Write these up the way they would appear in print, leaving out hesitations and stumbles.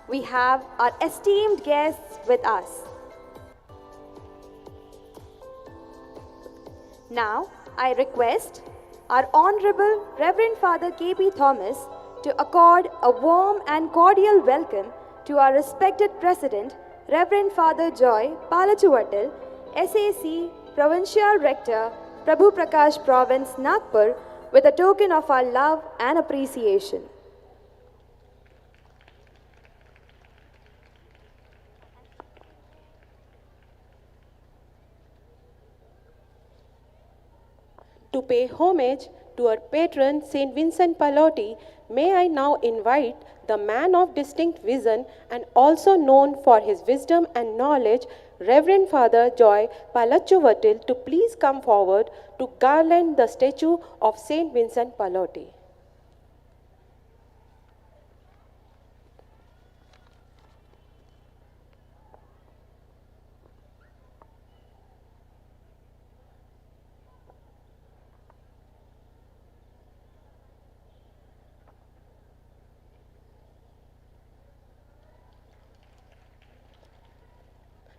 we have our esteemed guests with us. Now, I request our Honorable Reverend Father K.P. Thomas to accord a warm and cordial welcome to our respected President, Reverend Father Joy Palachuvadil, SAC Provincial Rector, Prabhu Prakash Province, Nagpur, with a token of our love and appreciation. To pay homage to our patron St. Vincent Pallotti, may I now invite the man of distinct vision and also known for his wisdom and knowledge, Reverend Father Joy Palachuvadil, to please come forward to garland the statue of St. Vincent Pallotti.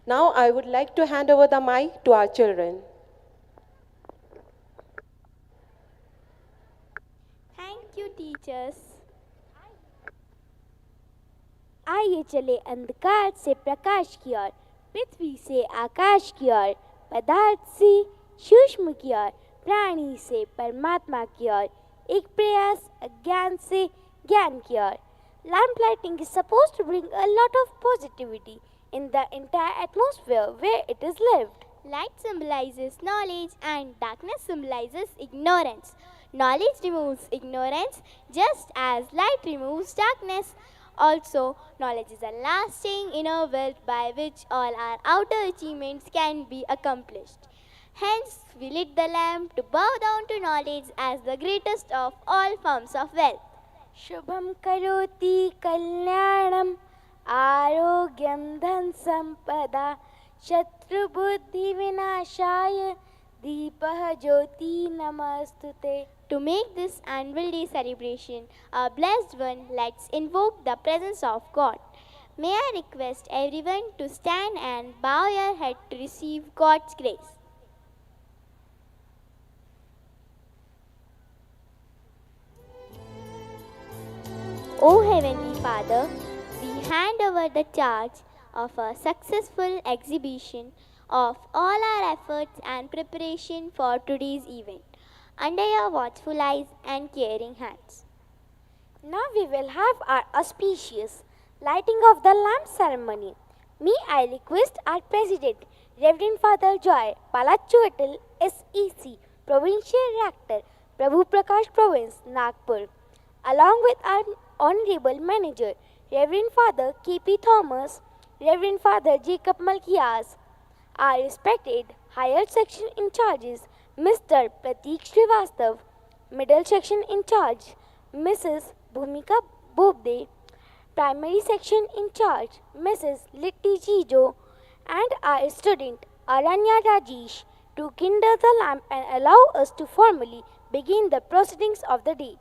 Now I would like to hand over the mic to our children. Thank you teachers. आइए चले अंधकार से प्रकाश की ओर, पृथ्वी से आकाश की ओर, पदार्थ से सूक्ष्म की ओर, प्राणी से परमात्मा की ओर, एक प्रयास अज्ञान से ज्ञान की ओर। Lamp lighting is supposed to bring a lot of positivity in the entire atmosphere where it is lived. Light symbolizes knowledge and darkness symbolizes ignorance. Knowledge removes ignorance just as light removes darkness. Also, knowledge is a lasting inner wealth by which all our outer achievements can be accomplished. Hence, we lit the lamp to bow down to knowledge as the greatest of all forms of wealth. Shubham karoti kalyanam आरोग्यम धन संपदा शत्रु बुद्धि विनाशाय दीपः ज्योति नमस्तुते. To make this annual day celebration a blessed one, let's invoke the presence of God. May I request everyone to stand and bow your head to receive God's grace. O Heavenly Father, we hand over the charge of a successful exhibition of all our efforts and preparation for today's event under your watchful eyes and caring hands. Now we will have our auspicious lighting of the lamp ceremony. May I request our President, Reverend Father Joy Palachuvadil, SEC Provincial Rector, Prabhu Prakash Province, Nagpur, along with our Honorable Manager, Reverend Father K.P. Thomas, Reverend Father Jacob Malkias, our respected higher section in charges, Mr. Pratik Srivastav, middle section in charge, Mrs. Bhumika Bobde, primary section in charge, Mrs. Litti Jijo, and our student Aranya Rajesh to kindle the lamp and allow us to formally begin the proceedings of the day.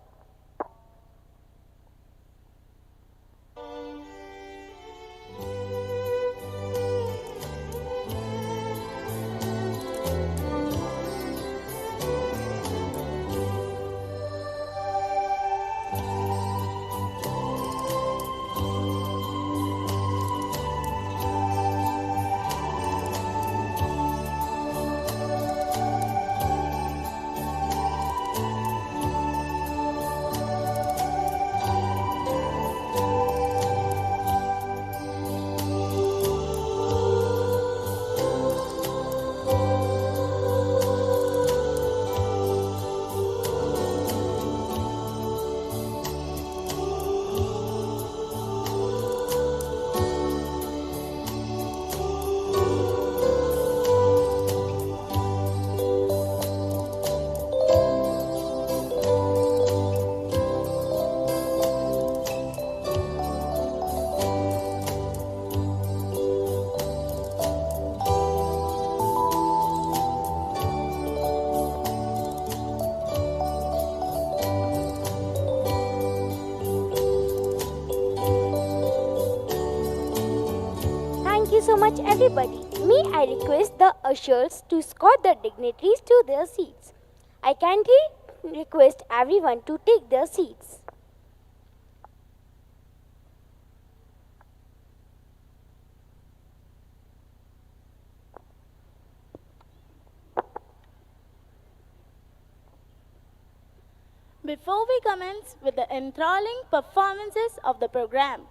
you so much, everybody. May I request the ushers to escort the dignitaries to their seats. I kindly request everyone to take their seats. Before we commence with the enthralling performances of the program,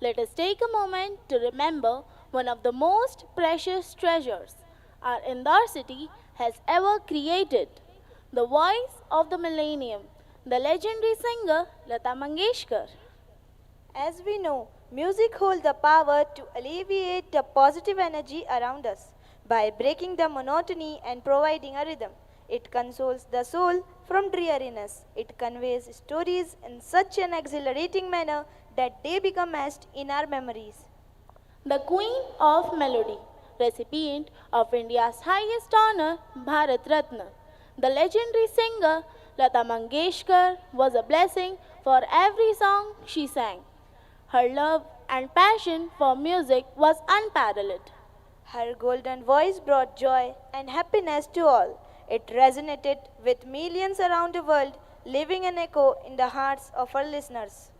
let us take a moment to remember one of the most precious treasures our Indore city has ever created, the voice of the millennium, the legendary singer Lata Mangeshkar. As we know, music holds the power to alleviate the positive energy around us by breaking the monotony and providing a rhythm. It consoles the soul from dreariness. It conveys stories in such an exhilarating manner that they become etched in our memories. The Queen of Melody, recipient of India's highest honor, Bharat Ratna. The legendary singer Lata Mangeshkar was a blessing for every song she sang. Her love and passion for music was unparalleled. Her golden voice brought joy and happiness to all. It resonated with millions around the world, leaving an echo in the hearts of her listeners.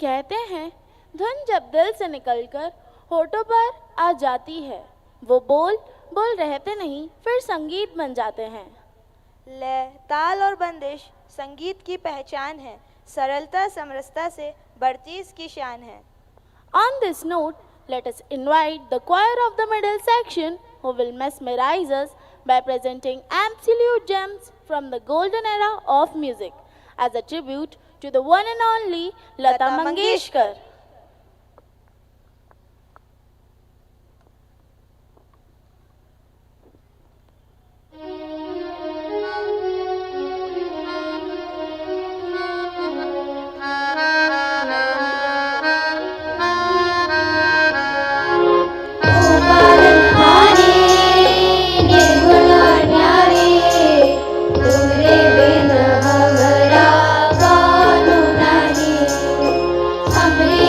कहते हैं धुन जब दिल से निकलकर होठों पर आ जाती है वो बोल बोल रहते नहीं फिर संगीत बन जाते हैं. लय, ताल और बंदिश संगीत की पहचान है. सरलता समरसता से बढ़ती इसकी शान है. On this note, let us invite the choir of the middle section who will mesmerize us by presenting absolute gems from the golden era of music as a tribute to the one and only Lata Mangeshkar. हमरे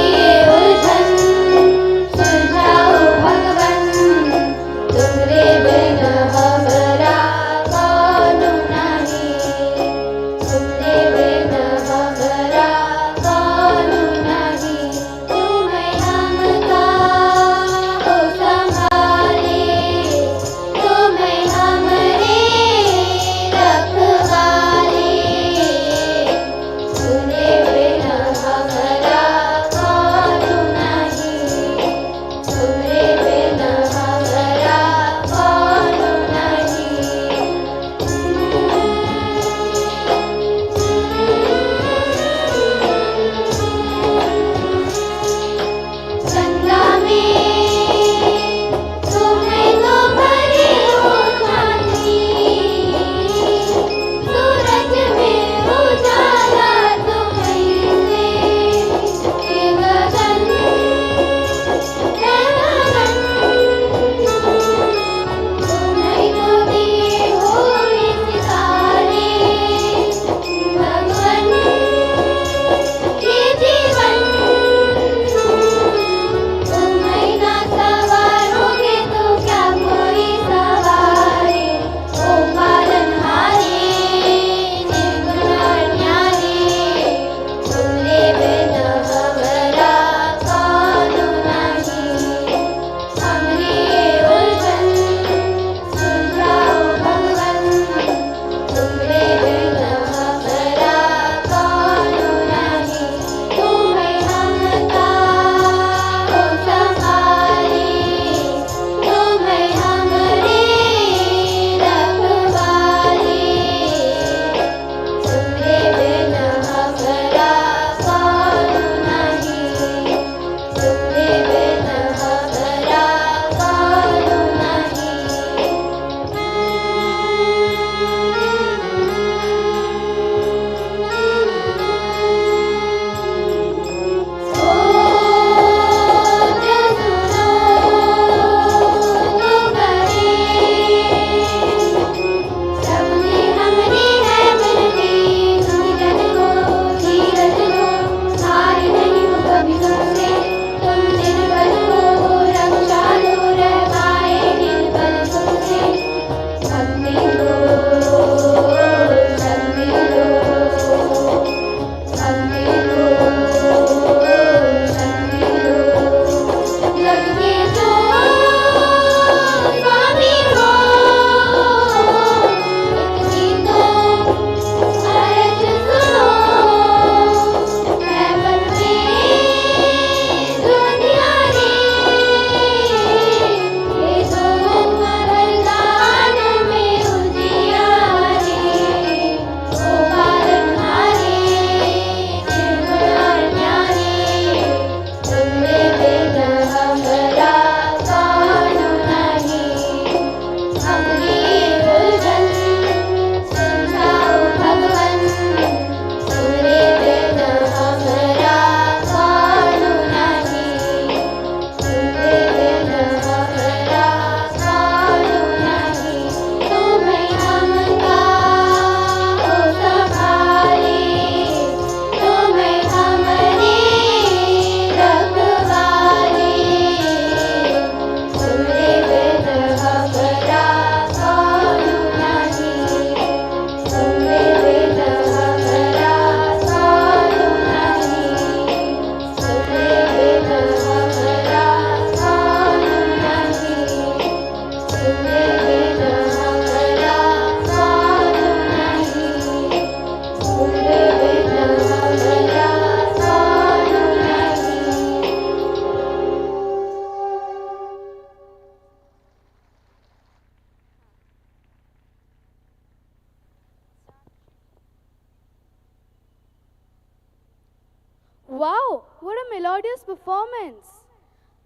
melodious performance.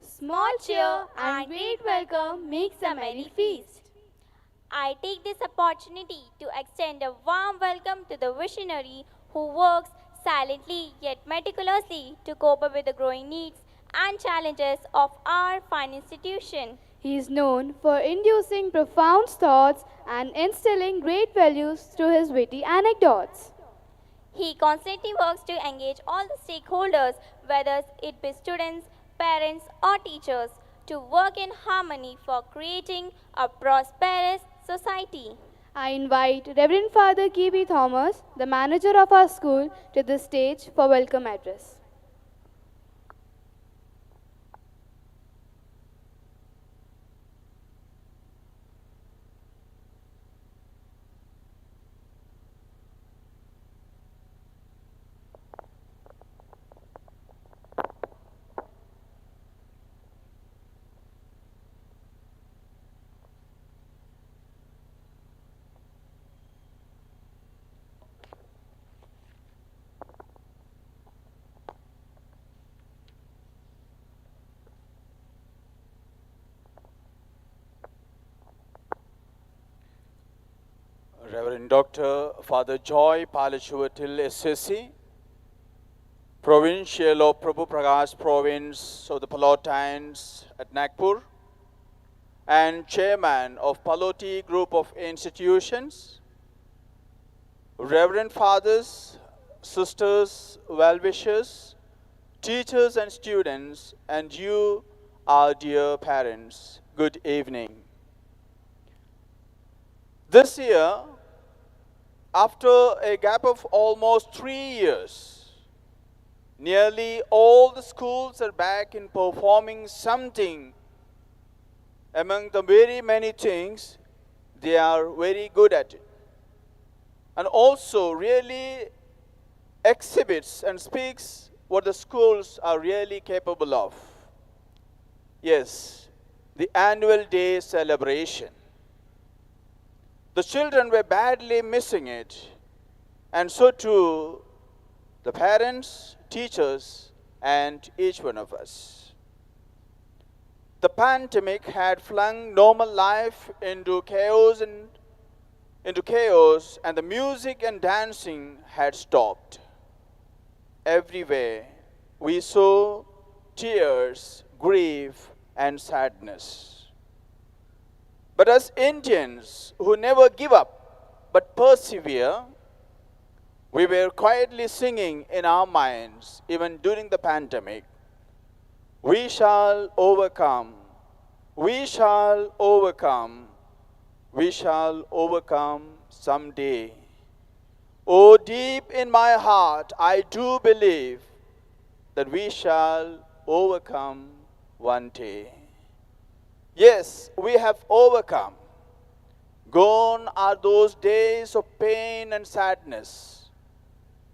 Small cheer and great welcome makes a merry feast. I take this opportunity to extend a warm welcome to the visionary who works silently yet meticulously to cope up with the growing needs and challenges of our fine institution. He is known for inducing profound thoughts and instilling great values through his witty anecdotes. He constantly works to engage all the stakeholders, whether it be students, parents, or teachers, to work in harmony for creating a prosperous society. I invite Reverend Father K.B. Thomas, the manager of our school, to the stage for welcome address. Reverend Dr. Father Joy Palachuatil SSC, Provincial of Prabhu Prakash Province of the Pallottines at Nagpur, and Chairman of Pallotti Group of Institutions, Reverend Fathers, Sisters, well-wishers, teachers and students, and you, our dear parents, good evening. This year, after a gap of almost 3 years, nearly all the schools are back in performing something. Among the very many things, they are very good at it. And also really exhibits and speaks what the schools are really capable of. Yes, the annual day celebration. The children were badly missing it, and so too the parents, teachers, and each one of us. The pandemic had flung normal life into chaos, and the music and dancing had stopped. Everywhere we saw tears, grief, and sadness. But as Indians who never give up but persevere, we were quietly singing in our minds, even during the pandemic, we shall overcome, we shall overcome, we shall overcome someday. Oh, deep in my heart, I do believe that we shall overcome one day. Yes, we have overcome. Gone are those days of pain and sadness.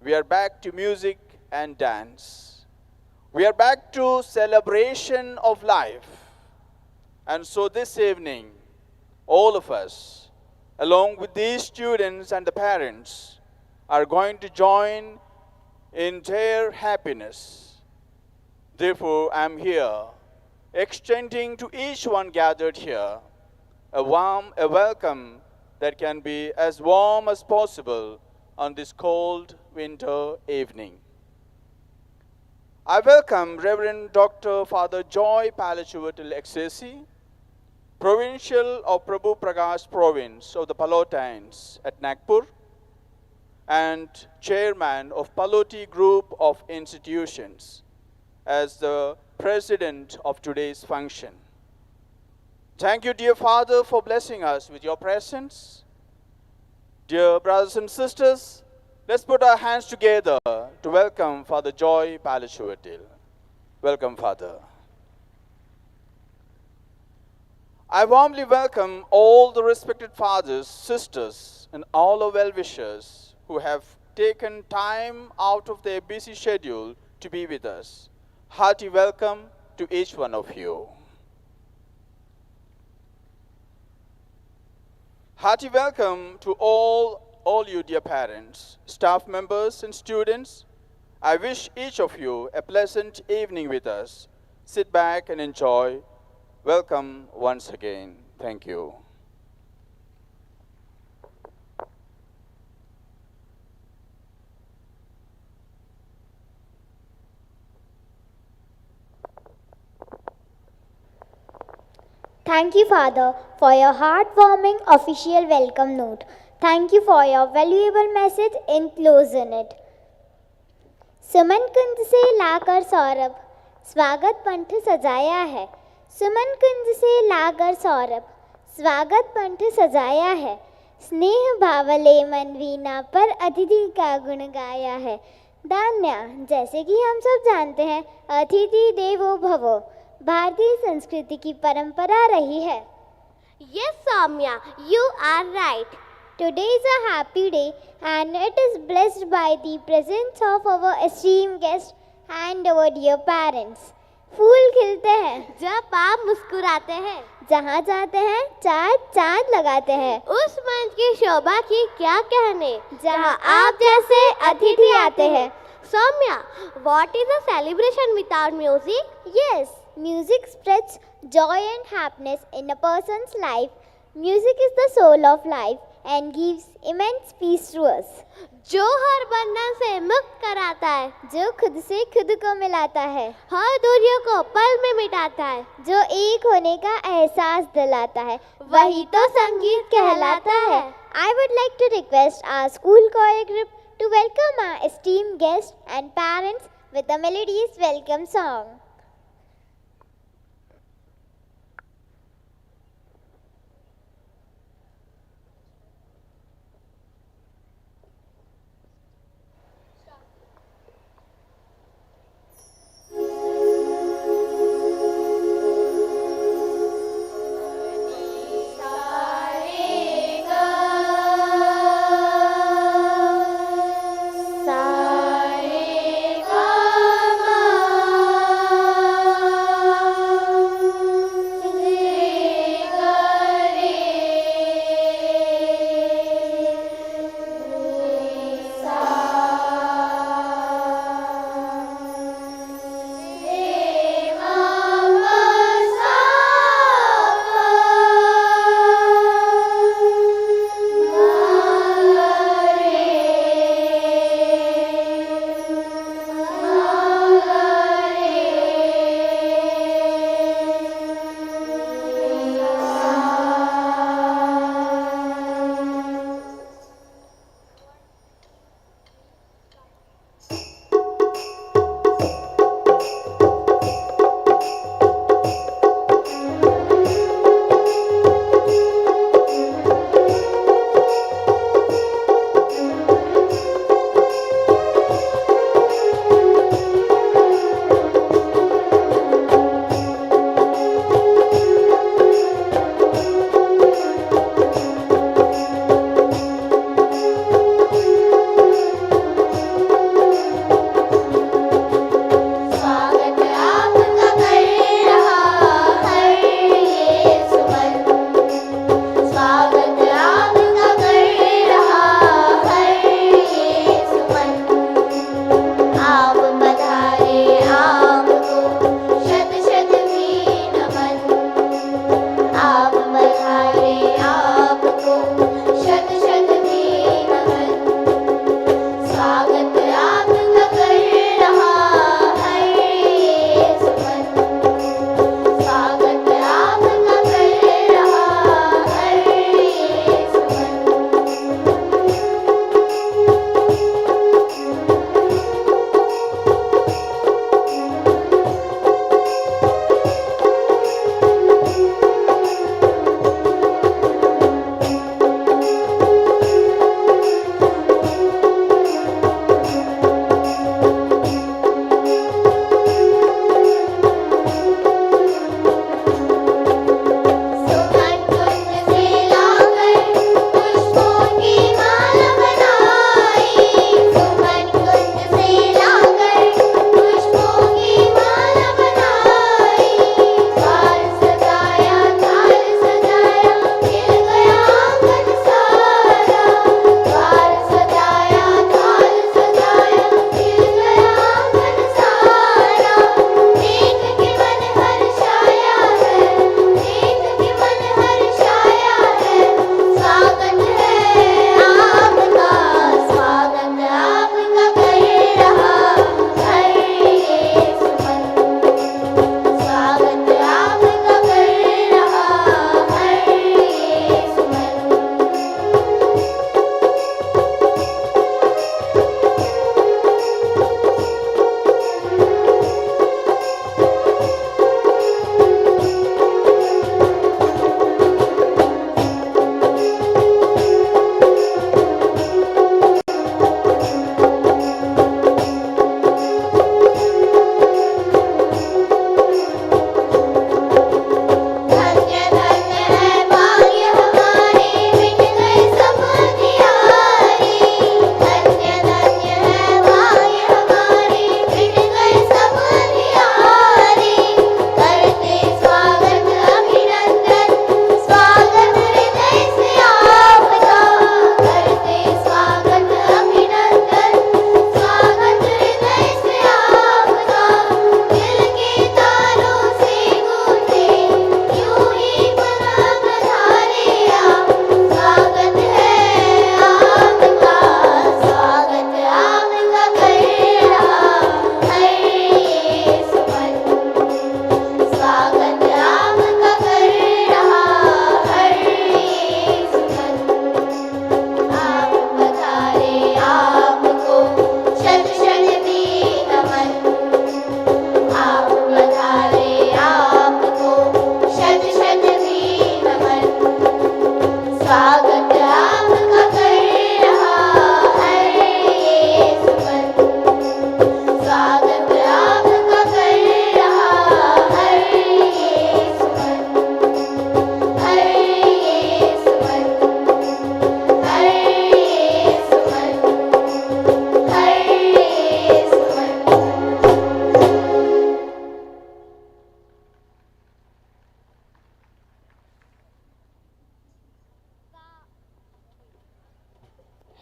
We are back to music and dance. We are back to celebration of life. And so this evening, all of us, along with these students and the parents, are going to join in their happiness. Therefore, I am here, extending to each one gathered here a welcome that can be as warm as possible on this cold winter evening. I welcome Reverend Dr. Father Joy Palachuatil XAC, Provincial of Prabhu Prakash Province of the Pallottines at Nagpur, and Chairman of Pallotti Group of Institutions, as the President of today's function. Thank you, dear Father, for blessing us with your presence. Dear brothers and sisters, let's put our hands together to welcome Father Joy Palachuatil. Welcome, Father. I warmly welcome all the respected fathers, sisters, and all our well-wishers who have taken time out of their busy schedule to be with us. Hearty welcome to each one of you. Hearty welcome to all you dear parents, staff members and students, I wish each of you a pleasant evening with us. Sit back and enjoy. Welcome once again. Thank you. Thank you, Father, for your heartwarming official welcome note. Thank you for your valuable message enclosed in it. सुमन कुंज से लाकर सौरभ स्वागत पंथ सजाया है. सुमन कुंज से लाकर सौरभ स्वागत पंथ सजाया है. स्नेह भावले मन वीणा पर अतिथि का गुण गाया है. दान्या, जैसे कि हम सब जानते हैं, अतिथि देवो भवो भारतीय संस्कृति की परंपरा रही है. Yes, Soumya, you are right. Today is a happy day and it is blessed by the presence of our esteemed guests and our dear parents. फूल खिलते हैं जब आप मुस्कुराते हैं, जहाँ जाते हैं चार चांद लगाते हैं. उस मंच की शोभा की क्या कहने, जहाँ आप जैसे अतिथि आते हैं. Soumya, what is a celebration without music? Yes, music spreads joy and happiness in a person's life. Music is the soul of life and gives immense peace to us. जो हर बंधन से मुक्त कराता है, जो खुद से खुद को मिलाता है, हर दूरियों को पल में मिटाता है, जो एक होने का एहसास दिलाता है, वही तो संगीत कहलाता है. I would like to request our school choir group to welcome our esteemed guests and parents with a melodious welcome song. सा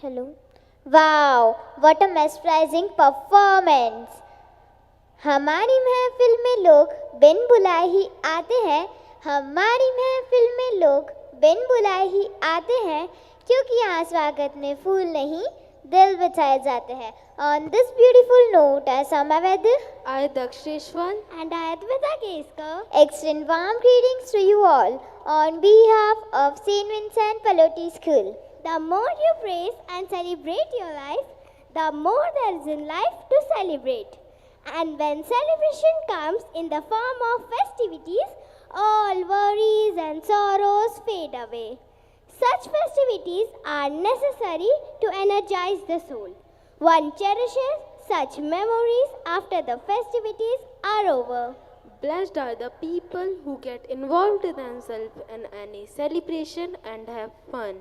Hello. Wow, what a mesmerizing performance. हमारी महफिल में लोग बिन बुलाए ही आते हैं. हमारी महफिल में लोग बिन बुलाए ही आते हैं, क्योंकि यहाँ स्वागत में फूल नहीं दिल बिछाए जाते हैं. On this beautiful note, I Samaved I, Daksheshwan, and I Advita Keskar extend warm greetings to you all on behalf of St. Vincent Pallotti School. The more you praise and celebrate your life, the more there is in life to celebrate. And when celebration comes in the form of festivities, all worries and sorrows fade away. Such festivities are necessary to energize the soul. One cherishes such memories after the festivities are over. blessed are the people who get involved themselves in any celebration and have fun.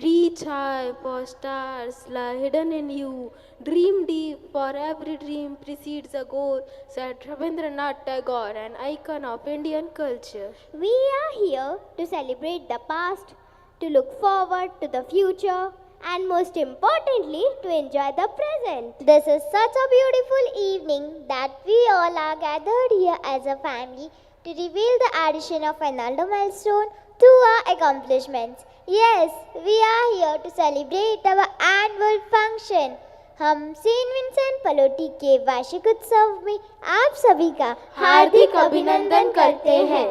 Reach high, for stars lie hidden in you. Dream deep, for every dream precedes a goal, said Rabindranath Tagore, an icon of Indian culture. We are here to celebrate the past, to look forward to the future, and most importantly, to enjoy the present. This is such a beautiful evening that we all are gathered here as a family to reveal the addition of another milestone to our accomplishments. Yes, we are here to celebrate our annual function. हम Saint Vincent पलोटी के वार्षिक उत्सव में आप सभी का हार्दिक अभिनंदन करते हैं.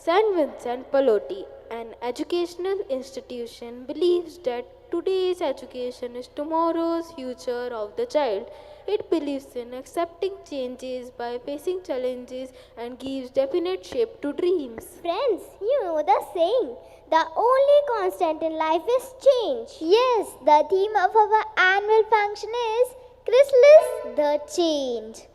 St. Vincent Pallotti, an educational institution, believes that today's education is tomorrow's future of the child. It believes in accepting changes by facing challenges and gives definite shape to dreams. Friends, you know the saying, the only constant in life is change. Yes, the theme of our annual function is CHRYSALIS, the change.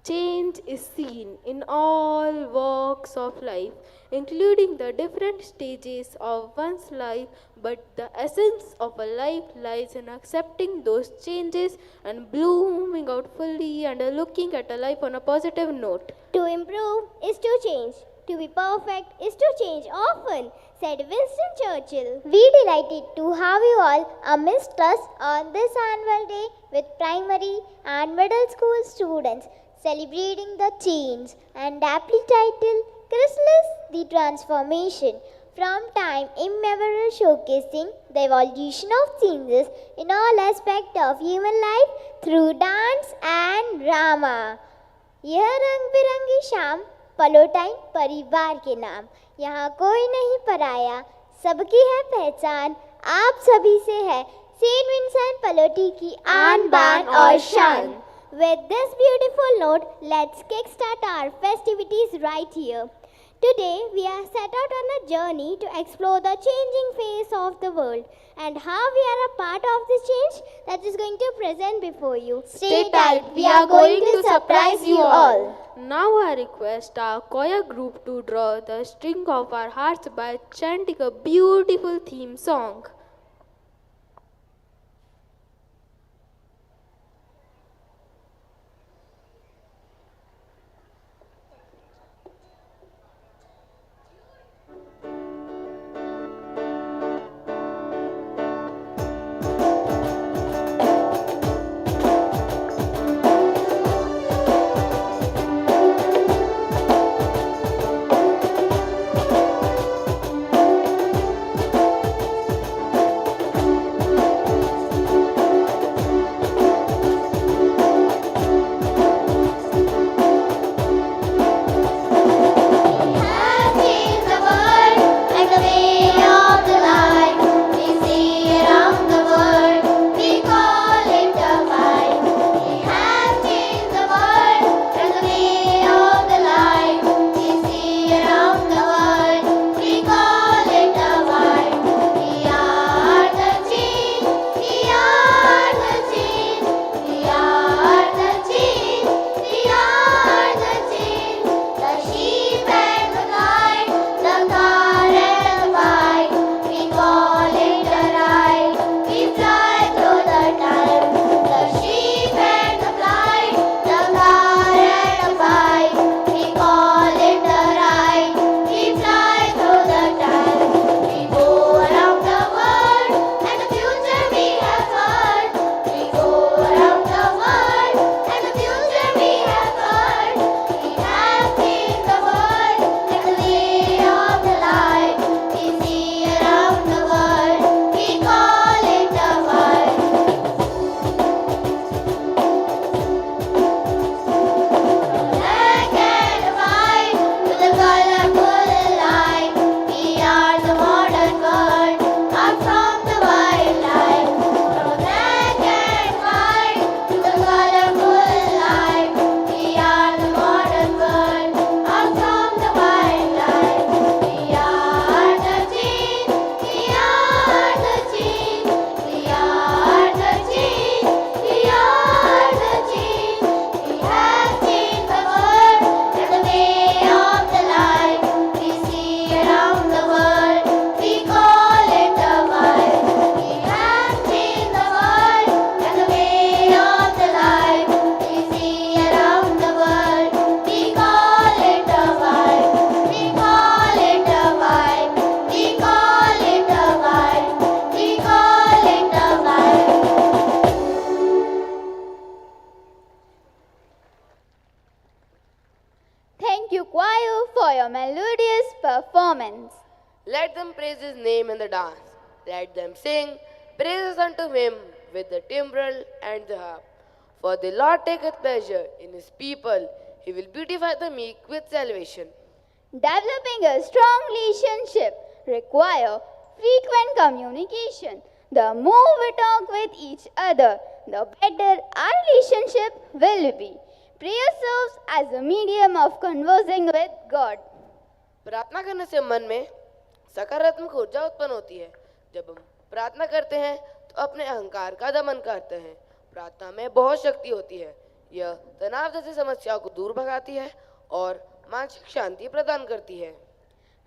Change is seen in all walks of life, including the different stages of one's life, but the essence of a life lies in accepting those changes and blooming out fully and looking at a life on a positive note. To improve is to change. To be perfect is to change often, said Winston Churchill. We delighted to have you all amidst us on this annual day with primary and middle school students celebrating the change and aptly titled CHRYSALIS, the transformation, from time immemorial showcasing the evolution of changes in all aspects of human life through dance and drama. यह रंग बिरंगी शाम पलोटाई परिवार के नाम, यहाँ कोई नहीं पराया, सबकी है पहचान, आप सभी से है सेंट विंसेंट पलोटी की आन बान और शान. With this beautiful note, let's kickstart our festivities right here. Today, we are set out on a journey to explore the changing face of the world and how we are a part of this change that is going to present before you. Stay tight, we are going to surprise you all. Now I request our choir group to draw the string of our hearts by chanting a beautiful theme song. choir for your melodious performance. Let them praise his name in the dance. Let them sing praises unto him with the timbrel and the harp. For the Lord taketh pleasure in his people. He will beautify the meek with salvation. Developing a strong relationship require frequent communication. The more we talk with each other, the better our relationship will be. Prayer serves as a medium of conversing with God. प्रार्थना करने से मन में सकारात्मक ऊर्जा उत्पन्न होती है। जब हम प्रार्थना करते हैं तो अपने अहंकार का दमन करते हैं। प्रार्थना में बहुत शक्ति होती है। यह तनाव जैसी समस्याओं को दूर भगाती है और मानसिक शांति प्रदान करती है।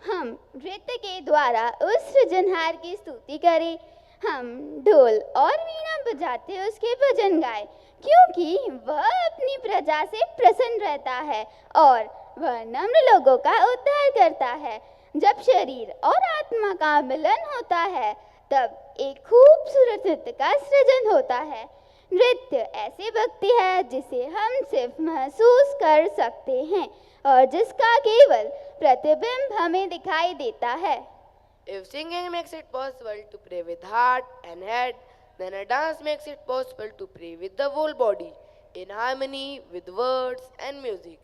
हम नृत्य के द्वारा उस सृजनहार की स्तुति करें। हम ढोल और वीणा बजाते उसके भजन गाएं, क्योंकि वह अपनी प्रजा से प्रसन्न रहता है और वह नम्र लोगों का उद्धार करता है। जब शरीर और आत्मा का मिलन होता है, तब एक खूबसूरत नृत्य का सृजन होता है। नृत्य ऐसी भक्ति है जिसे हम सिर्फ महसूस कर सकते हैं और जिसका केवल प्रतिबिंब हमें दिखाई देता है। If singing makes it possible to pray with heart and head, then a dance makes it possible to pray with the whole body, in harmony with words and music.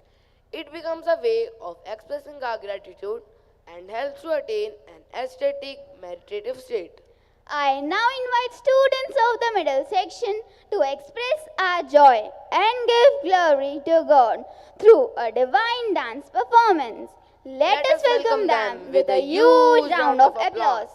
It becomes a way of expressing our gratitude and helps to attain an aesthetic, meditative state. I now invite students of the middle section to express our joy and give glory to God through a divine dance performance. Let us welcome them with a huge round of applause.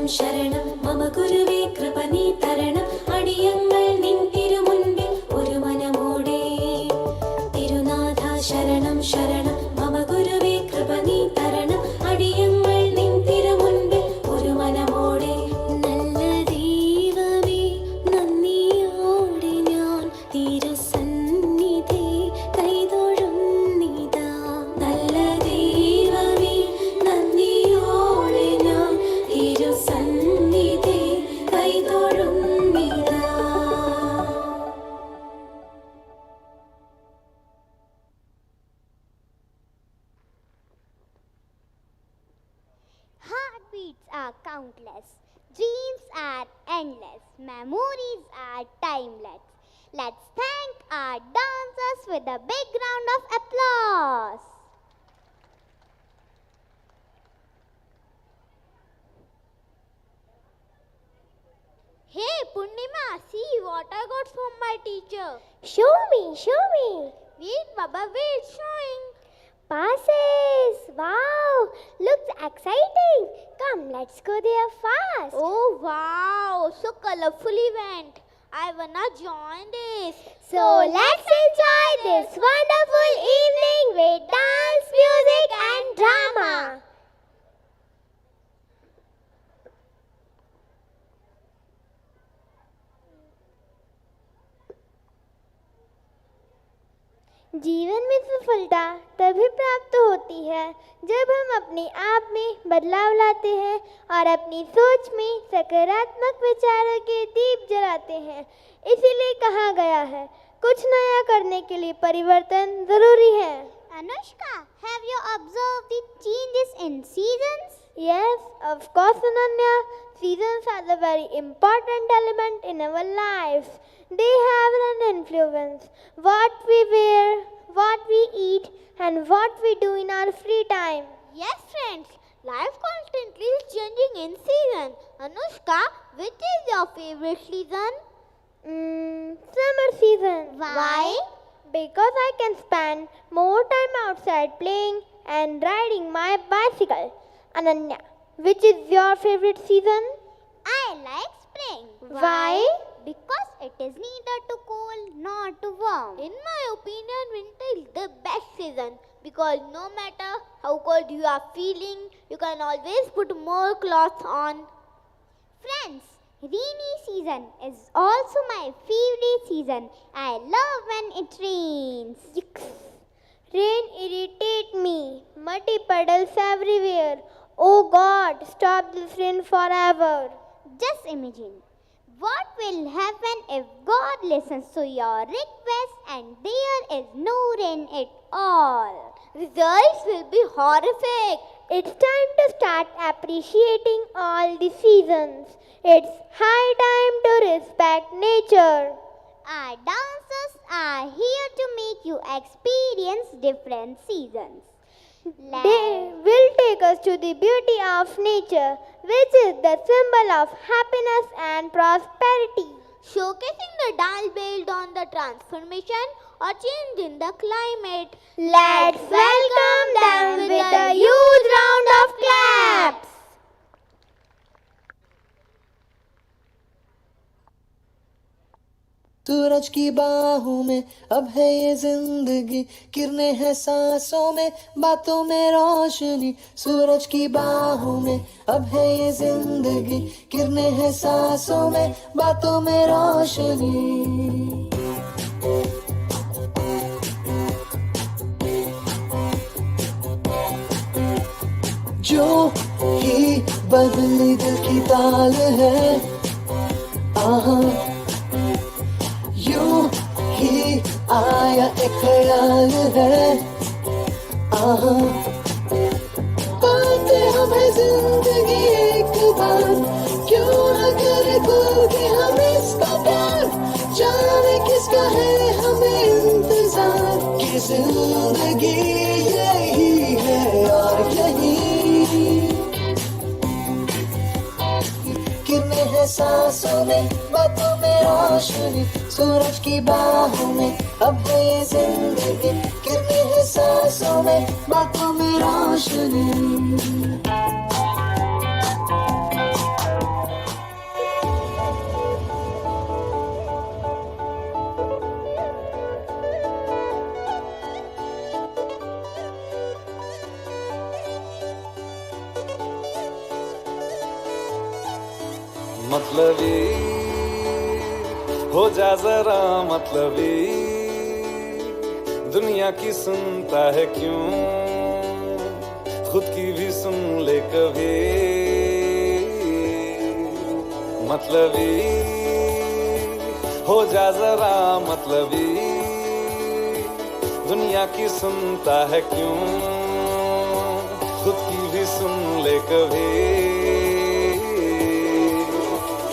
ശരണം ശരണം മമ ഗുരുവേ കൃപനീ തരണം അടിയങ്ങൾ നിൻ തിരുമുൻപിൽ ഒരു മനമോടെ തിരുനാഥ ശരണം ശരണം മമ ഗുരുവേ കൃപനീ തരണം അടിയങ്ങൾ നിൻ തിരുമുൻപിൽ ഒരു മനമോടെ നല്ല ദൈവമേ നന്ദിയോടെ ഞാൻ തിരുസന്നിധി കൈതൊഴുന്നിതാ നല്ല ദൈവമേ നന്ദിയോടെ ഞാൻ തിരുസന്നിധി കൈതൊഴുന്നിതാ. Heartbeats are countless, dreams are endless, memories are timeless. Let's thank our dancers with a big round of applause. Hey Purnima, see what I got from my teacher. Show me, show me. Wait Baba, wait, showing. Passes. Wow, looks exciting. Come, let's go there fast. Oh wow, so colorful event. I wanna join this. So let's enjoy this wonderful evening with dance, music and drama. जीवन में सफलता तभी प्राप्त होती है जब हम अपने आप में बदलाव लाते हैं और अपनी सोच में सकारात्मक विचारों के दीप जलाते हैं। इसीलिए कहा गया है कुछ नया करने के लिए परिवर्तन जरूरी है। Anushka, have you observed the changes in seasons? Yes, of course, Ananya. Seasons are the very important element in our lives. They have an influence. What we wear, what we eat, and what we do in our free time. Yes, friends. Life constantly is changing in season. Anushka, which is your favorite season? Summer season. Why? Because I can spend more time outside playing and riding my bicycle. Ananya, which is your favorite season? I like spring. Why? Because it is neither too cold nor too warm. In my opinion, winter is the best season because no matter how cold you are feeling, you can always put more clothes on. Friends, rainy season is also my favorite season. I love when it rains. Rain irritates me. Muddy puddles everywhere. Oh God, stop this rain forever. Just imagine. What will happen if God listens to your request and there is no rain at all? Results will be horrific. It's time to start appreciating all the seasons. It's high time to respect nature. Our dancers are here to make you experience different seasons. They will take us to the beauty of nature, which is the symbol of happiness and prosperity. Showcasing the dance based on the transformation or change in the climate. Let's welcome them with a huge round of claps. सूरज की बाहों में अब है ये जिंदगी, किरणें हैं सांसों में, बातों में रोशनी। सूरज की बाहों में अब है ये जिंदगी, किरणें हैं सांसों में, बातों में रोशनी। जो ही बदली दिल की ताल है, आहा यूं ही आया एक ख्याल है, आहा पाते हमें जिंदगी एक बार, क्यों न करे खुल के हम इसका प्यार, जाने किसका है हमें इंतजार, कि जिंदगी यही है और यही किरणें हैं सांसों में, बातों में रोशनी। सूरज की बाहों में अब है ये जिंदगी, किरणें हैं सांसों में, बातों में रोशनी। मतलबी हो जा जरा मतलबी, दुनिया की सुनता है क्यों, खुद की भी सुन ले कभी। मतलबी हो जा जरा मतलबी, दुनिया की सुनता है क्यों, खुद की भी सुन ले कभी।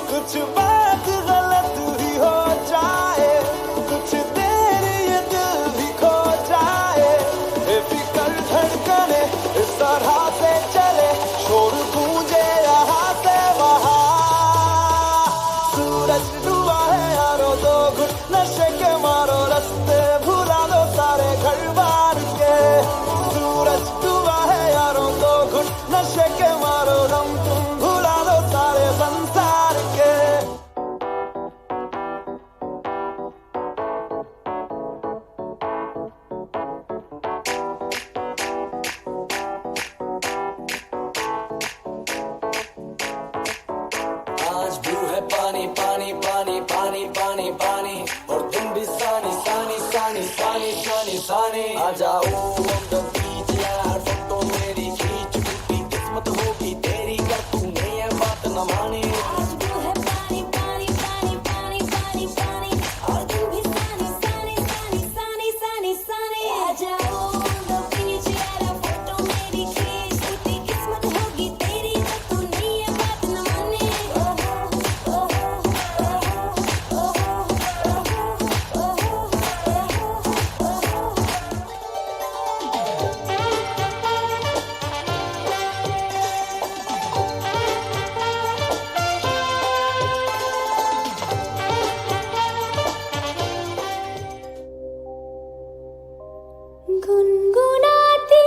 कुछ बात गलत भी हो जाए, कुछ देर ये दिल भी खो जाए, बेफिक्र धड़कने इस तरह से चले, शोर गूंजे यहाँ से वहाँ। सूरज डूबा है यारो, दो घुट नशे के मारो, रास्ते भुला दो सारे घर बार के। सूरज डूबा है यारो, दो घुट नशे के मारो, दम तुम भुला दो सारे संसार के। आज ब्लू है पानी पानी पानी पानी पानी पानी, और तुम भी सानी सानी सानी सानी सानी सानी। आ जाओ on the beach यार, फोटो मेरी खींच, टूटी किस्मत होगी तेरी अगर तूने ये बात न मानी। आज ब्लू है पानी पानी पानी पानी पानी पानी, और तुम भी सानी सानी सानी सानी सानी सानी। आ जाओ on the beach यार, फोटो मेरी खींच, टूटी किस्मत होगी तेरी अगर तूने ये बात न मानी। गुनगुनाती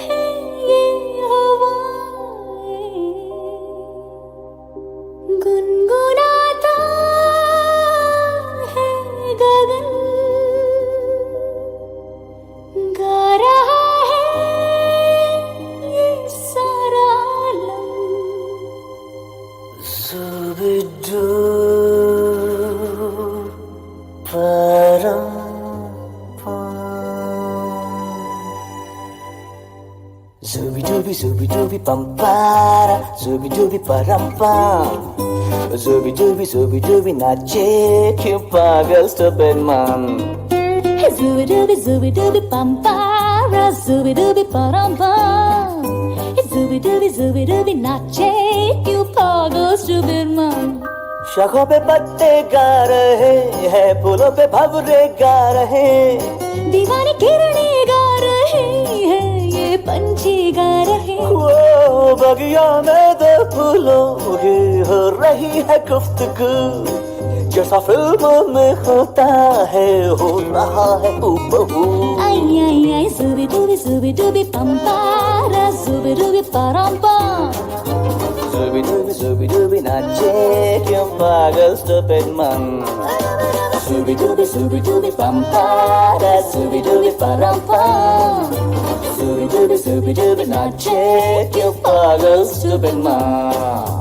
है ये हवाएं, गुनगुनाता है गगन, गा रहा है ये सारा आलम। ज़ुबिदू परम Zooby dooby pampara, zooby dooby parampam, zooby dooby nache क्यों पागल stupid man। Zooby dooby pampara, zooby dooby parampam, zooby dooby nache क्यों पागल stupid man। शाखों पे पत्ते गा रहे हैं, फूलों पे भंवरे गा रहे, दीवानी किरणें गा रहे हैं, ये पंछी गा रहे। वो बगिया में दो फूलों की हो रही है गुफ्तगू, जैसा फिल्मों में होता है हो रहा है हूबहू। आई आई आई zooby dooby pampara, zooby dooby parampam, zooby dooby nache क्यों पागल stupid man। Zooby dooby pampara, zooby dooby parampam, zooby dooby nache क्यों पागल stupid man।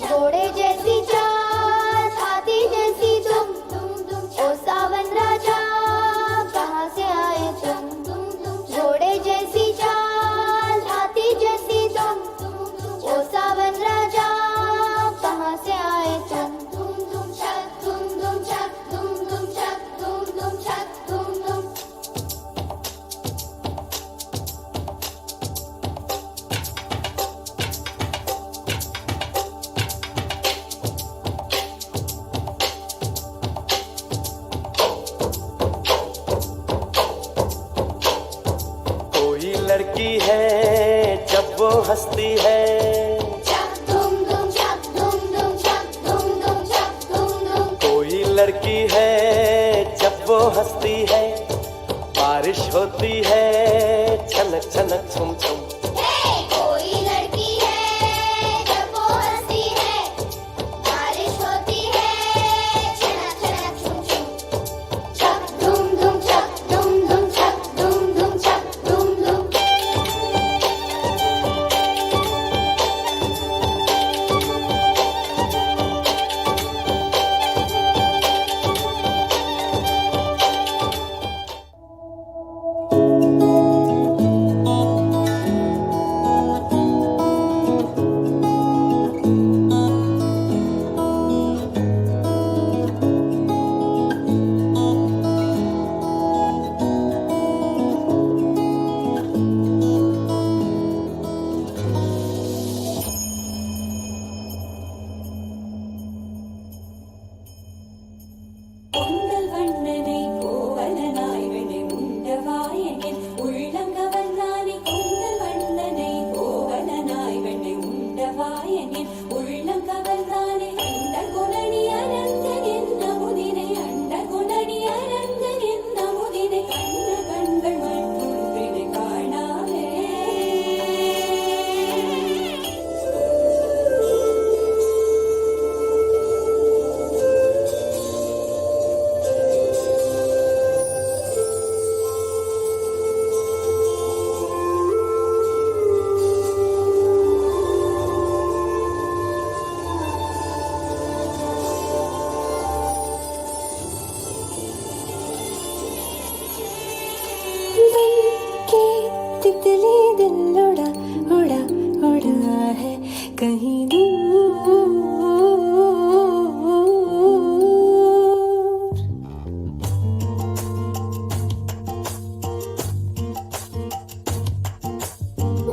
घोड़े जैसी चाल, हाथी जैसी तुम, ओ सावन राजा कहाँ से आए तुम। घोड़े जैसी चाल, हाथी जैसी तुम, ओ सावन राजा कहाँ से आए तुम। लड़की है जब वो हंसती है, कोई लड़की है जब वो हंसती है, पार बारिश होती है छनक छनक छुम छुम। कोई लड़की है जब वो हंसती है, बारिश होती है छनक छनक छुम छुम। छक धूम धूम छक धूम धूम छक धूम धूम छक धूम धूम। பொங்கல் வண்ணனை கோவலனாய் வினை உண்டவாயனில் உள்ளங்கவல்லானே பொங்கல் வண்ணனை கோவலனாய் வினை உண்டவாயனில் உள்ளங்கவல்லானே அண்ட குணனி அரங்கன் என்ன முதினை அண்ட குணனி அரங்கன் என்ன முதினை கண்ட கண்கள் மட்டும் வினை காணாமே के तितली दिल उड़ा उड़ा उड़ा है कहीं दूर।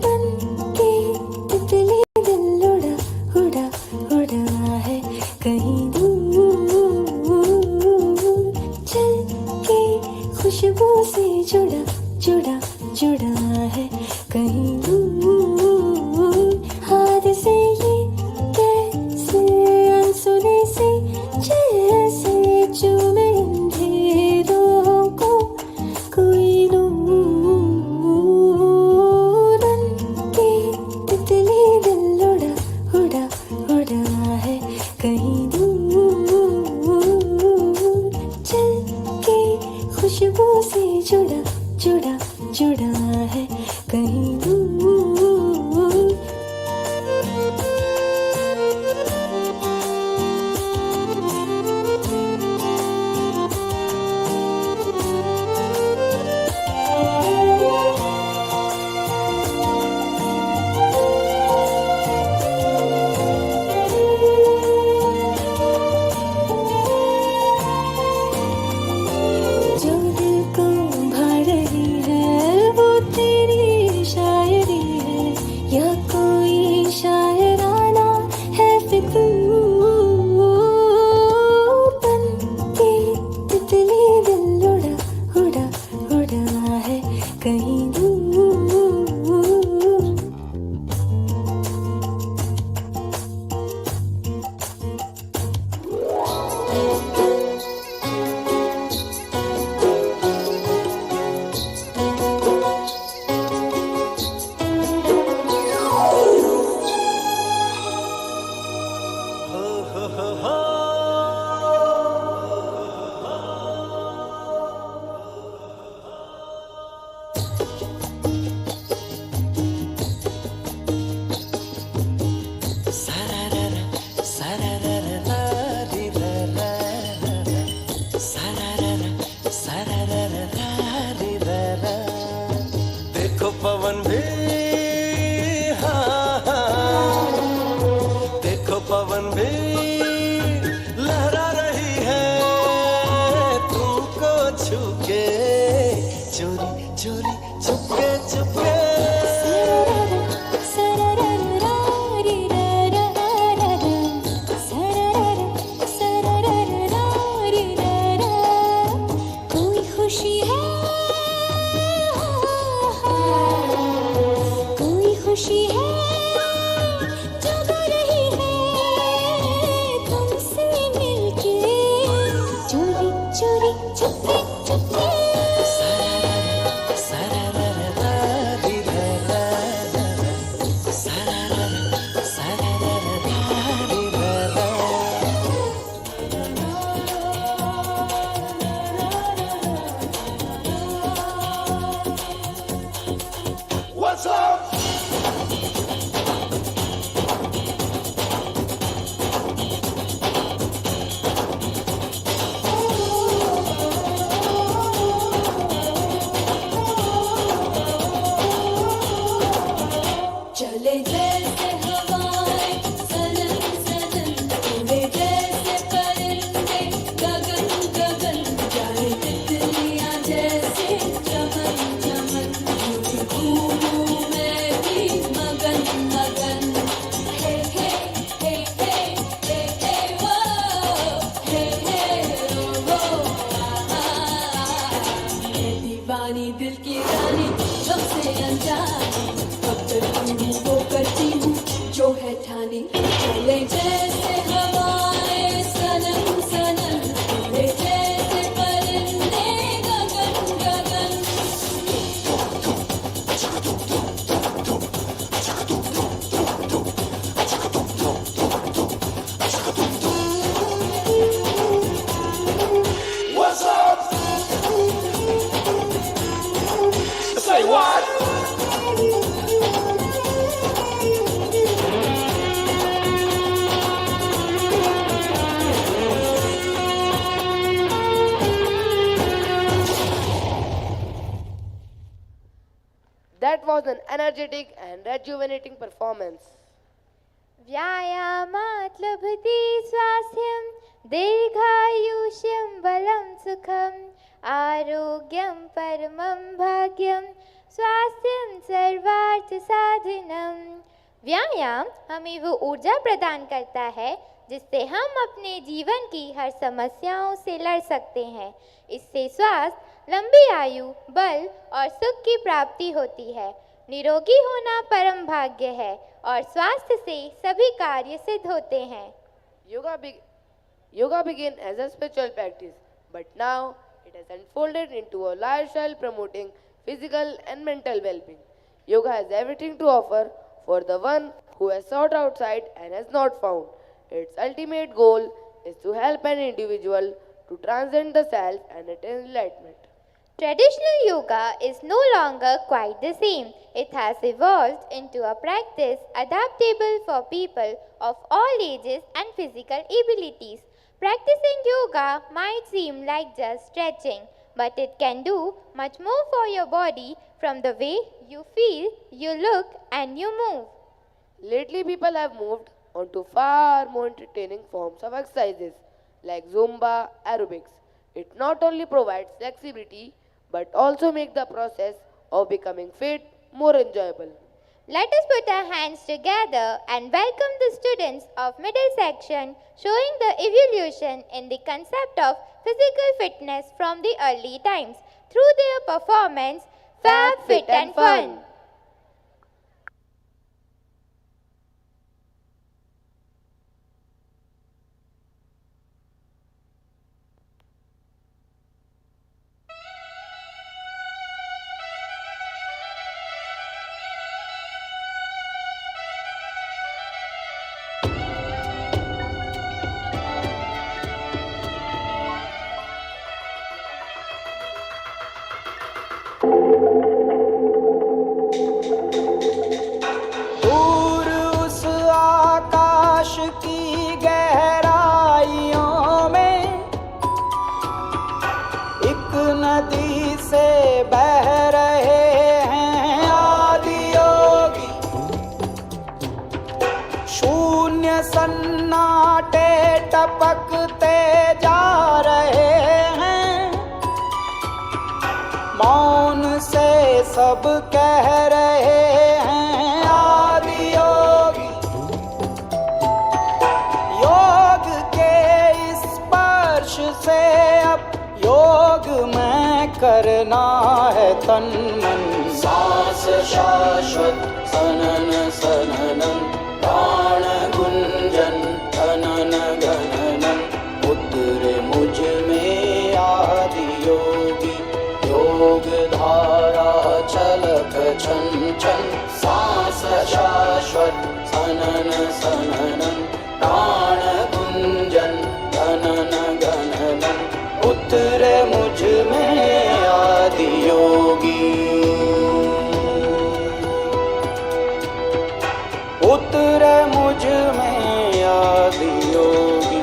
बन के तितली दिल उड़ा उड़ा उड़ा है कहीं दूर। चल के खुशबू से जुड़ा जुड़ा जुड़ा है कहीं दूर। हाथ से ये कैसे अनसुने से जैसे चूमे अंधेरों को कोई नूर। बन के तितली दिल उड़ा उड़ा उड़ा है कहीं दूर। चल के खुशबू से जुड़ा जुड़ा दिल की रानी कब से अनजानी अब तक पूरी वो करती हूँ जो है ठानी चले जैसे हवाएं सनम सनम उड़े जैसे परिंदे गगन गगन What's up? Say what? That was an energetic and rejuvenating performance. व्यायामात् लभते स्वास्थ्यं दीर्घायुष्यं बलं सुखम् आरोग्यं परमं भाग्यं स्वास्थ्यं सर्वार्थ साधनम। व्यायाम हमें वो ऊर्जा प्रदान करता है जिससे हम अपने जीवन की हर समस्याओं से लड़ सकते हैं। इससे स्वास्थ्य, लंबी आयु, बल और सुख की प्राप्ति होती है। निरोगी होना परम भाग्य है और स्वास्थ्य से सभी कार्य सिद्ध होते हैं। Yoga began as a spiritual practice, but now it has unfolded into a lifestyle promoting physical and mental well-being. Yoga has everything to offer for the one who has sought outside and has not found. Its ultimate goal is to help an individual to transcend the self and attain enlightenment. Traditional yoga is no longer quite the same. It has evolved into a practice adaptable for people of all ages and physical abilities. Practicing yoga might seem like just stretching, but it can do much more for your body from the way you feel, you look, and you move. Lately, people have moved on to far more entertaining forms of exercises like Zumba, aerobics. It not only provides flexibility but also makes the process of becoming fit more enjoyable. Let us put our hands together and welcome the students of middle section, showing the evolution in the concept of physical fitness from the early times through their performance, Fab, Fit and Fun. दूर उस आकाश की गहराइयों में एक नदी से बह रहे हैं आदि योगी। शून्य सन्नाटे टपकते जा रहे हैं, मौन से सब कह रहे हैं आदि योगी। योग के इस स्पर्श से अब योग में करना है तन मन। सांस शाश्वत सनन सननन, प्राण गुंजन धनन गणनन। उतरे मुझ में आदि योगी, योग धारा छलक छन छन। सांस शाश्वत सनन सननन, प्राण गुंजन धनन गणनन। उतरे मुझ में आदि योगी, उतरे मुझ में आदि योगी।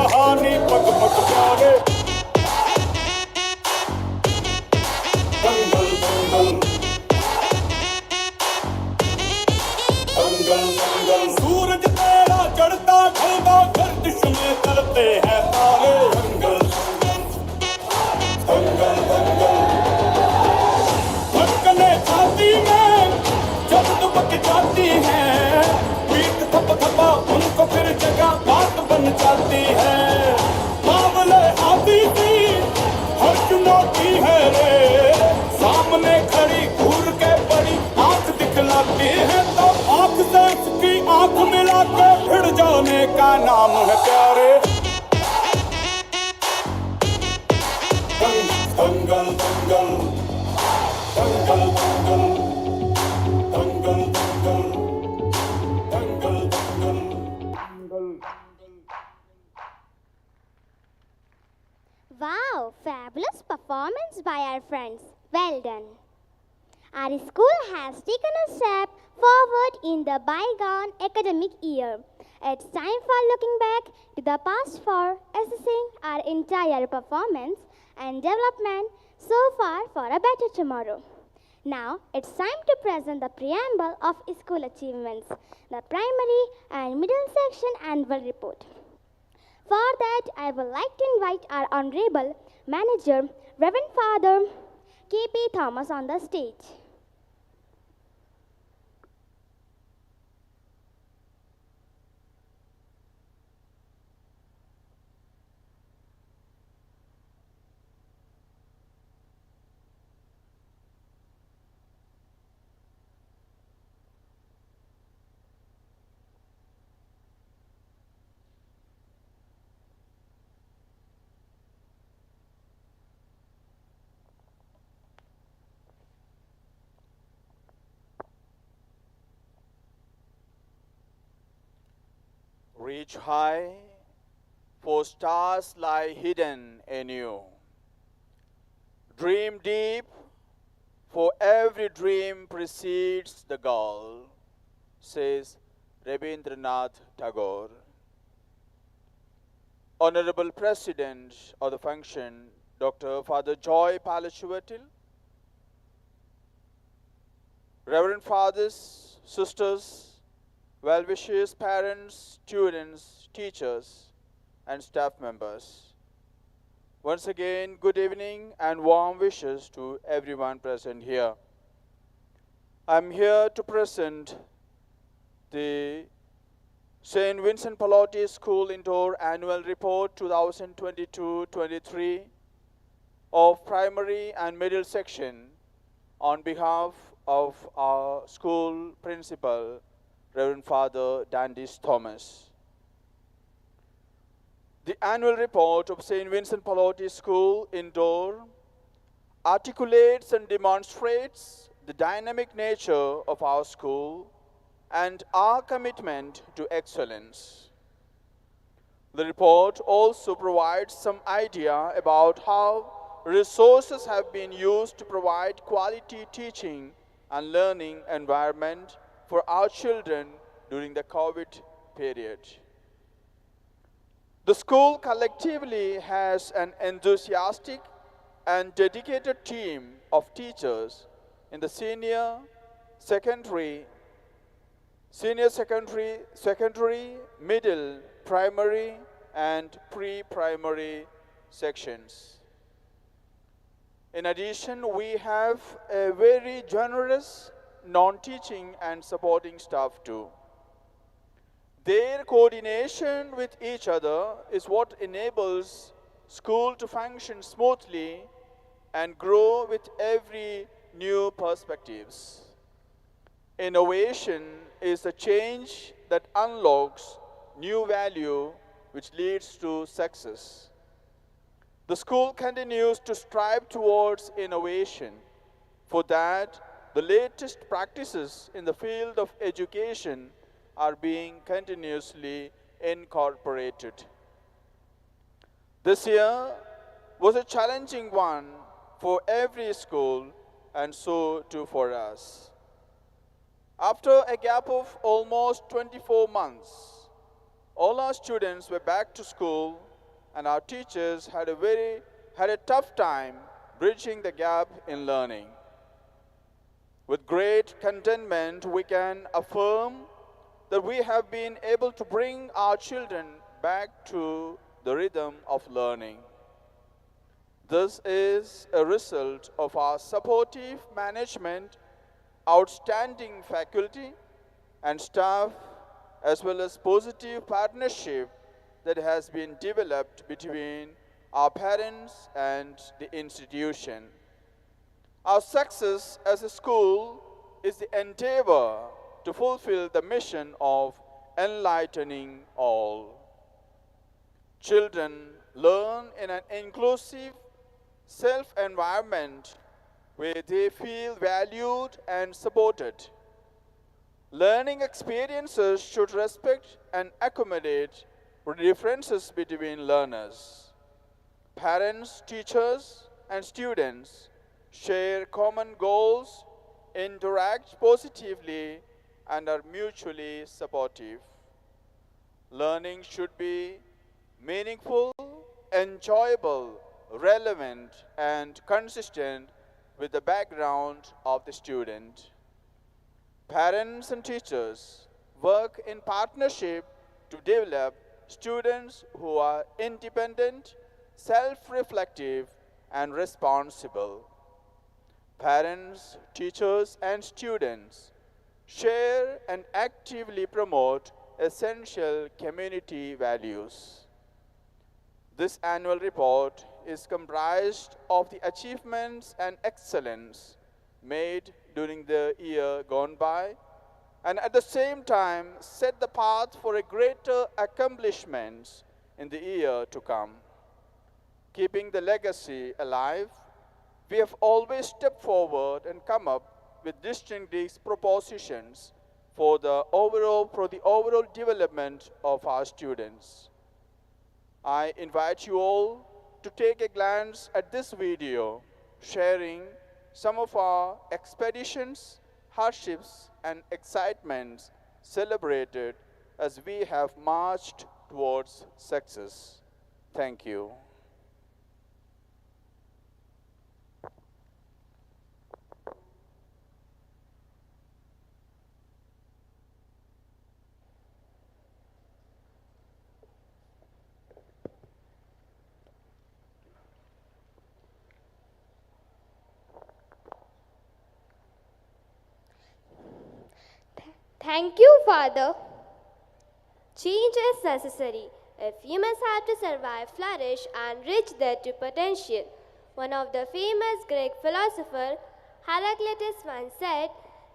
कहानी पग पग प्यारे दंगल दंगल दंगल दंगल सूरज तेरा चढ़ता ढलता गर्दिश में करते हैं तारे दंगल दंगल दंगल धड़कने छाती में जब दुबक जाती है पीठ थप थपा उनको फिर जगह बात बन जाती है बावले हाथी थी हर चुनौती है रे सामने खड़ी घूर के बड़ी आंख दिखलाती है तो आंख से उसकी आंख मिला के भिड़ जाने का नाम है प्यारे दंगल दंगल दंगल दंगल दंगल दंगल दंगल दंगल Wow, fabulous performance by our friends. Well done. Our school has taken a step forward in the bygone academic year. It's time for looking back to the past for assessing our entire performance and development so far for a better tomorrow. Now, it's time to present the preamble of school achievements, the primary and middle section annual report. For that, I would like to invite our Honorable Manager, Reverend Father K.P. Thomas on the stage. Reach high, for stars lie hidden in you. Dream deep, for every dream precedes the goal, says Rabindranath Tagore. Honorable President of the function, Dr. Father Joy Palachavatil, Reverend Fathers, Sisters, well-wishers, parents, students, teachers, and staff members. Once again, good evening and warm wishes to everyone present here. I'm here to present the St. Vincent Pallotti School Indore Annual Report 2022-23 of primary and middle section on behalf of our school principal, Reverend Father Dandis Thomas. The annual report of St. Vincent Pallotti School Indore articulates and demonstrates the dynamic nature of our school and our commitment to excellence. The report also provides some idea about how resources have been used to provide quality teaching and learning environment for our children during the COVID period. The school collectively has an enthusiastic and dedicated team of teachers in the senior secondary, middle, primary, and pre-primary sections. In addition, we have a very generous non-teaching and supporting staff too. Their coordination with each other is what enables school to function smoothly and grow with every new perspectives. Innovation is a change that unlocks new value which leads to success. The school continues to strive towards innovation. For that, the latest practices in the field of education are being continuously incorporated. This year was a challenging one for every school and so too for us. After a gap of almost 24 months, all our students were back to school and our teachers had a tough time bridging the gap in learning. With great contentment, we can affirm that we have been able to bring our children back to the rhythm of learning. This is a result of our supportive management, outstanding faculty and staff, as well as positive partnership that has been developed between our parents and the institution. Our success as a school is the endeavor to fulfill the mission of enlightening all. Children learn in an inclusive self-environment where they feel valued and supported. Learning experiences should respect and accommodate differences between learners. Parents, teachers, and students share common goals, interact positively, and are mutually supportive. Learning should be meaningful, enjoyable, relevant, and consistent with the background of the student. Parents and teachers work in partnership to develop students who are independent, self-reflective, and responsible. Parents, teachers, and students share and actively promote essential community values. This annual report is comprised of the achievements and excellence made during the year gone by, and at the same time set the path for a greater accomplishments in the year to come. Keeping the legacy alive, we have always stepped forward and come up with distinguished propositions for the overall development of our students. I invite you all to take a glance at this video sharing some of our expeditions, hardships, and excitements celebrated as we have marched towards success. Thank you. Thank you, Father. Change is necessary if humans have to survive, flourish, and reach their true potential. One of the famous Greek philosophers, Heraclitus, once said,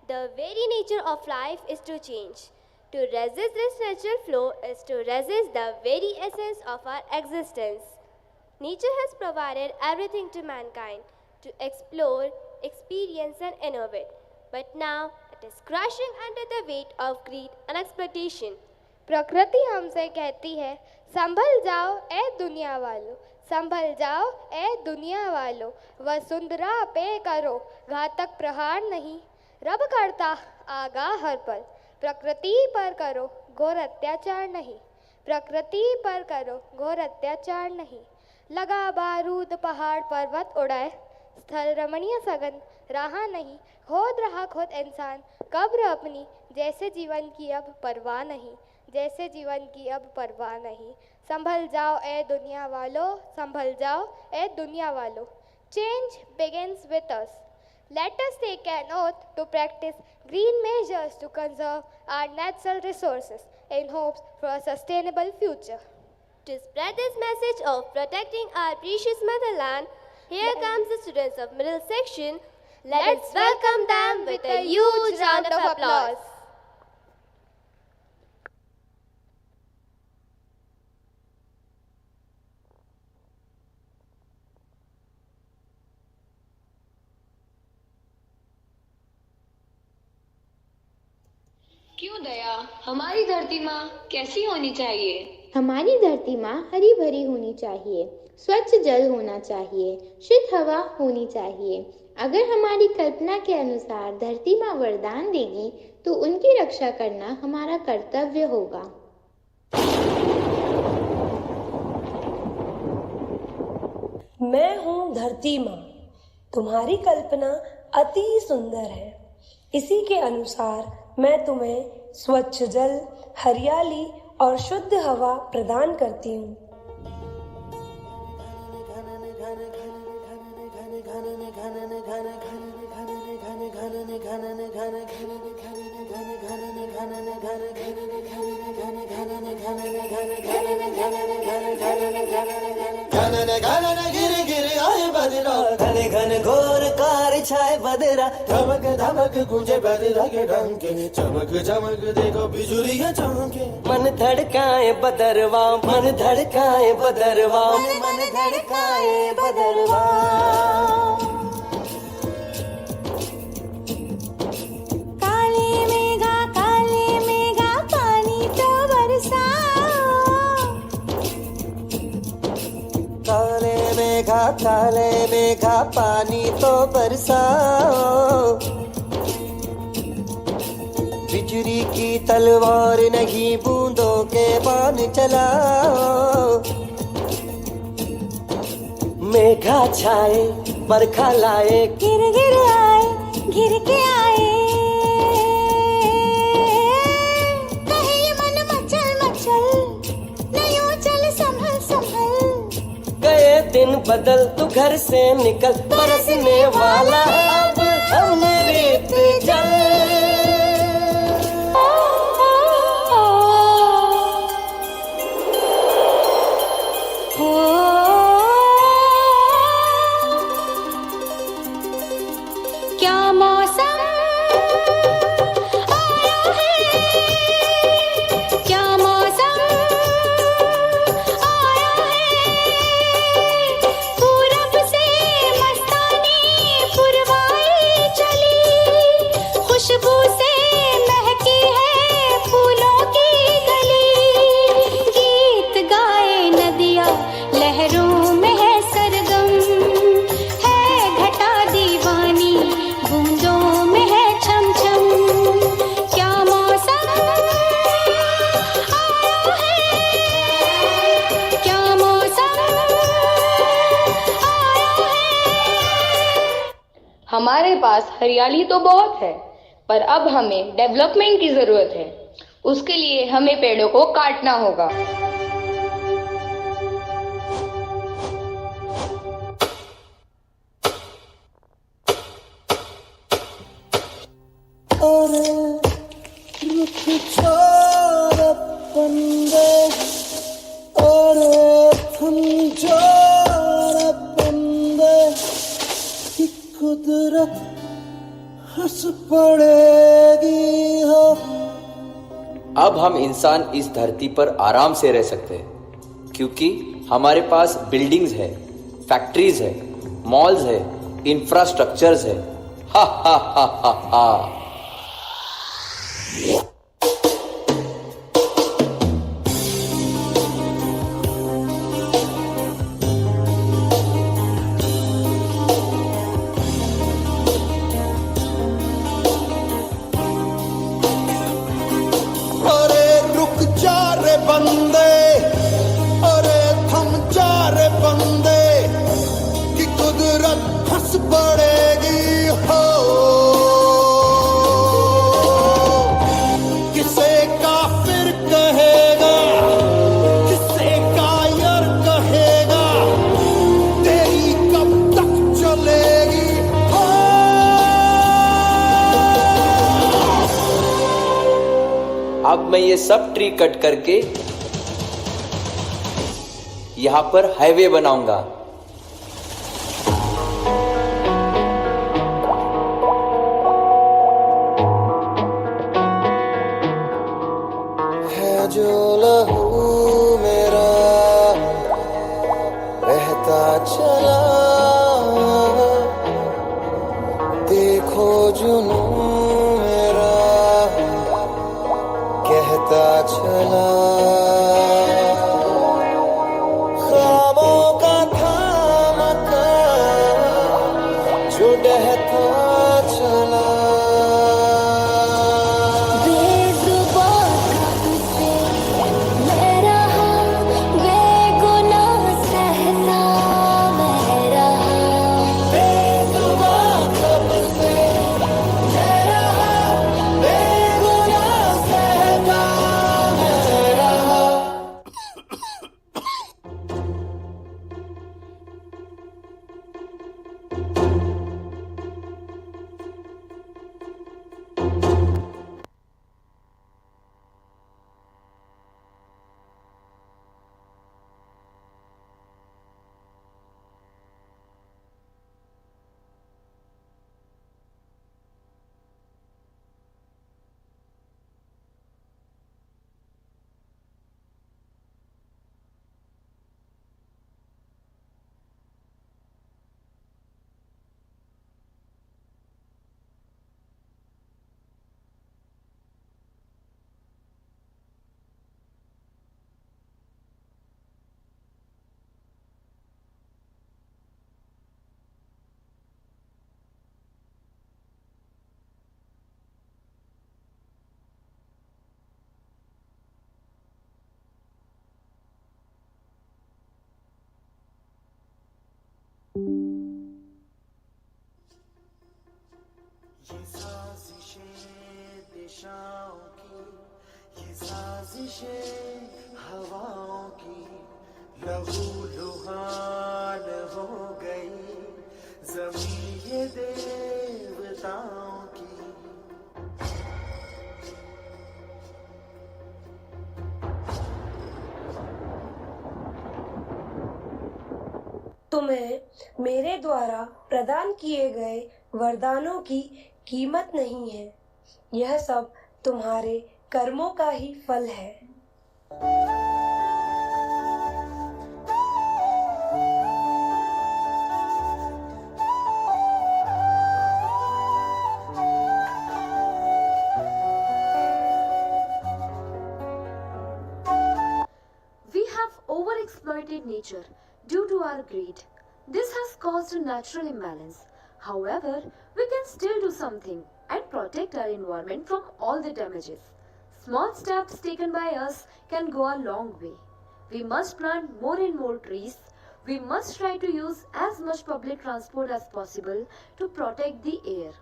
"The very nature of life is to change. To resist this natural flow is to resist the very essence of our existence." Nature has provided everything to mankind to explore, experience, and innovate. But now it is crushing under the weight of greed and exploitation. प्रकृति हमसे कहती है, संभल जाओ ए दुनिया वालों, संभल जाओ ए दुनिया वालों, वसुंधरा पे करो घातक प्रहार नहीं, रब करता आगा हर पल, प्रकृति पर करो घोर अत्याचार नहीं, प्रकृति पर करो घोर अत्याचार नहीं, लगा बारूद पहाड़ पर्वत उड़ाए, स्थल रमणीय सगन रहा नहीं, खोद रहा खुद इंसान कब्र अपनी, जैसे जीवन की अब परवाह नहीं, जैसे जीवन की अब परवाह नहीं, संभल जाओ ए दुनिया वालों, संभल जाओ ए दुनिया वालों. Change begins with us. Let us take an oath to practice green measures to conserve our natural resources in hopes for a sustainable future. To spread this message of protecting our precious motherland, here comes the students of middle section. Let's welcome them with a huge round of applause. क्यों दया, हमारी धरती माँ कैसी होनी चाहिए? हमारी धरती माँ हरी भरी होनी चाहिए, स्वच्छ जल होना चाहिए, शुद्ध हवा होनी चाहिए. अगर हमारी कल्पना के अनुसार धरती माँ वरदान देगी तो उनकी रक्षा करना हमारा कर्तव्य होगा. मैं हूँ धरती माँ, तुम्हारी कल्पना अति सुंदर है। इसी के अनुसार मैं तुम्हें स्वच्छ जल, हरियाली और शुद्ध हवा प्रदान करती हूँ। घने घन घोर कार छाए बदरा, धमक धमक गूंजे बदरा के डंके, चमक चमक देखो बिजुलियां चमके। मन धड़काए बदरवा, मन धड़काए बदरवा, मन धड़काए बदरवा। काले मेघा पानी तो बरसाओ। काले मेघा पानी तो बरसाओ। बिजली की तलवार नहीं बूंदों के बाण चलाओ। मेघा छाए बरखा लाए, गिर गिर आए, गिर के आए। कहे ये मन मचल मचल, नहीं चल संभल संभल। गए दिन बदल तू घर से निकल, बरसने वाला अब हम रेत जल। क्या मौसम आया है, क्या मौसम आया है। पूरब से मस्तानी पुरवाई चली, खुशबू से महकी है फूलों की गली। गीत गाए नदियाँ लहरों में है सरगम, है घटा दीवानी बूंदों में है छम छम। क्या मौसम आया है, क्या मौसम आया है। हमारे पास हरियाली तो बहुत है, पर अब हमें डेवलपमेंट की जरूरत है। उसके लिए हमें पेड़ों को काटना होगा। अरे रुक छोड़ बंदे, अरे थम छोड़ बंदे, कि कुदरत हंस पड़ेगी हो। अब हम इंसान इस धरती पर आराम से रह सकते हैं, क्योंकि हमारे पास बिल्डिंग्स है, फैक्ट्रीज है, मॉल्स है, इंफ्रास्ट्रक्चर्स है। हा हा हा हा हा। अरे रुक जा रे बंदे, अरे थम जा रे बंदे, कि कुदरत हंस पड़ेगी हो। किसे काफिर कहेगा, किसे कायर कहेगा, तेरी कब तक चलेगी हो। अब मैं ये सब ट्री कट करके यहाँ पर हाईवे बनाऊंगा। है जो लहू मेरा बहता चला, देखो जुनू मेरा कहता चला। ख्वाबों का थामका जो डहता चला। बेजुबान से मैं रहा, बेगुनाह सहता मैं ये साजिशें दिशाओं की, ये साजिशें हवाओं की, लहू लुहान हो गई ज़मीं ये देवताओं की। तुम्हें मेरे द्वारा प्रदान किए गए वरदानों की कीमत नहीं है। यह सब तुम्हारे कर्मों का ही फल है। We have overexploited nature due to our greed. This has caused a natural imbalance. However, we can still do something and protect our environment from all the damages. Small steps taken by us can go a long way. We must plant more and more trees. We must try to use as much public transport as possible to protect the air.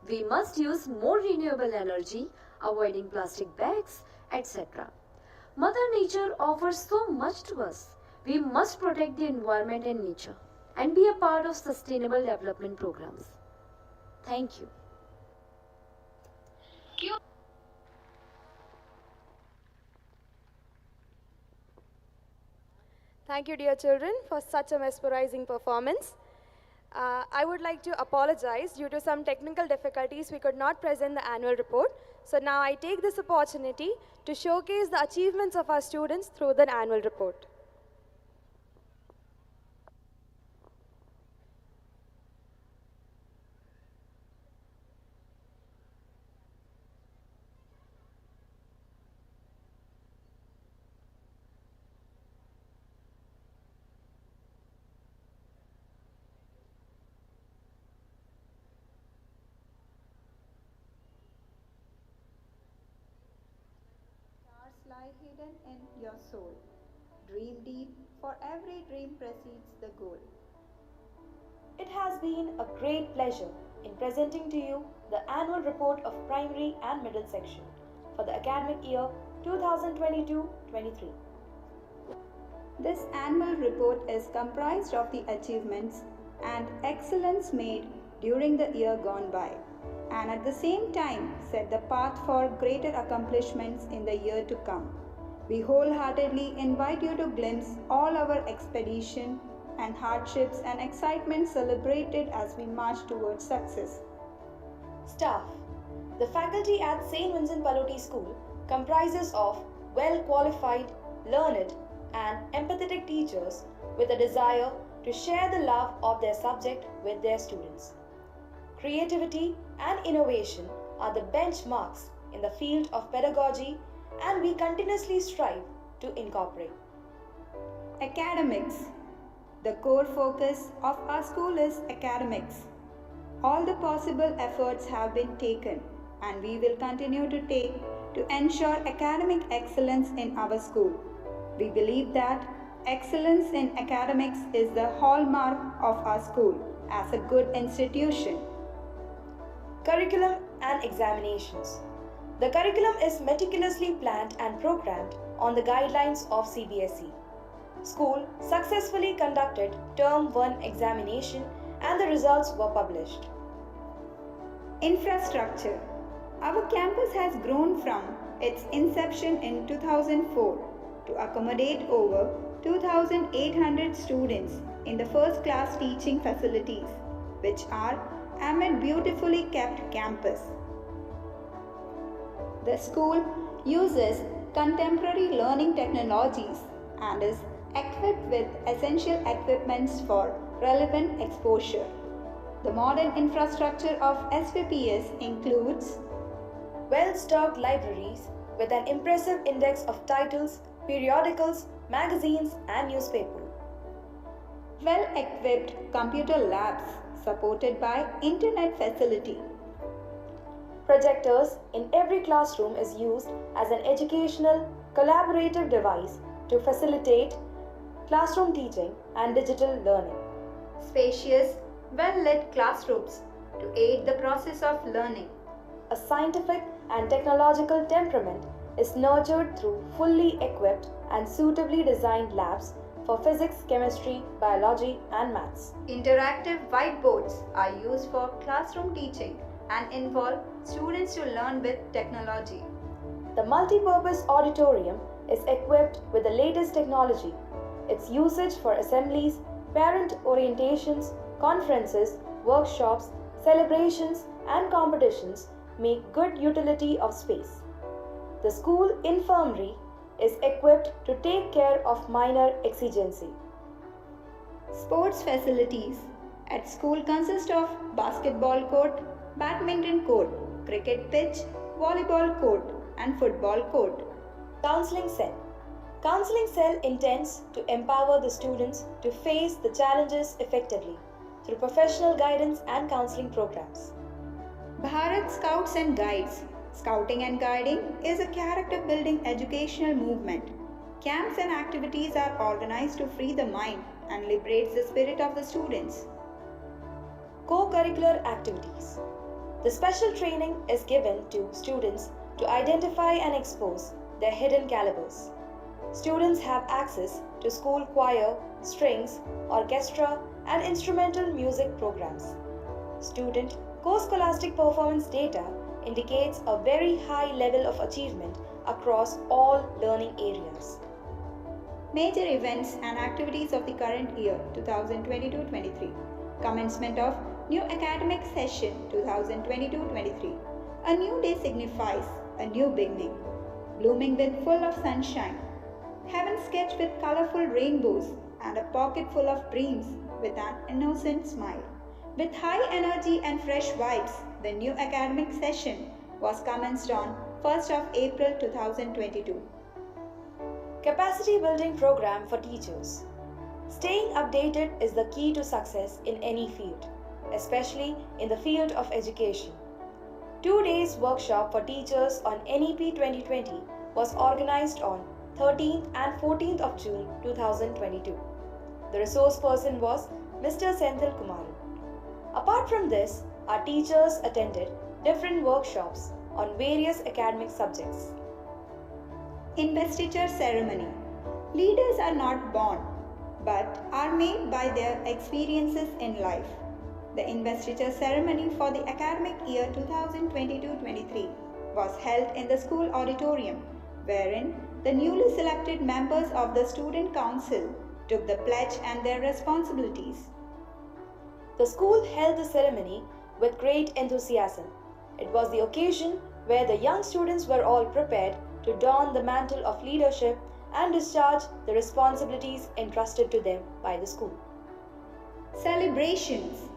We must use more renewable energy, avoiding plastic bags, etc. Mother Nature offers so much to us. We must protect the environment and nature and be a part of sustainable development programs. Thank you. Thank you, dear children, for such a mesmerizing performance. I would like to apologize. Due to some technical difficulties, we could not present the annual report. So now I take this opportunity to showcase the achievements of our students through the annual report. Stars lie hidden in your soul. Dream deep, for every dream precedes the goal. It has been a great pleasure in presenting to you the annual report of primary and middle section for the academic year 2022-23. This annual report is comprised of the achievements and excellence made during the year gone by, and at the same time set the path for greater accomplishments in the year to come. We wholeheartedly invite you to glimpse all our expedition and hardships and excitement celebrated as we march towards success. Staff. The faculty at St. Pallotti School comprises of well-qualified, learned and empathetic teachers with a desire to share the love of their subject with their students. Creativity and innovation are the benchmarks in the field of pedagogy, and we continuously strive to incorporate. Academics. The core focus of our school is academics. All the possible efforts have been taken and we will continue to take to ensure academic excellence in our school. We believe that excellence in academics is the hallmark of our school as a good institution. Curriculum and examinations. The curriculum is meticulously planned and programmed on the guidelines of CBSE. School successfully conducted Term 1 examination and the results were published. Infrastructure. Our campus has grown from its inception in 2004 to accommodate over 2,800 students in the first class teaching facilities, which are amid beautifully kept campus. The school uses contemporary learning technologies and is equipped with essential equipments for relevant exposure. The modern infrastructure of SVPS includes well-stocked libraries with an impressive index of titles, periodicals, magazines and newspapers. Well-equipped computer labs supported by internet facility. Projectors in every classroom is used as an educational collaborative device to facilitate classroom teaching and digital learning. spacious, well-lit classrooms to aid the process of learning. A scientific and technological temperament is nurtured through fully equipped and suitably designed labs for physics, chemistry, biology, and maths. Interactive whiteboards are used for classroom teaching and involve students to learn with technology. The multi-purpose auditorium is equipped with the latest technology. Its usage for assemblies, parent orientations, conferences, workshops, celebrations, and competitions make good utility of space. The school infirmary is equipped to take care of minor exigency. Sports facilities at school consist of basketball court, badminton court, cricket pitch, volleyball court, and football court. Counseling cell. Counseling cell intends to empower the students to face the challenges effectively through professional guidance and counseling programs. Bharat Scouts and Guides. Scouting and guiding is a character-building educational movement. Camps and activities are organized to free the mind and liberates the spirit of the students. Co-curricular activities. The special training is given to students to identify and expose their hidden calibers. Students have access to school choir, strings, orchestra, and instrumental music programs. Student co-scholastic performance data indicates a very high level of achievement across all learning areas. Major events and activities of the current year 2022-23. Commencement of new academic session 2022-23. A new day signifies a new beginning, blooming with full of sunshine. Heaven sketched with colorful rainbows and a pocket full of dreams with an innocent smile. With high energy and fresh vibes, the new academic session was commenced on 1st of April 2022. Capacity building program for teachers. Staying updated is the key to success in any field, especially in the field of education. 2 days workshop for teachers on NEP 2020 was organized on 13th and 14th of June 2022. The resource person was Mr. Senthil Kumar. Apart from this, our teachers attended different workshops on various academic subjects. Investiture ceremony. Leaders are not born, but are made by their experiences in life. The investiture ceremony for the academic year 2022-23 was held in the school auditorium, wherein the newly selected members of the student council took the pledge and their responsibilities. The school held the ceremony with great enthusiasm. It was the occasion where the young students were all prepared to don the mantle of leadership and discharge the responsibilities entrusted to them by the school. Celebrations.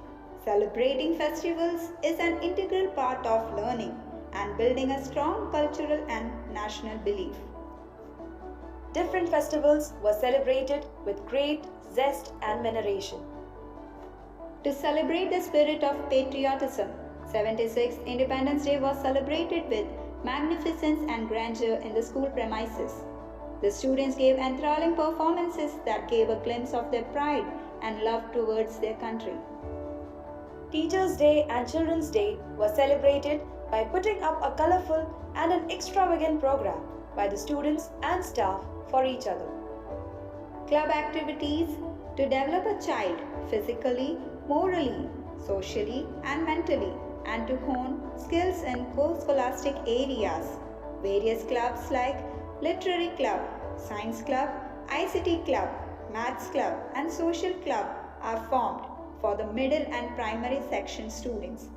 Celebrating festivals is an integral part of learning and building a strong cultural and national belief. Different festivals were celebrated with great zest and veneration. To celebrate the spirit of patriotism, 76th Independence Day was celebrated with magnificence and grandeur in the school premises. The students gave enthralling performances that gave a glimpse of their pride and love towards their country. Teachers' Day and Children's Day were celebrated by putting up a colorful and an extravagant program by the students and staff for each other. Club activities to develop a child physically, morally, socially, and mentally, and to hone skills in co-scholastic areas. Various clubs like Literary Club, Science Club, ICT Club, Maths Club, and Social Club are formed for the middle and primary section students.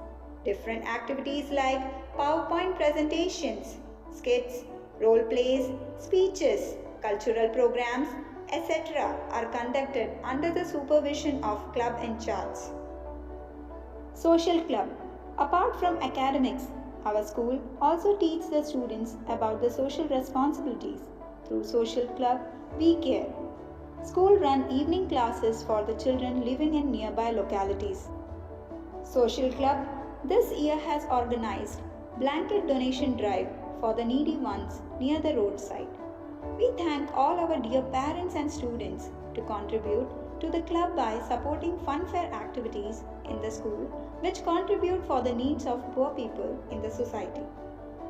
Different activities like PowerPoint presentations, skits, role plays, speeches, cultural programs, etc. are conducted under the supervision of club in charge. Social club. Apart from academics, our school also teaches the students about the social responsibilities. Through social club, we care. School run evening classes for the children living in nearby localities. Social club this year has organized blanket donation drive for the needy ones near the roadside. We thank all our dear parents and students to contribute to the club by supporting funfair activities in the school which contribute for the needs of poor people in the society.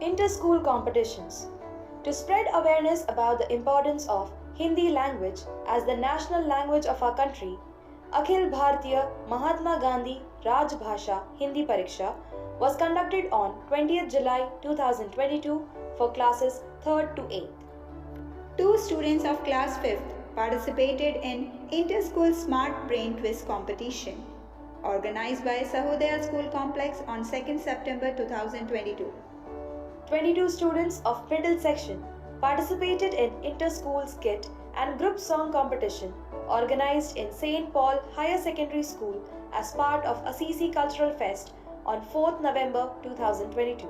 Inter-school competitions. To spread awareness about the importance of Hindi language as the national language of our country, Akhil Bharatiya Mahatma Gandhi Raj Bhasha Hindi Pariksha was conducted on 20th July 2022 for classes 3rd to 8th. Two students of class 5th participated in Inter-School Smart Brain Quiz competition organized by Sahodaya School Complex on 2nd September 2022. 22 students of middle section participated in inter-school skit and group song competition organized in St. Paul Higher Secondary School as part of Assisi Cultural Fest on 4th November 2022.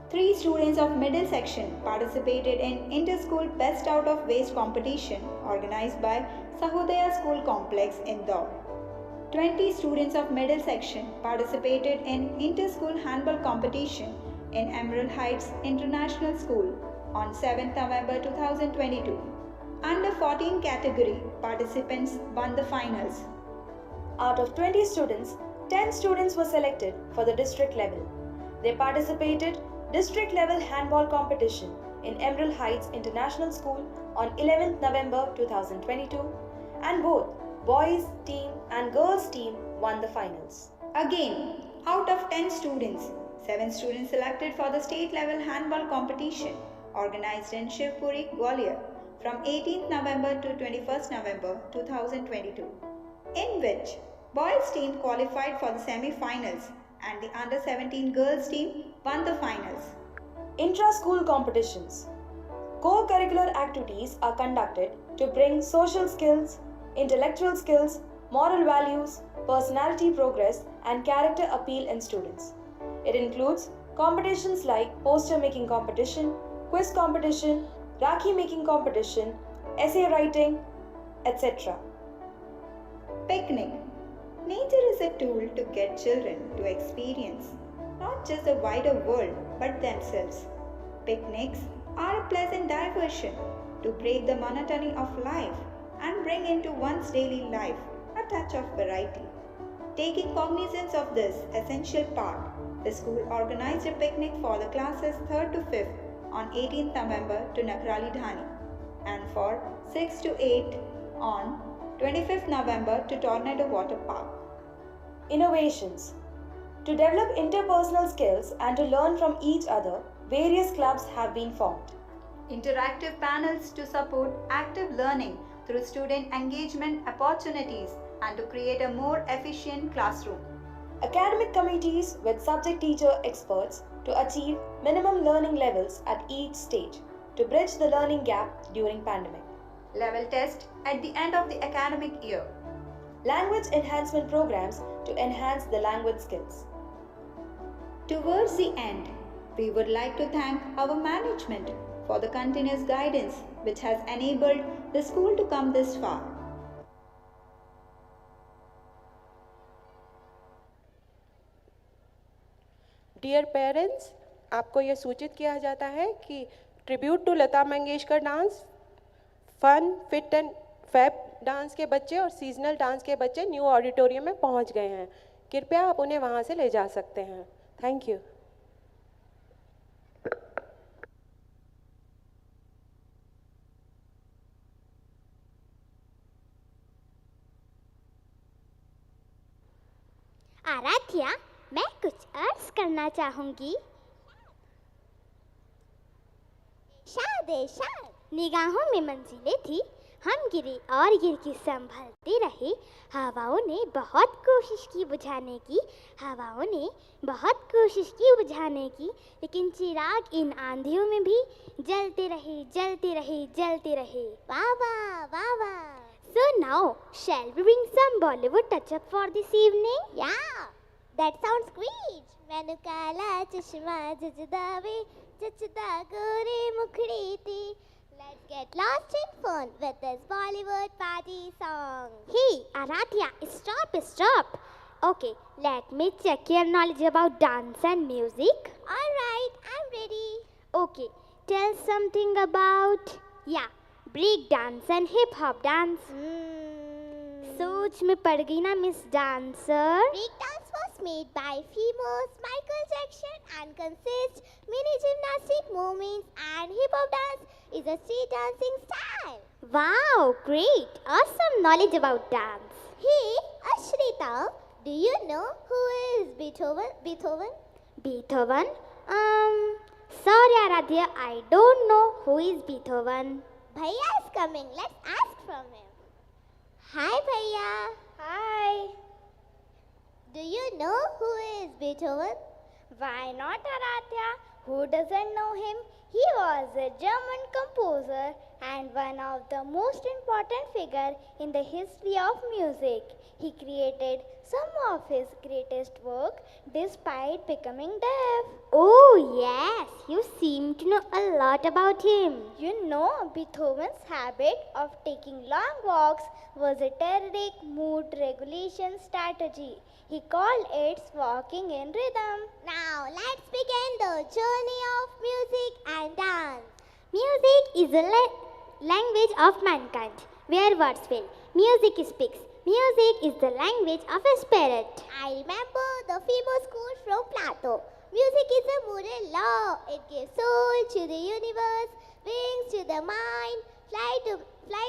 3 students of middle section participated in inter-school best out of waste competition organized by Sahodaya School Complex, Indore. 20 students of middle section participated in inter-school handball competition in Emerald Heights International School on 7th November 2022. Under 14 category, participants won the finals. Out of 20 students, 10 students were selected for the district level. They participated district level handball competition in Emerald Heights International School on 11th November 2022 and both boys team and girls team won the finals. Again, out of 10 students, 7 students selected for the state level handball competition organized in Shivpuri, Gwalior from 18th November to 21st November 2022, in which boys team qualified for the semi-finals and the under 17 girls team won the finals. Intra-school competitions. Co-curricular activities are conducted to bring social skills, intellectual skills, moral values, personality progress and character appeal in students. It includes competitions like poster making competition, quiz competition, Rakhi making competition, essay writing, etc. Picnic. Nature is a tool to get children to experience not just the wider world but themselves. Picnics are a pleasant diversion to break the monotony of life and bring into one's daily life a touch of variety. Taking cognizance of this essential part, the school organized a picnic for the classes 3rd to 5th on 18th November to Nakrali Dhani and for 6th to 8th on 25th November to Tornado Water Park. Innovations. To develop interpersonal skills and to learn from each other, various clubs have been formed. Interactive panels to support active learning through student engagement opportunities and to create a more efficient classroom. Academic committees with subject teacher experts to achieve minimum learning levels at each stage to bridge the learning gap during pandemic. Level test at the end of the academic year. Language enhancement programs to enhance the language skills. Towards the end, we would like to thank our management for the continuous guidance which has enabled the school to come this far. Dear parents, आपको यह सूचित किया जाता है कि tribute to Lata Mangeshkar dance, fun, fit and fab dance के बच्चे और सीजनल डांस के बच्चे न्यू ऑडिटोरियम में पहुंच गए हैं। कृपया आप उन्हें वहां से ले जा सकते हैं। Thank you. आराध्या, मैं कुछ अर्ज करना चाहूंगी। शाद निगाहों में मंजिलें थी, हम गिरे और गिर के संभलते रहे। हवाओं ने बहुत कोशिश की बुझाने की, लेकिन चिराग इन आंधियों में भी जलते रहे। वाह वाह वाह वाह। So now, shall we bring some Bollywood touch-up for this evening? Yeah, that sounds great. मैंने काला चश्मा जचदावे, जचदा गोरे मुखड़ी थी. Let's get lost in fun with this Bollywood party song. Hey, Aradhya, stop. Okay, let me check your knowledge about dance and music. Alright, I'm ready. Okay, tell something about, break dance and hip hop dance. सोच में पड़ गई ना miss dancer. Breakdance was made by famous Michael Jackson and consists many gymnastic movements, and hip hop dance is a street dancing style. Wow, great! Awesome knowledge about dance. Hey, Ashrita, do you know who is Beethoven? Beethoven? Sorry Aradhya, I don't know who is Beethoven. Bhaiya is coming. Let's ask from him. Hi, Bhaiya. Hi. Do you know who is Beethoven? Why not Aradhya? Who doesn't know him? He was a German composer and one of the most important figures in the history of music. He created some of his greatest work despite becoming deaf. Oh yes, you seem to know a lot about him. You know, Beethoven's habit of taking long walks was a terrific mood regulation strategy. He called it walking in rhythm. Now let's begin the journey of music and dance. Music is the language of mankind, where words fail. Music speaks. Music is the language of a spirit. I remember the famous quote from Plato. Music is a moral law. It gives soul to the universe, wings to the mind, flight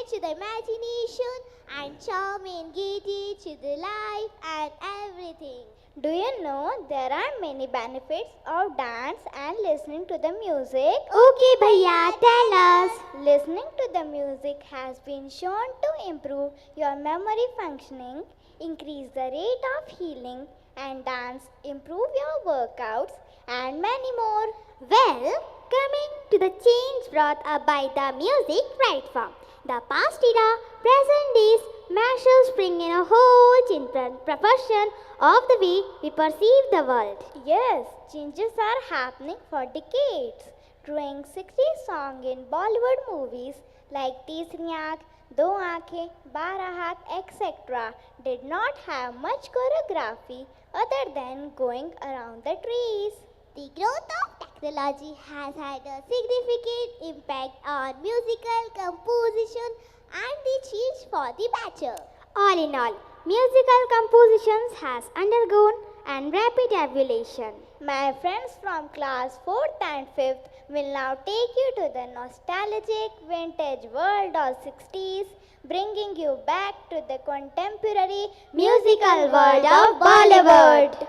to the imagination, and charm and gaiety to the life and everything. Do you know there are many benefits of dance and listening to the music? Okay, Bhaiya, tell us. Listening to the music has been shown to improve your memory functioning, increase the rate of healing, and dance improve your workouts, and many more. Well, coming to the change brought up by the music right from the past era, present days, mashups bring in a whole change proportion of the way we perceive the world. Yes, changes are happening for decades. Drawing 60 songs in Bollywood movies like Teesri Aankh, Do Aankhein, Barahat, etc. did not have much choreography other than going around the trees. The growth of technology has had a significant impact on musical composition and the change for the better. All in all, musical compositions has undergone an rapid evolution. My friends from class 4th and 5th will now take you to the nostalgic vintage world of 60s, bringing you back to the contemporary musical world of Bollywood.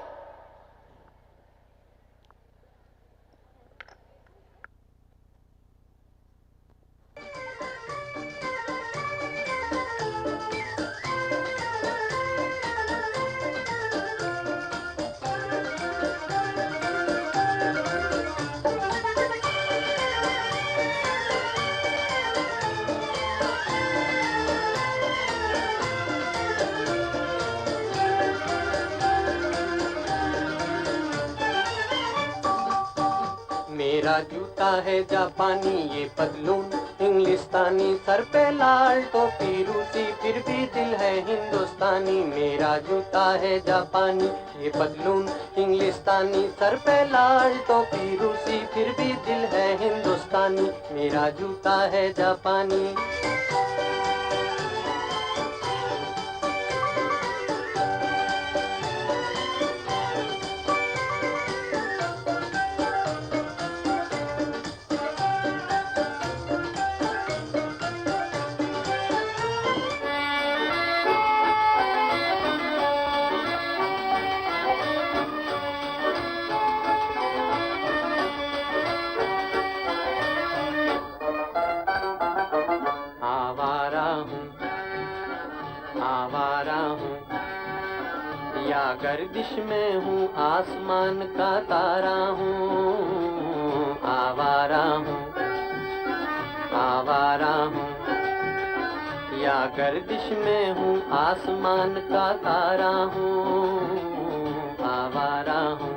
मेरा जूता है जापानी ये पतलून इंग्लिस्तानी sir पे लाल टोपी रूसी फिर भी दिल है हिंदुस्तानी मेरा जूता है जापानी ये पतलून इंग्लिस्तानी सर पे लाल टोपी रूसी फिर भी दिल है हिंदुस्तानी मेरा जूता है जापानी गर्दिश में हूँ आसमान का तारा हूँ आवारा हूँ या गर्दिश में हूँ आसमान का तारा हूँ आवारा हूँ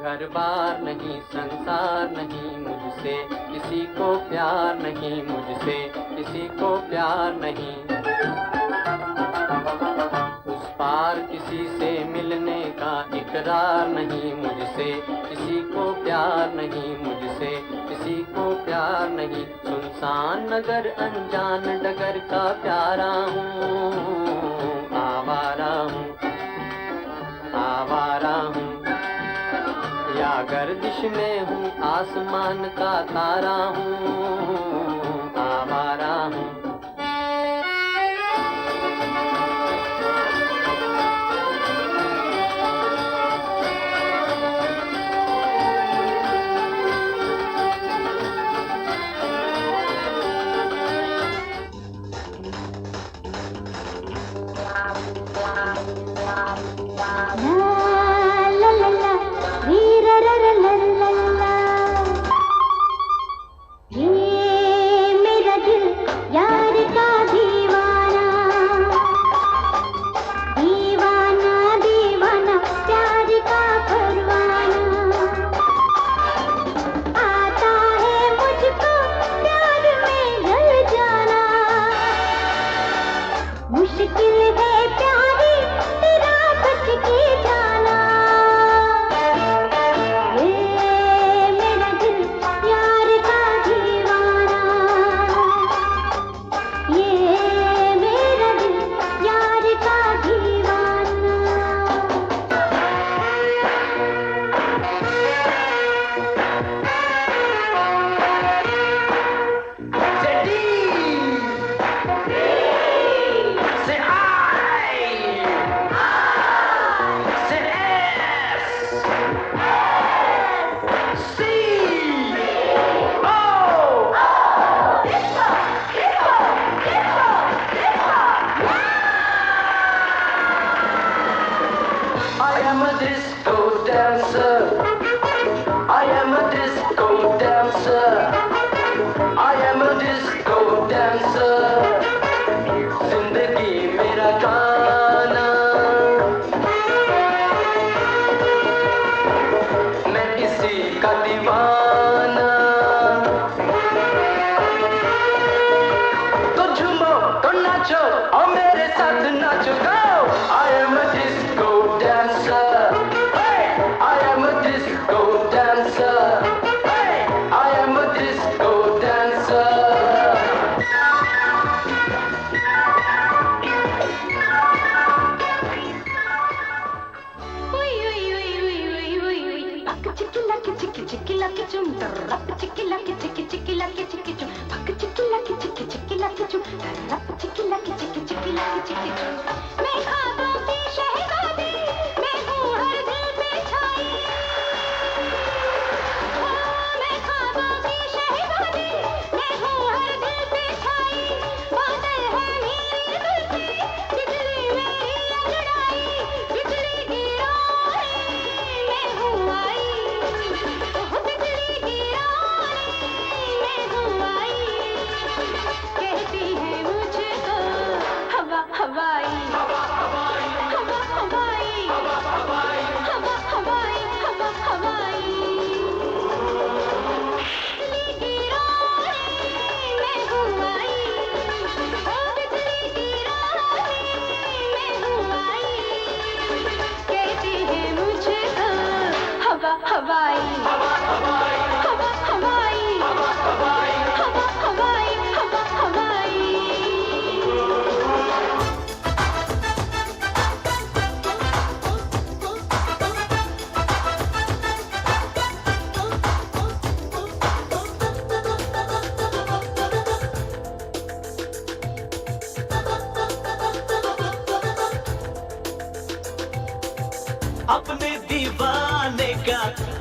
घर बार नहीं संसार नहीं मुझसे किसी को प्यार नहीं मुझसे किसी को प्यार नहीं उस पार किसी से मिलने का इकरार नहीं मुझसे, किसी को प्यार नहीं मुझसे, किसी को प्यार नहीं। सुनसान नगर अनजान डगर का प्यारा हूँ, आवारा हूँ, आवारा हूँ। या गर्दिश में हूँ आसमान का तारा हूँ, आवारा हूँ।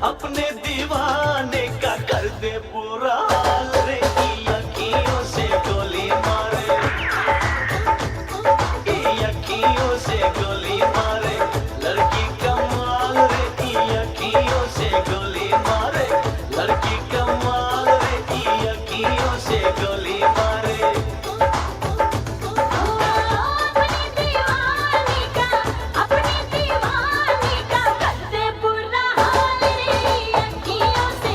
अपने दीवाने का कर दे पूरा हाल रे, अखियों से गोली मारे, अखियों से गोली मारे, लड़की कमाल रे, अखियों से गोली मारे, लड़की कमाल रे, अखियों से गोली मारे। अपने दीवाने का कर दे बुरा हाल रे, अखियों से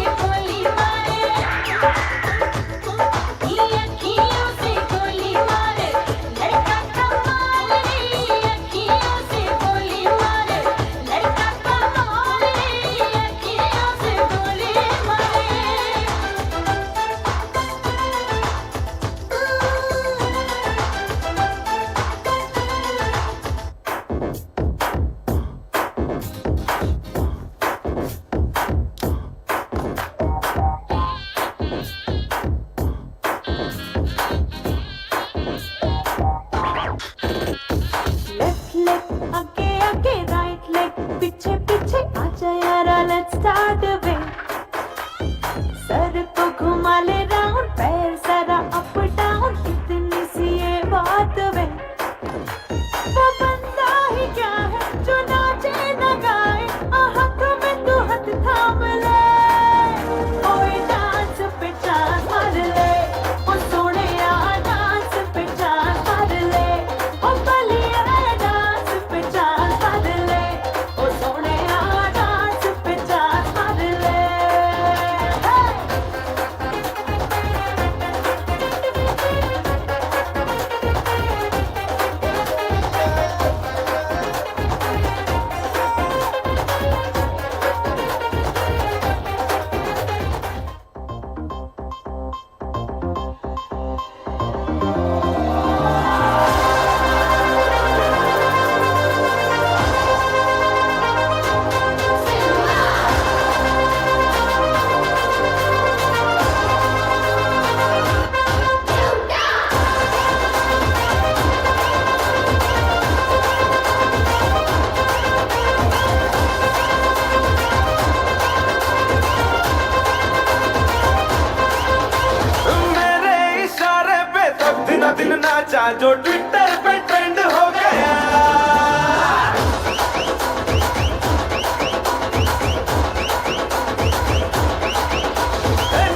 नाचा जो ट्विटर पे ट्रेंड हो गया।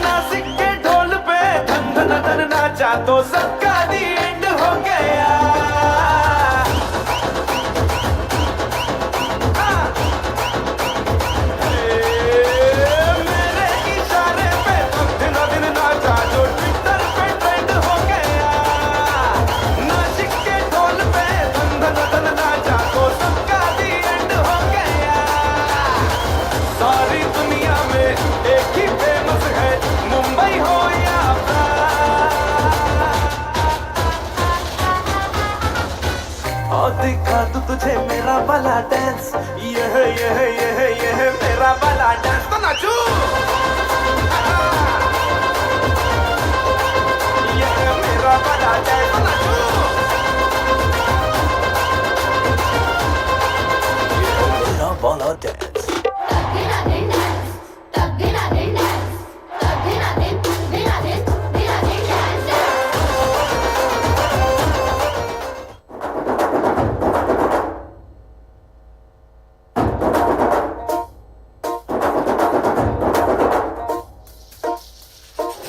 नासिक के ढोल पे धन धन धन नाचा तो सबका दी एंड हो गया। मेरे इशारे पे सब दिन दिन नाचा जो ट्विटर पे ट्रेंड हो गया। नासिक के ढोल पे धन धन धन नाचा तो सबका दी एंड हो गया। सारी दुनिया में एक ही फेमस है, मुंबई हो या और दिखा तू तुझे मेरा वाला डांस। यह मेरा वाला डांस तो नाचू। यह मेरा वाला डांस तो नाचू। यह मेरा वाला डांस।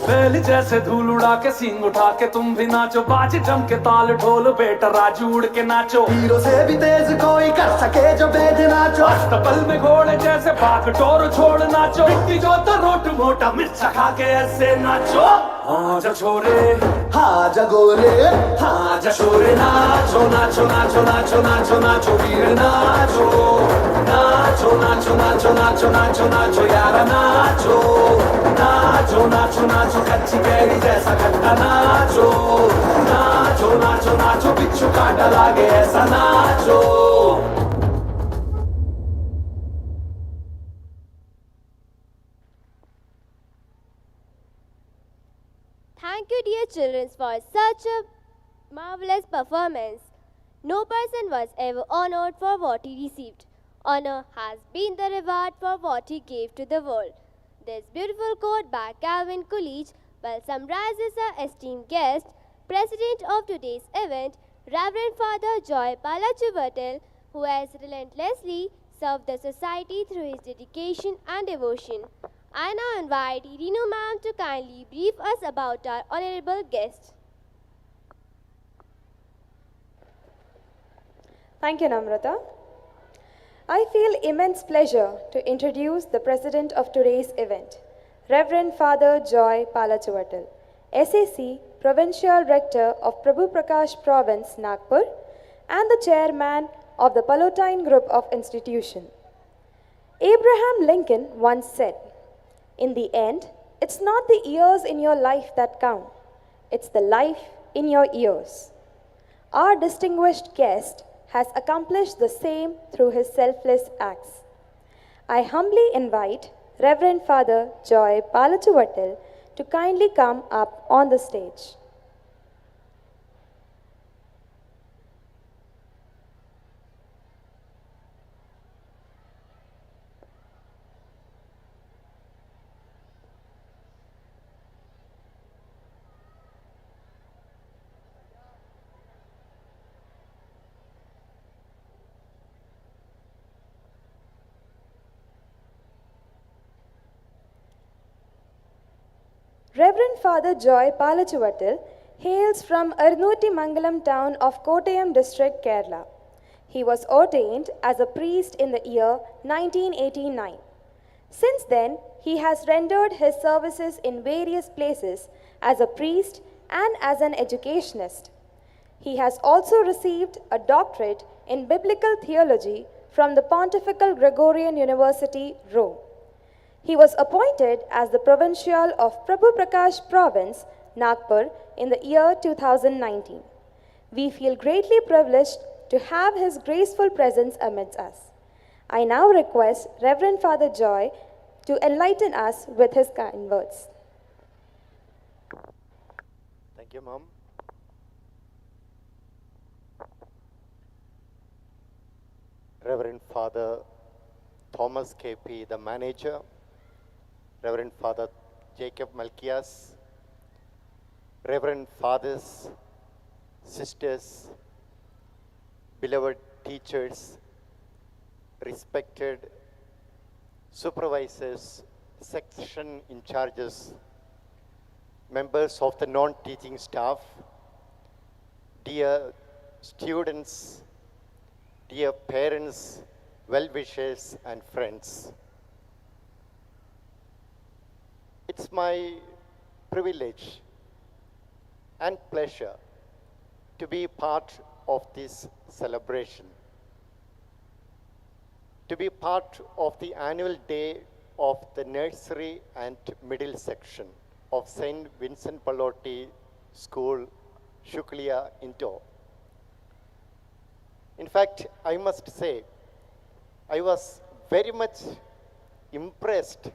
बैल जैसे धूल उड़ा के सींग उठा के तुम भी नाचो, बाज जम के ताल ढोल बेटा राजू उड़ के नाचो। हीरो से भी तेज कोई कर सके जो बेद नाचो। अस्तबल में घोड़े जैसे भाग टोर छोड़ नाचो। मिट्टी जो तो रोट मोटा मिर्चा खा के ऐसे नाचो। हाँ जा छोरे हाँ जा गोरे हाँ जा छोरे नाचो नाचो नाचो नाचो नाचो नाचो वीर नाचो नाचो नाचो नाचो नाचो नाचो नाचो यारा नाचो नाचो नाचो नाचो कच्ची कैरी जैसा खट्टा नाचो नाचो नाचो नाचो बिच्छू काटा लागे ऐसा नाचो। Thank you, dear children, for such a marvelous performance. No person was ever honored for what he received. Honor has been the reward for what he gave to the world. This beautiful quote by Calvin Coolidge well summarizes our esteemed guest, President of today's event, Reverend Father Joy Palachuvatel, who has relentlessly served the society through his dedication and devotion. I now invite Irinu ma'am to kindly brief us about our honorable guest. Thank you, Namrata. I feel immense pleasure to introduce the president of today's event, Reverend Father Joy Palachuvatal, SAC Provincial Rector of Prabhu Prakash Province, Nagpur, and the chairman of the Pallottine Group of Institution. Abraham Lincoln once said, "In the end, it's not the years in your life that count, it's the life in your years." Our distinguished guest has accomplished the same through his selfless acts. I humbly invite Reverend Father Joy Palachuvatal to kindly come up on the stage. Reverend Father Joy Palachuvatal hails from Arnuti Mangalam town of Kottayam district, Kerala. He was ordained as a priest in the year 1989. Since then, he has rendered his services in various places as a priest and as an educationist. He has also received a doctorate in biblical theology from the Pontifical Gregorian University, Rome. He was appointed as the Provincial of Prabhu Prakash Province, Nagpur, in the year 2019. We feel greatly privileged to have his graceful presence amidst us. I now request Reverend Father Joy to enlighten us with his kind words. Thank you, Mom. Reverend Father Thomas KP, the manager, Reverend Father Jacob Malkias, Reverend Fathers sisters, beloved teachers, respected supervisors, section in charges, members of the non-teaching staff, dear students, dear parents, well-wishers and friends. It's my privilege and pleasure to be part of this celebration, to be part of the annual day of the nursery and middle section of St. Vincent Pallotti School, Shukliya, Indore. In fact, I must say, I was very much impressed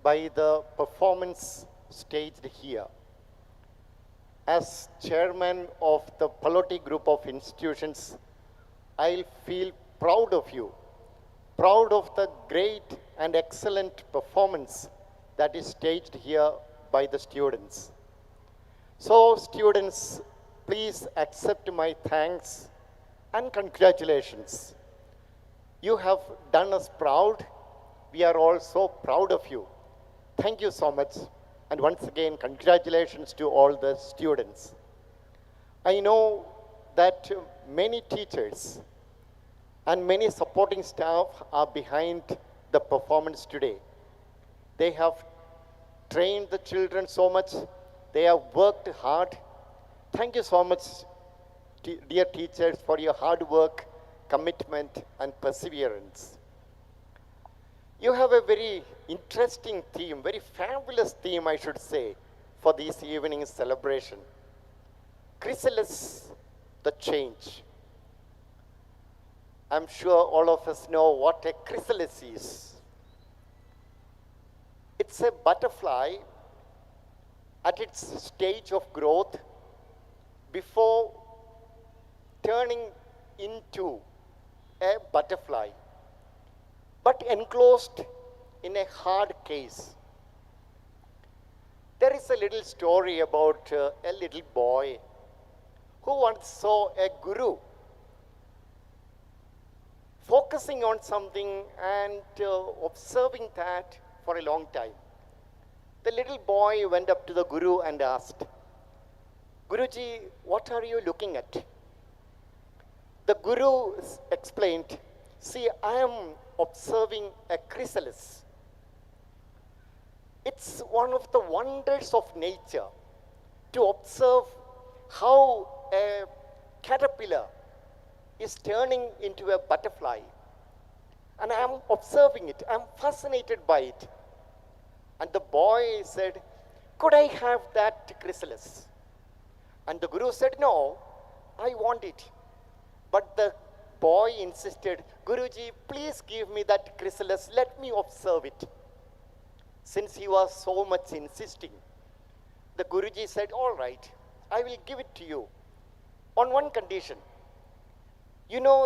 by the performance staged here. As chairman of the Pallotti Group of Institutions, I'll feel proud of you, proud of the great and excellent performance that is staged here by the students. So students, please accept my thanks and congratulations. You have done us proud. We are all so proud of you. Thank you so much. And once again, congratulations to all the students. I know that many teachers and many supporting staff are behind the performance today. They have trained the children so much. They have worked hard. Thank you so much, dear teachers, for your hard work, commitment, and perseverance. You have a very interesting theme, very fabulous theme, I should say, for this evening's celebration. Chrysalis, the change. I'm sure all of us know what a chrysalis is. It's a butterfly at its stage of growth before turning into a butterfly, but enclosed in a hard case. There is a little story about a little boy who once saw a guru focusing on something and observing that for a long time. The little boy went up to the guru and asked, "Guruji, what are you looking at?" The guru explained, "See, I am observing a chrysalis. It's one of the wonders of nature to observe how a caterpillar is turning into a butterfly. And I am observing it. I am fascinated by it." And the boy said, "Could I have that chrysalis?" And the guru said, "No, I want it." But the boy insisted, "Guruji, please give me that chrysalis. Let me observe it." Since he was so much insisting, the Guruji said, "All right, I will give it to you on one condition. You know,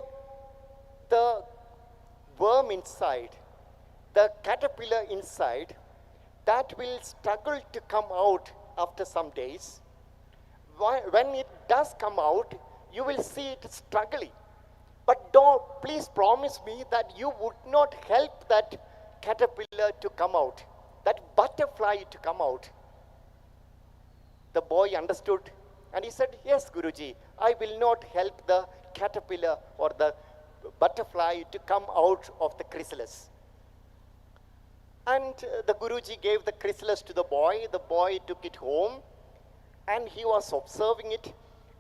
the worm inside, the caterpillar inside, that will struggle to come out after some days. When it does come out, you will see it struggling. But please promise me that you would not help that caterpillar to come out, that butterfly to come out." The boy understood and he said, "Yes, Guruji, I will not help the caterpillar or the butterfly to come out of the chrysalis." And the Guruji gave the chrysalis to the boy. The boy took it home and he was observing it,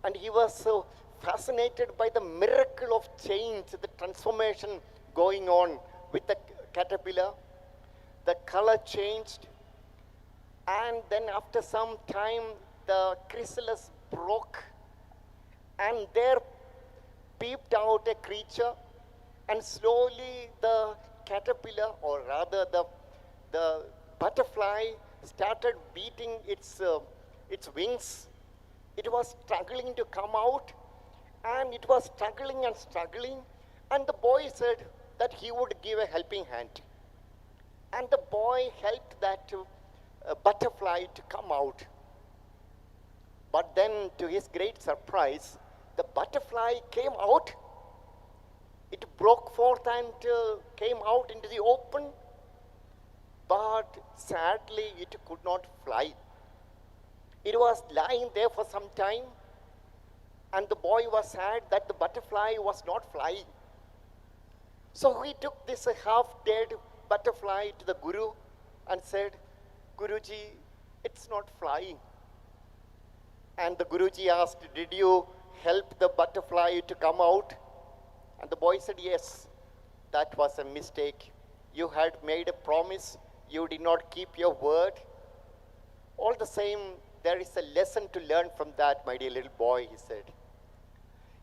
and he was so fascinated by the miracle of change, the transformation going on with the caterpillar. The color changed, and then after some time the chrysalis broke, and there peeped out a creature, and slowly the caterpillar, or rather the butterfly, started beating its wings. It was struggling to come out, and it was struggling and struggling, and the boy said that he would give a helping hand. And the boy helped that butterfly to come out. But then, to his great surprise, the butterfly came out. It broke forth and came out into the open. But sadly, it could not fly. It was lying there for some time, and the boy was sad that the butterfly was not flying. So he took this half-dead butterfly to the Guru and said, Guruji, it's not flying. And the Guruji asked, did you help the butterfly to come out? And the boy said, yes, that was a mistake. You had made a promise. You did not keep your word. All the same, there is a lesson to learn from that, my dear little boy, he said.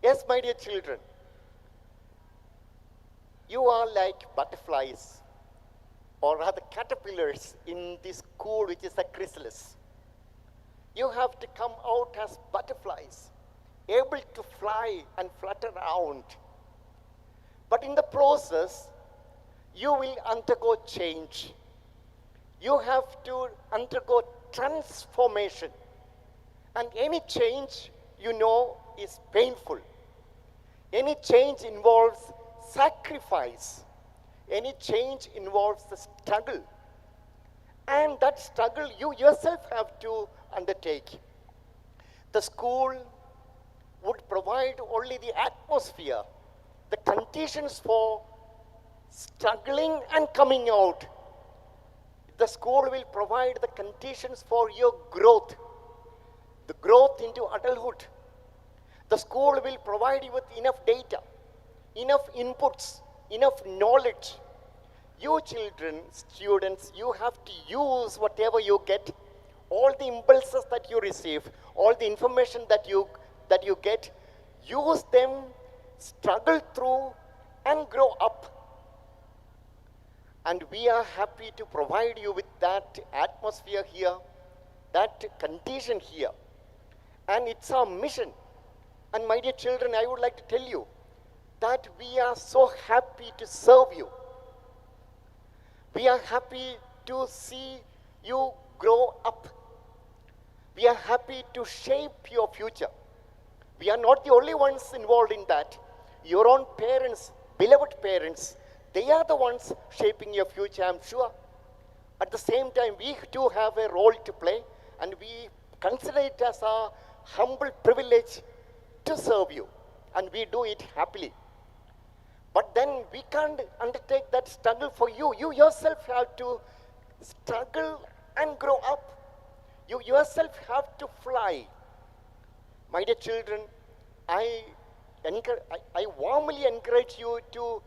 Yes, my dear children, you are like butterflies, or rather caterpillars in this school which is a chrysalis. You have to come out as butterflies, able to fly and flutter around. But in the process, you will undergo change. You have to undergo transformation. And any change, you know, is painful. Any change involves sacrifice. Any change involves the struggle. And that struggle you yourself have to undertake. The school would provide only the atmosphere, the conditions for struggling and coming out. The school will provide the conditions for your growth, the growth into adulthood. The school will provide you with enough data, enough inputs, enough knowledge. You children, students, you have to use whatever you get, all the impulses that you receive, all the information that you get, use them, struggle through, and grow up. And we are happy to provide you with that atmosphere here, that condition here. And it's our mission. And my dear children, I would like to tell you that we are so happy to serve you. We are happy to see you grow up. We are happy to shape your future. We are not the only ones involved in that. Your own parents, beloved parents, they are the ones shaping your future, I'm sure. At the same time, we too have a role to play, and we consider it as our humble privilege to serve you, and we do it happily. But then we can't undertake that struggle for you. You yourself have to struggle and grow up. You yourself have to fly. My dear children, I warmly encourage you to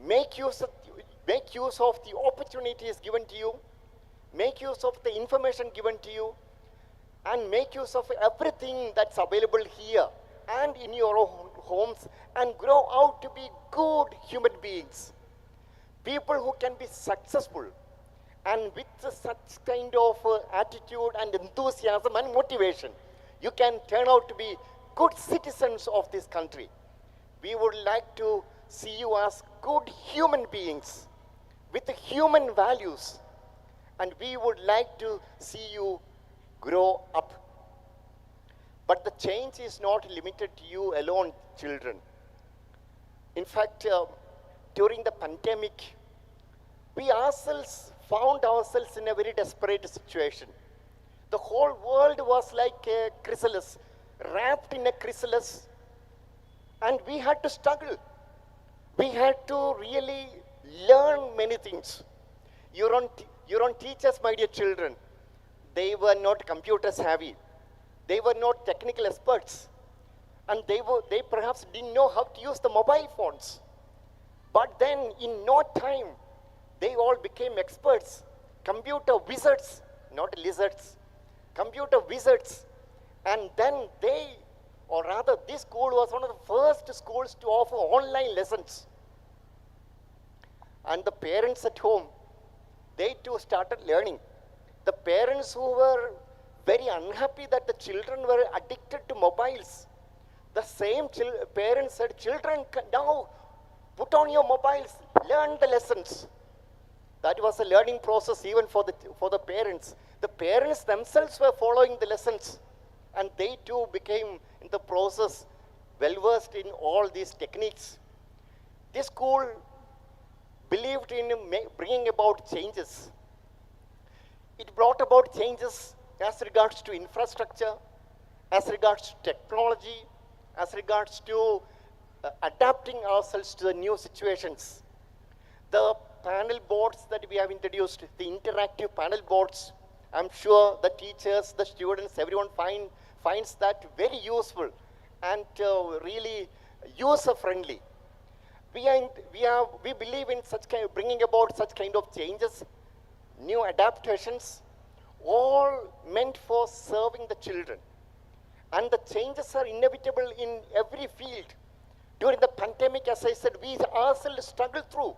make use of the opportunities given to you, make use of the information given to you, and make use of everything that's available here and in your own homes, and grow out to be good human beings, people who can be successful. And with such kind of attitude and enthusiasm and motivation, you can turn out to be good citizens of this country. We would like to see you as good human beings with human values, and we would like to see you grow up. But the change is not limited to you alone, children. In fact, during the pandemic, we ourselves found ourselves in a very desperate situation. The whole world was like a chrysalis, wrapped in a chrysalis, and we had to struggle. We had to really learn many things. Your own teachers, my dear children, they were not computer savvy. They were not technical experts. And they perhaps didn't know how to use the mobile phones. But then, in no time, they all became experts, computer wizards, not lizards, computer wizards. And then this school was one of the first schools to offer online lessons. And the parents at home, they too started learning. The parents who were very unhappy that the children were addicted to mobiles, the same parents said, children, now put on your mobiles, learn the lessons. That was a learning process even for the parents. The parents themselves were following the lessons and they too became in the process well versed in all these techniques. This school believed in bringing about changes. It brought about changes as regards to infrastructure, as regards to technology, as regards to adapting ourselves to the new situations. The panel boards that we have introduced, the interactive panel boards, I'm sure the teachers, the students, everyone finds that very useful and really user-friendly. We believe in bringing about such kind of changes, new adaptations, all meant for serving the children. And the changes are inevitable in every field. During the pandemic, as I said, we ourselves struggled through.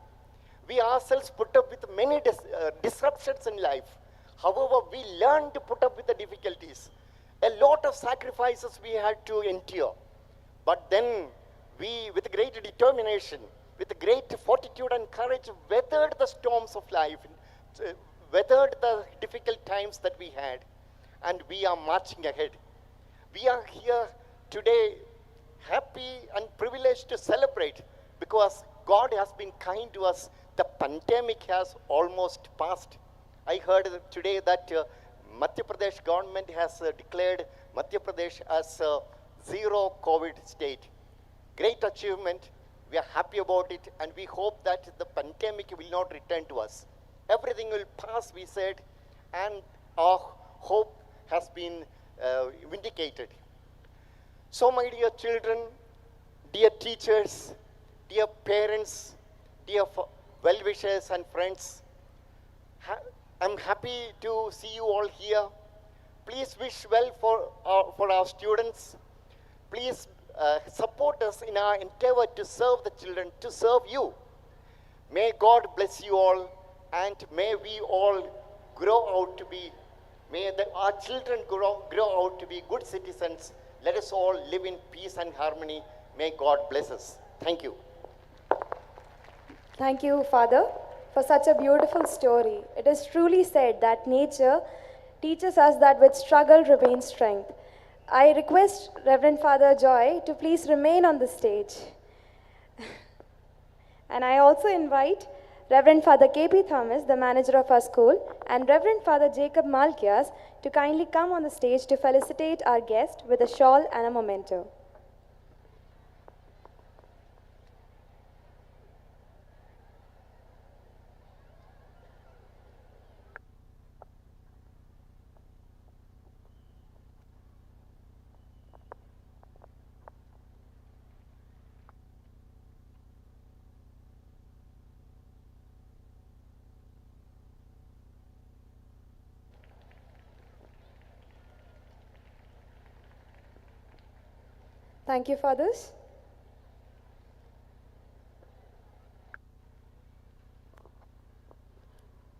We ourselves put up with many disruptions in life. However, we learned to put up with the difficulties. A lot of sacrifices we had to endure. But then we, with great determination, with great fortitude and courage, weathered the storms of life, weathered the difficult times that we had, and we are marching ahead. We are here today happy and privileged to celebrate because God has been kind to us. The pandemic has almost passed. I heard today that Madhya Pradesh government has declared Madhya Pradesh as a zero COVID state. Great achievement. We are happy about it, and we hope that the pandemic will not return to us. Everything will pass, we said, and our hope has been vindicated. So, my dear children, dear teachers, dear parents, dear well-wishers and friends, I'm happy to see you all here. Please wish well for our students. Please support us in our endeavor to serve the children, to serve you. May God bless you all, and may we all grow out to be, our children grow out to be good citizens. Let us all live in peace and harmony. May God bless us. Thank you. Thank you, Father, for such a beautiful story. It is truly said that nature teaches us that with struggle remains strength. I request Reverend Father Joy to please remain on the stage. And I also invite Reverend Father K.P. Thomas, the manager of our school, and Reverend Father Jacob Malkias to kindly come on the stage to felicitate our guest with a shawl and a memento. Thank you, fathers.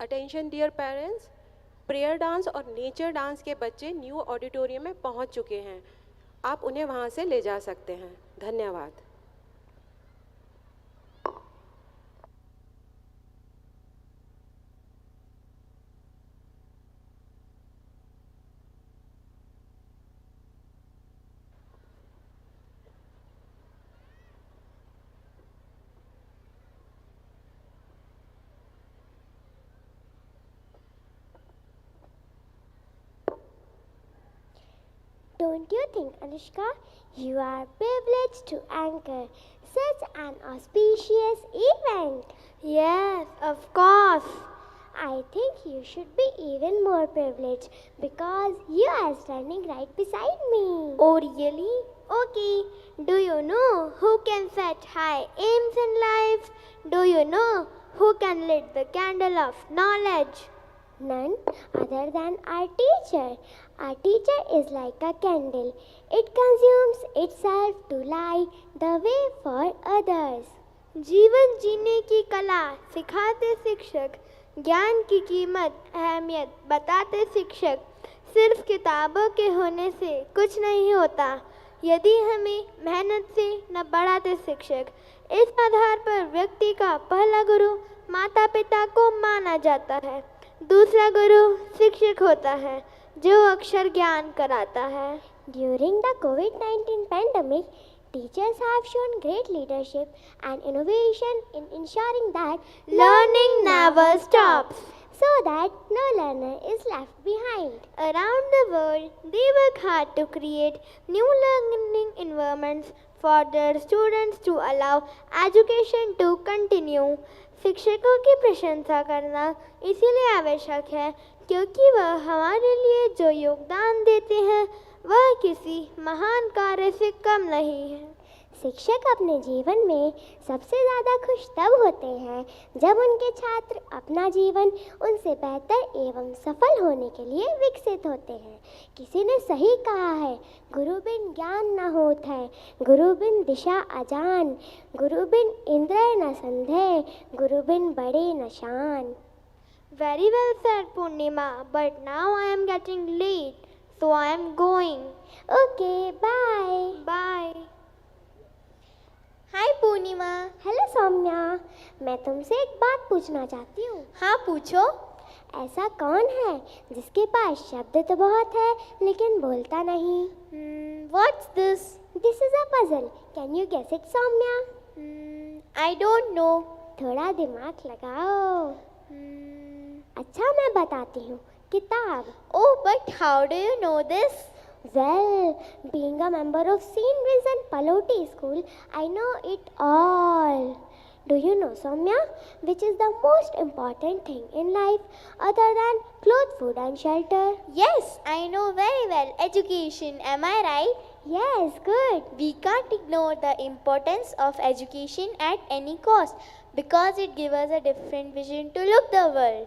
Attention dear parents, prayer dance और nature dance के बच्चे new auditorium में पहुंच चुके हैं. आप उन्हें वहां से ले जा सकते हैं. धन्यवाद. Don't you think, Anushka, you are privileged to anchor such an auspicious event? Yes, of course. I think you should be even more privileged because you are standing right beside me. Oh, really? Okay. Do you know who can set high aims in life? Do you know who can lit the candle of knowledge? None other than our teacher. Our teacher is like a candle. It consumes itself to light the way for others. जीवन जीने की कला सिखाते शिक्षक, ज्ञान की कीमत अहमियत बताते शिक्षक. सिर्फ किताबों के होने से कुछ नहीं होता यदि हमें मेहनत से न बढ़ाते शिक्षक. इस आधार पर व्यक्ति का पहला गुरु माता पिता को माना जाता है. दूसरा गुरु शिक्षक होता है जो अक्षर ज्ञान कराता है. During the COVID-19 pandemic, teachers have shown great leadership and innovation in ensuring that Learning never stops, so that no learner is left behind. Around the world, they work hard to create new learning environments for their students to allow education to continue. शिक्षकों की प्रशंसा करना इसीलिए आवश्यक है क्योंकि वह हमारे लिए जो योगदान देते हैं वह किसी महान कार्य से कम नहीं है। शिक्षक अपने जीवन में सबसे ज़्यादा खुश तब होते हैं जब उनके छात्र अपना जीवन उनसे बेहतर एवं सफल होने के लिए विकसित होते हैं। किसी ने सही कहा है, गुरु बिन ज्ञान न होत है, गुरु बिन दिशा अजान, गुरु बिन इंद्र न संदेह, गुरु बिन बड़े न शान। Very well said, Purnima, but now I am getting late, so I am going. Okay, bye. Bye. Hi Purnima. Hello Saumya, मैं तुमसे एक बात पूछना चाहती हूँ। हाँ पूछो। ऐसा कौन है जिसके पास शब्द तो बहुत है लेकिन बोलता नहीं? What's this? This is a puzzle. Can you guess it, Saumya? I don't know. थोड़ा दिमाग लगाओ। अच्छा मैं बताती हूँ, किताब। Oh, but how do you know this? Well, being a member of ST.VINCENT PALLOTTI school, I know it all. Do you know, Soumya, which is the most important thing in life other than clothes, food and shelter? Yes, I know very well. Education, am I right? Yes, good. We can't ignore the importance of education at any cost because it gives us a different vision to look the world.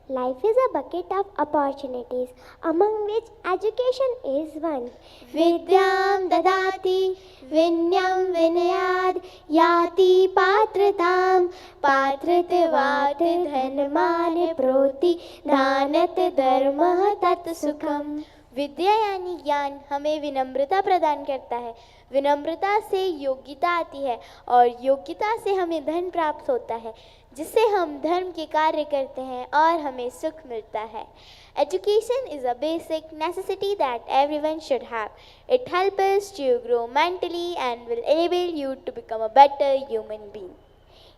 Life is a bucket of opportunities, among which education is one. Vidyam dadati vinyam vinayad yati patratam patritvat dhanman proti dhanat dharmah tat sukham. विद्या यानी ज्ञान हमें विनम्रता प्रदान करता है, विनम्रता से योग्यता आती है और योग्यता से हमें धन प्राप्त होता है जिससे हम धर्म के कार्य करते हैं और हमें सुख मिलता है। Education is a basic necessity that everyone should have. It helps us to grow mentally and will enable you to become a better human being.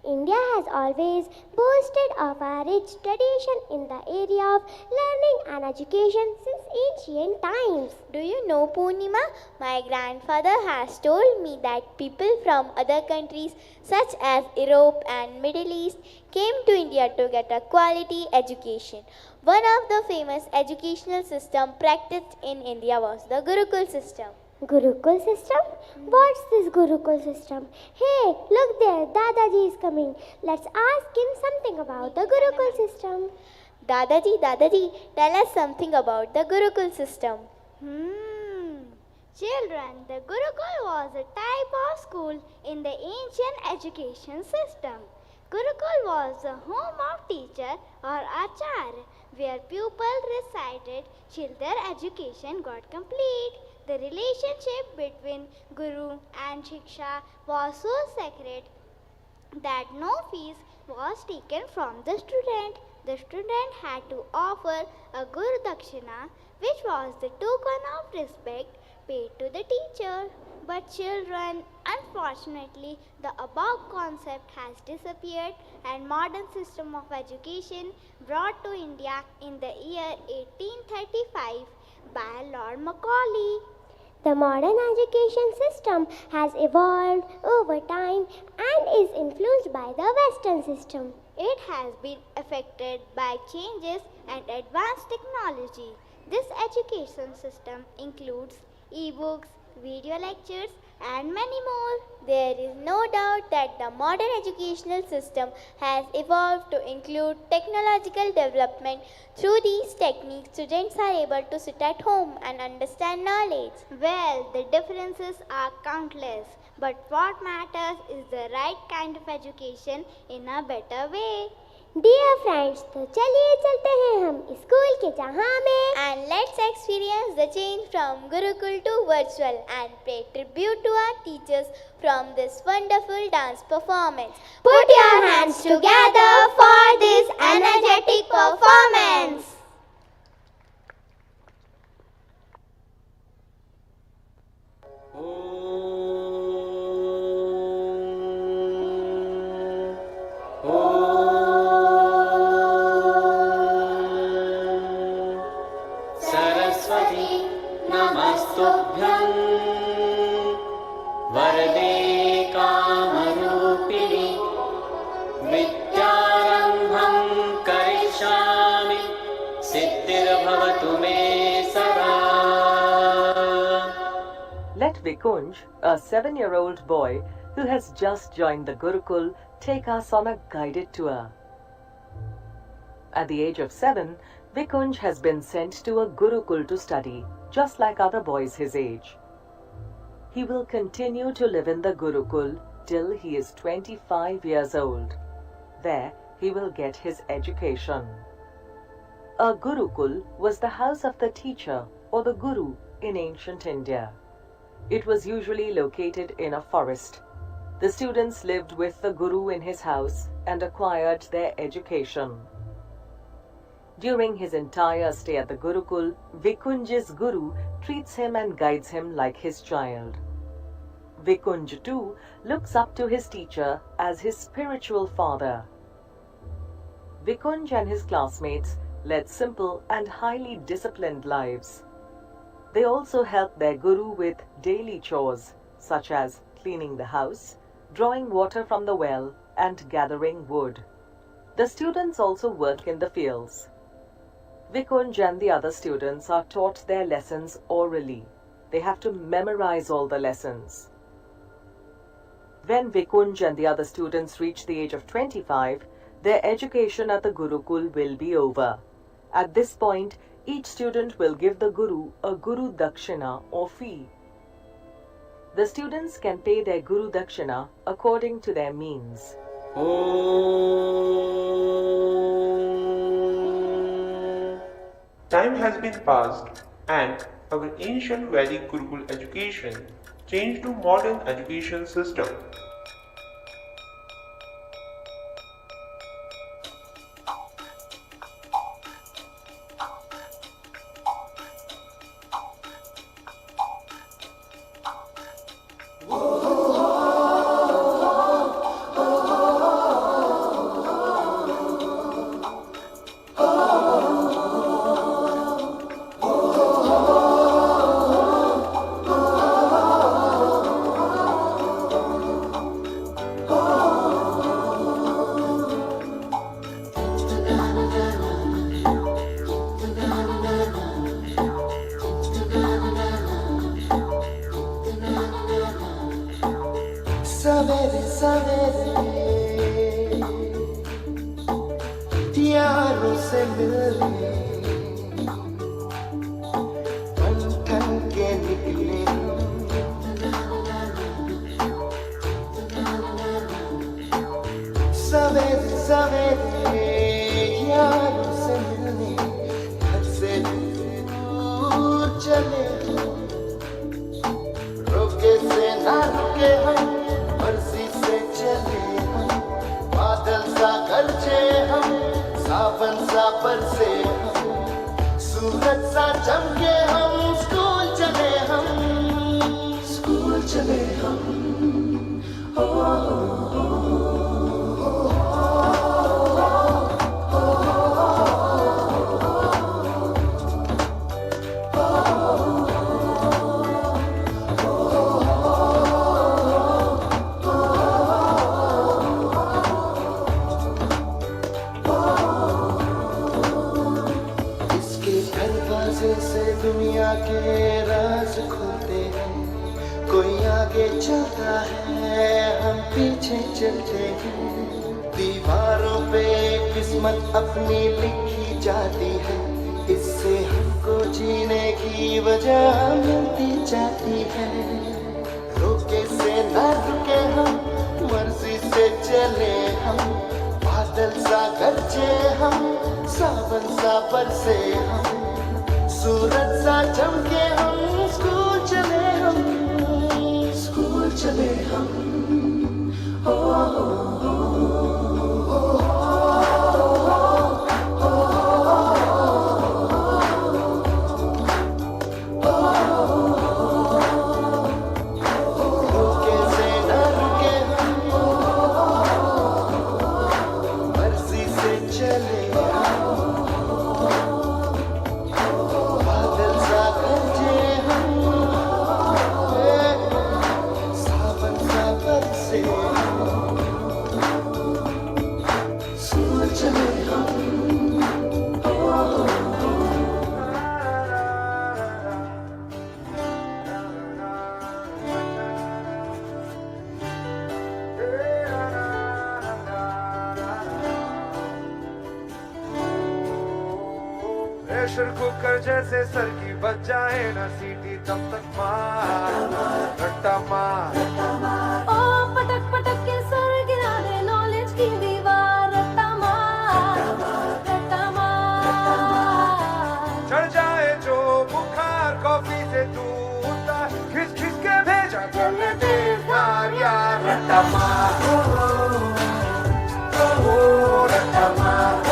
India has always boasted of a rich tradition in the area of learning and education since ancient times. Do you know, Purnima, my grandfather has told me that people from other countries such as Europe and Middle East came to India to get a quality education. One of the famous educational systems practiced in India was the Gurukul system. Gurukul system? What's this Gurukul system? Hey, look there, Dadaji is coming. Let's ask him something about the Gurukul system. Dadaji, tell us something about the Gurukul system. Children, the Gurukul was a type of school in the ancient education system. Gurukul was the home of teacher or acharya, where pupils resided till their education got complete. The relationship between Guru and Shiksha was so sacred that no fees was taken from the student. The student had to offer a Guru Dakshina, which was the token of respect paid to the teacher. But children, unfortunately, the above concept has disappeared and modern system of education brought to India in the year 1835 by Lord Macaulay. The modern education system has evolved over time and is influenced by the Western system. It has been affected by changes and advanced technology. This education system includes e-books, video lectures, and many more. There is no doubt that the modern educational system has evolved to include technological development. Through these techniques, students are able to sit at home and understand knowledge. Well, the differences are countless, but what matters is the right kind of education in a better way. Dear friends, तो चलिए चलते हैं हम school के जहाँ में and let's experience the change from Gurukul to virtual and pay tribute to our teachers from this wonderful dance performance. Put your hands together for this energetic performance. नमस्तुभ्यं वरदे कामरूपिणि विद्यारम्भं करिष्यामि सिद्धिर्भवतु मे सदा. Let Vikunj, a 7-year-old boy who has just joined the Gurukul, take us on a guided tour. At the age of 7, Vikunj has been sent to a Gurukul to study, just like other boys his age. He will continue to live in the Gurukul till he is 25 years old. There, he will get his education. A Gurukul was the house of the teacher or the Guru in ancient India. It was usually located in a forest. The students lived with the Guru in his house and acquired their education. During his entire stay at the Gurukul, Vikunj's Guru treats him and guides him like his child. Vikunj too looks up to his teacher as his spiritual father. Vikunj and his classmates led simple and highly disciplined lives. They also helped their Guru with daily chores such as cleaning the house, drawing water from the well, and gathering wood. The students also work in the fields. Vikunj and the other students are taught their lessons orally. They have to memorize all the lessons. When Vikunj and the other students reach the age of 25, their education at the Gurukul will be over. At this point, each student will give the Guru a Guru Dakshina or fee. The students can pay their Guru Dakshina according to their means. Time has been passed and our ancient Vedic Gurukul education changed to modern education system. सवेरे सवेरे यारों से मिलने ठन ठन के निकले सवेरे सवेरे यारों से मिलने घर से दूर चले रुके से ना रुके हम मर्जी से चले हम बादल सा गरजे हम सावन सा बरसे हम सूरज सा चमके हम स्कूल चले हम ओ, दुनिया के राज खुलते हैं कोई आगे चलता है हम पीछे चलते हैं दीवारों पे किस्मत अपनी लिखी जाती है इससे हमको जीने की वजह मिलती जाती है रुके से ना रुके हम मर्जी से चले हम बादल सा गरजे हम सावन सा बरसे हम सूरज सा चमके हम स्कूल चले हम ओ, रुके से न रुके हम मर्जी से चले बादल सा गरजे हम प्रेशर कुकर जैसे सर की बच जाए ना सीटी तब तक मार रट्टा मार ओ पटक पटक के सर गिरा दे नॉलेज की दीवार रट्टा मार रट्टा मार चढ़ जाए जो बुखार कॉफी से तू उतार खिस खिस के भेजा करने दे यार रट्टा मार रट्टा मार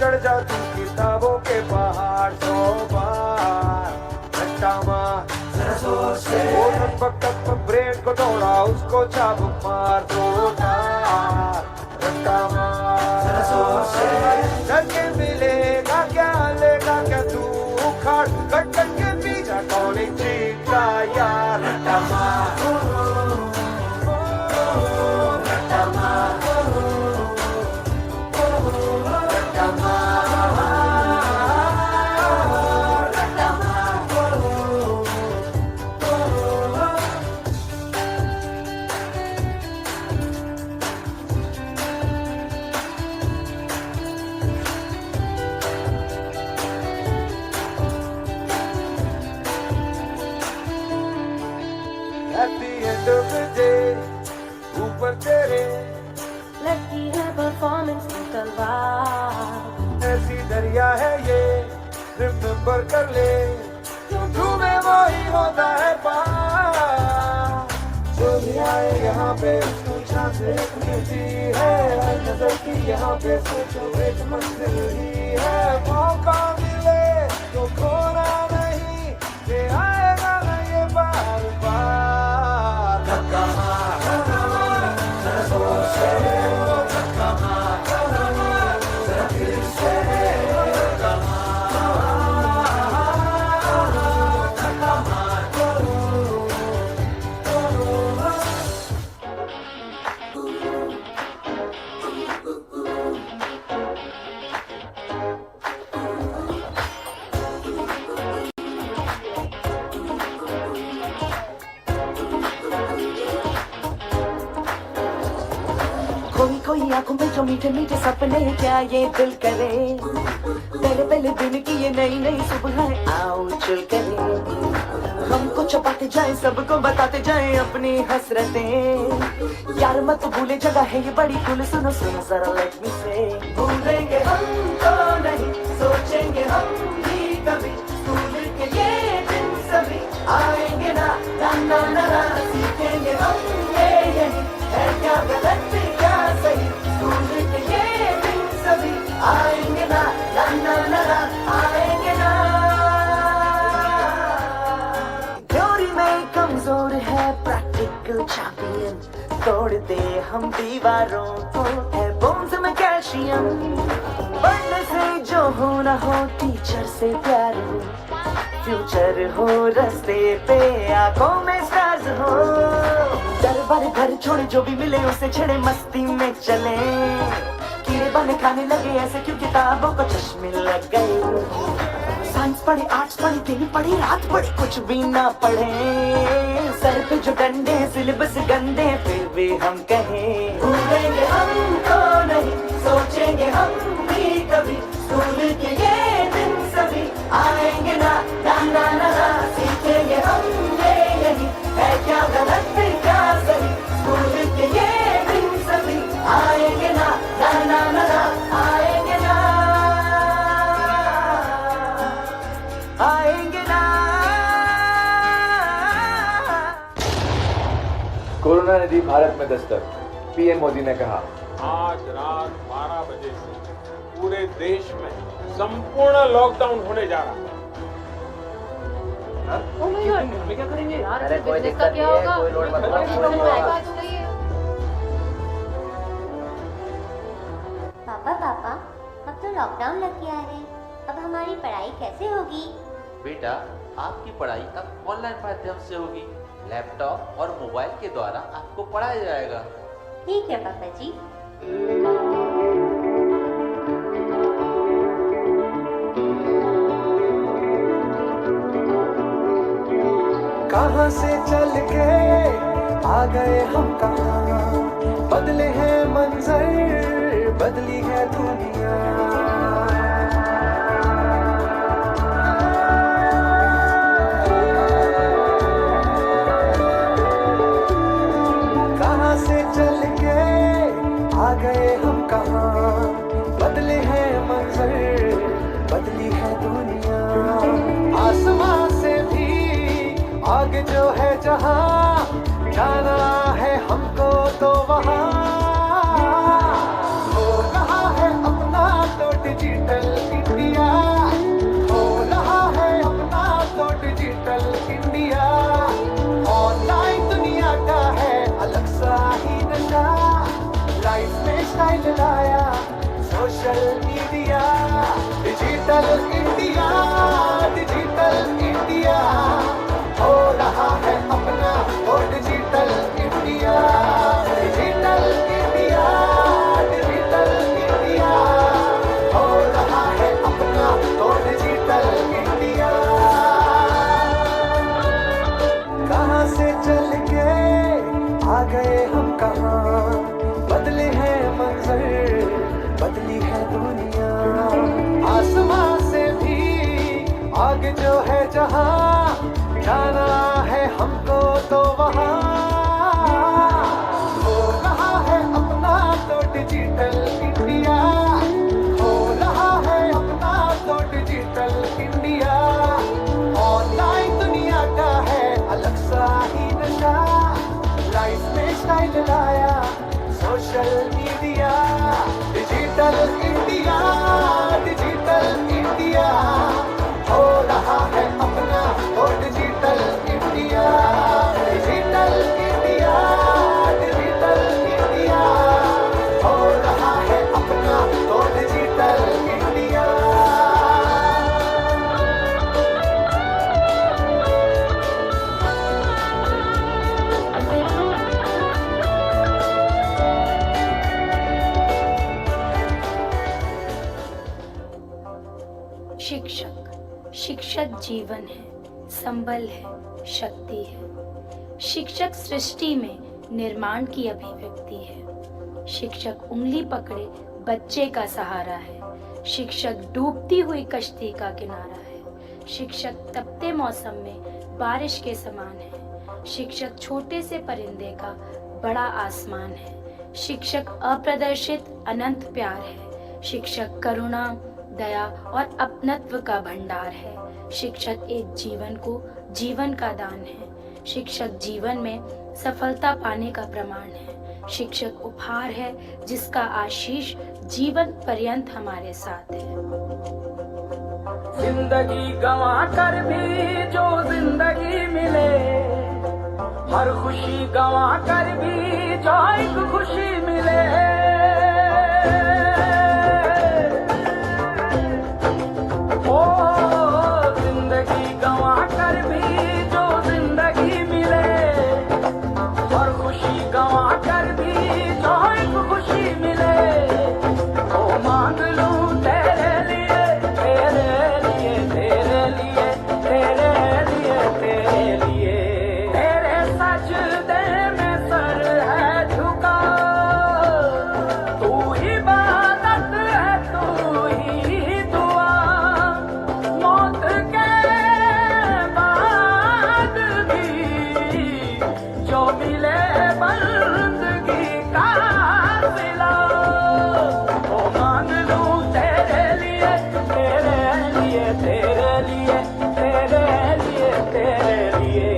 चढ़ जा तू किताबों के पहाड़ 100 बार रट्टा मार वो टपक ब्रेन को तोड़ा उसको चाबुक मार 2 बार रट्टा मार करके मिलेगा क्या लेगा क्या तू उखाड़ कट कट के पीछा कौन जीता यार रट्टा मार रट्टा मार At the end of the day, ऊपर तेरे लगती है परफॉर्मेंस की तलवार ऐसी दरिया है ये रिमेम्बर कर ले तुम्हें वही होता है पार जो भी आए यहाँ पे उसको चांस एक मिलती है हर नजर की यहाँ पे सोचो एक मंजिल ही है मौका मिले तो खोना नहीं ये आएगा ना ये बार बार धक्का मार जरा जोर से धक्का मार जरा फिर से धक्का कोई आंखों में जो मीठे मीठे सपने क्या ये दिल करे पहले पहले दिन की ये नई नई सुबह आओ चल करे हमको छपाते जाए सबको बताते जाए अपनी हसरतें यार मत भूले जगह है ये बड़ी कुल सुनो सुनो जरा लेट मी से भूलेंगे हम तो नहीं सोचेंगे हम भी कभी स्कूल के ये दिन सभी आएंगे ना ना ना ना, ना सीखेंगे हम ये यही है क्या गलत क्या सही स्कूल के ये दिन सभी आएंगे ना ना ना ना, ना आएंगे ना थ्योरी में कमजोर है प्रैक्टिकल चैंपियन तोड़ते हम दीवारों को है बोन्स में कैल्शियम पढ़ने से जो हो ना हो टीचर से प्यार हो फ्यूचर हो रास्ते पे आंखों में स्टार्स हो डर भर घर छोड़े जो भी मिले उसे छेड़े मस्ती में चले कीड़े बने खाने लगे ऐसे क्यों किताबों को चश्मे लग गए साइंस पढ़े आर्ट्स पढ़े दिन पढ़े रात पढ़े कुछ भी ना पढ़े सर पे जो डंडे सिलेबस गंदे फिर भी हम कहें भूलेंगे हम तो नहीं सोचेंगे हम भी कभी स्कूल के ये दिन सभी आएंगे ना ना ना ना, ना सीखेंगे हम ये यही है क्या गलत क्या सही स्कूल के ये दिन सभी आएंगे ना ना ना ना, ना आएंगे ना आएंगे ना कोरोना ने दी भारत में दस्तक पीएम मोदी ने कहा आज रात 12 बजे से पूरे देश में संपूर्ण लॉकडाउन होने जा रहा है क्या करेंगे यार अरे कोई दिक्कत नहीं है कोई लोड मत पापा पापा अब तो लॉकडाउन लग गया है अब हमारी पढ़ाई कैसे होगी बेटा आपकी पढ़ाई अब ऑनलाइन माध्यम से होगी लैपटॉप और मोबाइल के द्वारा आपको पढ़ाया जाएगा ठीक है पापा जी कहाँ से चल के आ गए हम कहाँ, बदले हैं मंजर, बदली है दुनिया। कहाँ से चल के आ गए हम कहाँ, बदले हैं मंजर, बदली है दुनिया। आसमां से भी आगे जो है जहां, जाना है हमको तो वहां। हो रहा है अपना तो डिजिटल इंडिया, हो रहा है अपना तो डिजिटल इंडिया। ऑनलाइन दुनिया का है अलग सा ही नशा, लाइफ में स्टाइल लाया social media. Digital India, digital India, हो रहा है अपना वो digital India. Digital India, digital India, हो रहा है अपना वो डिजिटल इंडिया। कहाँ से चल के आ गए हम कहाँ, बदले हैं मंजर, बदली है दुनिया। आसमां से भी आगे जो है जहां, जाना है हमको तो वहां। हो रहा है अपना तो डिजिटल इंडिया, हो रहा है अपना तो डिजिटल इंडिया। ऑनलाइन दुनिया का है अलग सा ही नशा, लाइफ में स्टाइल लाया social media. Digital India, digital India, हो रहा है अपना वो digital India. Digital India, digital India, हो रहा है अपना वो डिजिटल इंडिया। शिक्षक जीवन है, संबल है, शक्ति है। शिक्षक सृष्टि में निर्माण की अभिव्यक्ति है। शिक्षक उंगली पकड़े बच्चे का सहारा है। शिक्षक डूबती हुई कश्ती का किनारा है। शिक्षक तपते मौसम में बारिश के समान है। शिक्षक छोटे से परिंदे का बड़ा आसमान है। शिक्षक अप्रदर्शित अनंत प्यार है। शिक्षक करुणा, दया और अपनत्व का भंडार है। शिक्षक एक जीवन को जीवन का दान है। शिक्षक जीवन में सफलता पाने का प्रमाण है। शिक्षक उपहार है जिसका आशीष जीवन पर्यंत हमारे साथ है। जिंदगी गंवा कर भी जो जिंदगी मिले, हर खुशी गंवा कर भी जो एक खुशी मिले। जिंदगी गंवा कर भी जो जिंदगी मिले, और खुशी गंवा कर भी जो एक खुशी मिले। ओ मांग लूं तेरे लिए, तेरे लिए, तेरे लिए, तेरे लिए, तेरे लिए। तेरे सजदे में सर है झुका, तू इबादत है, तू ही दुआ। मौत के बाद भी जो मिले बंदगी का सिला, वो मांग लूं तेरे लिए, तेरे लिए, तेरे लिए, तेरे लिए, तेरे लिए।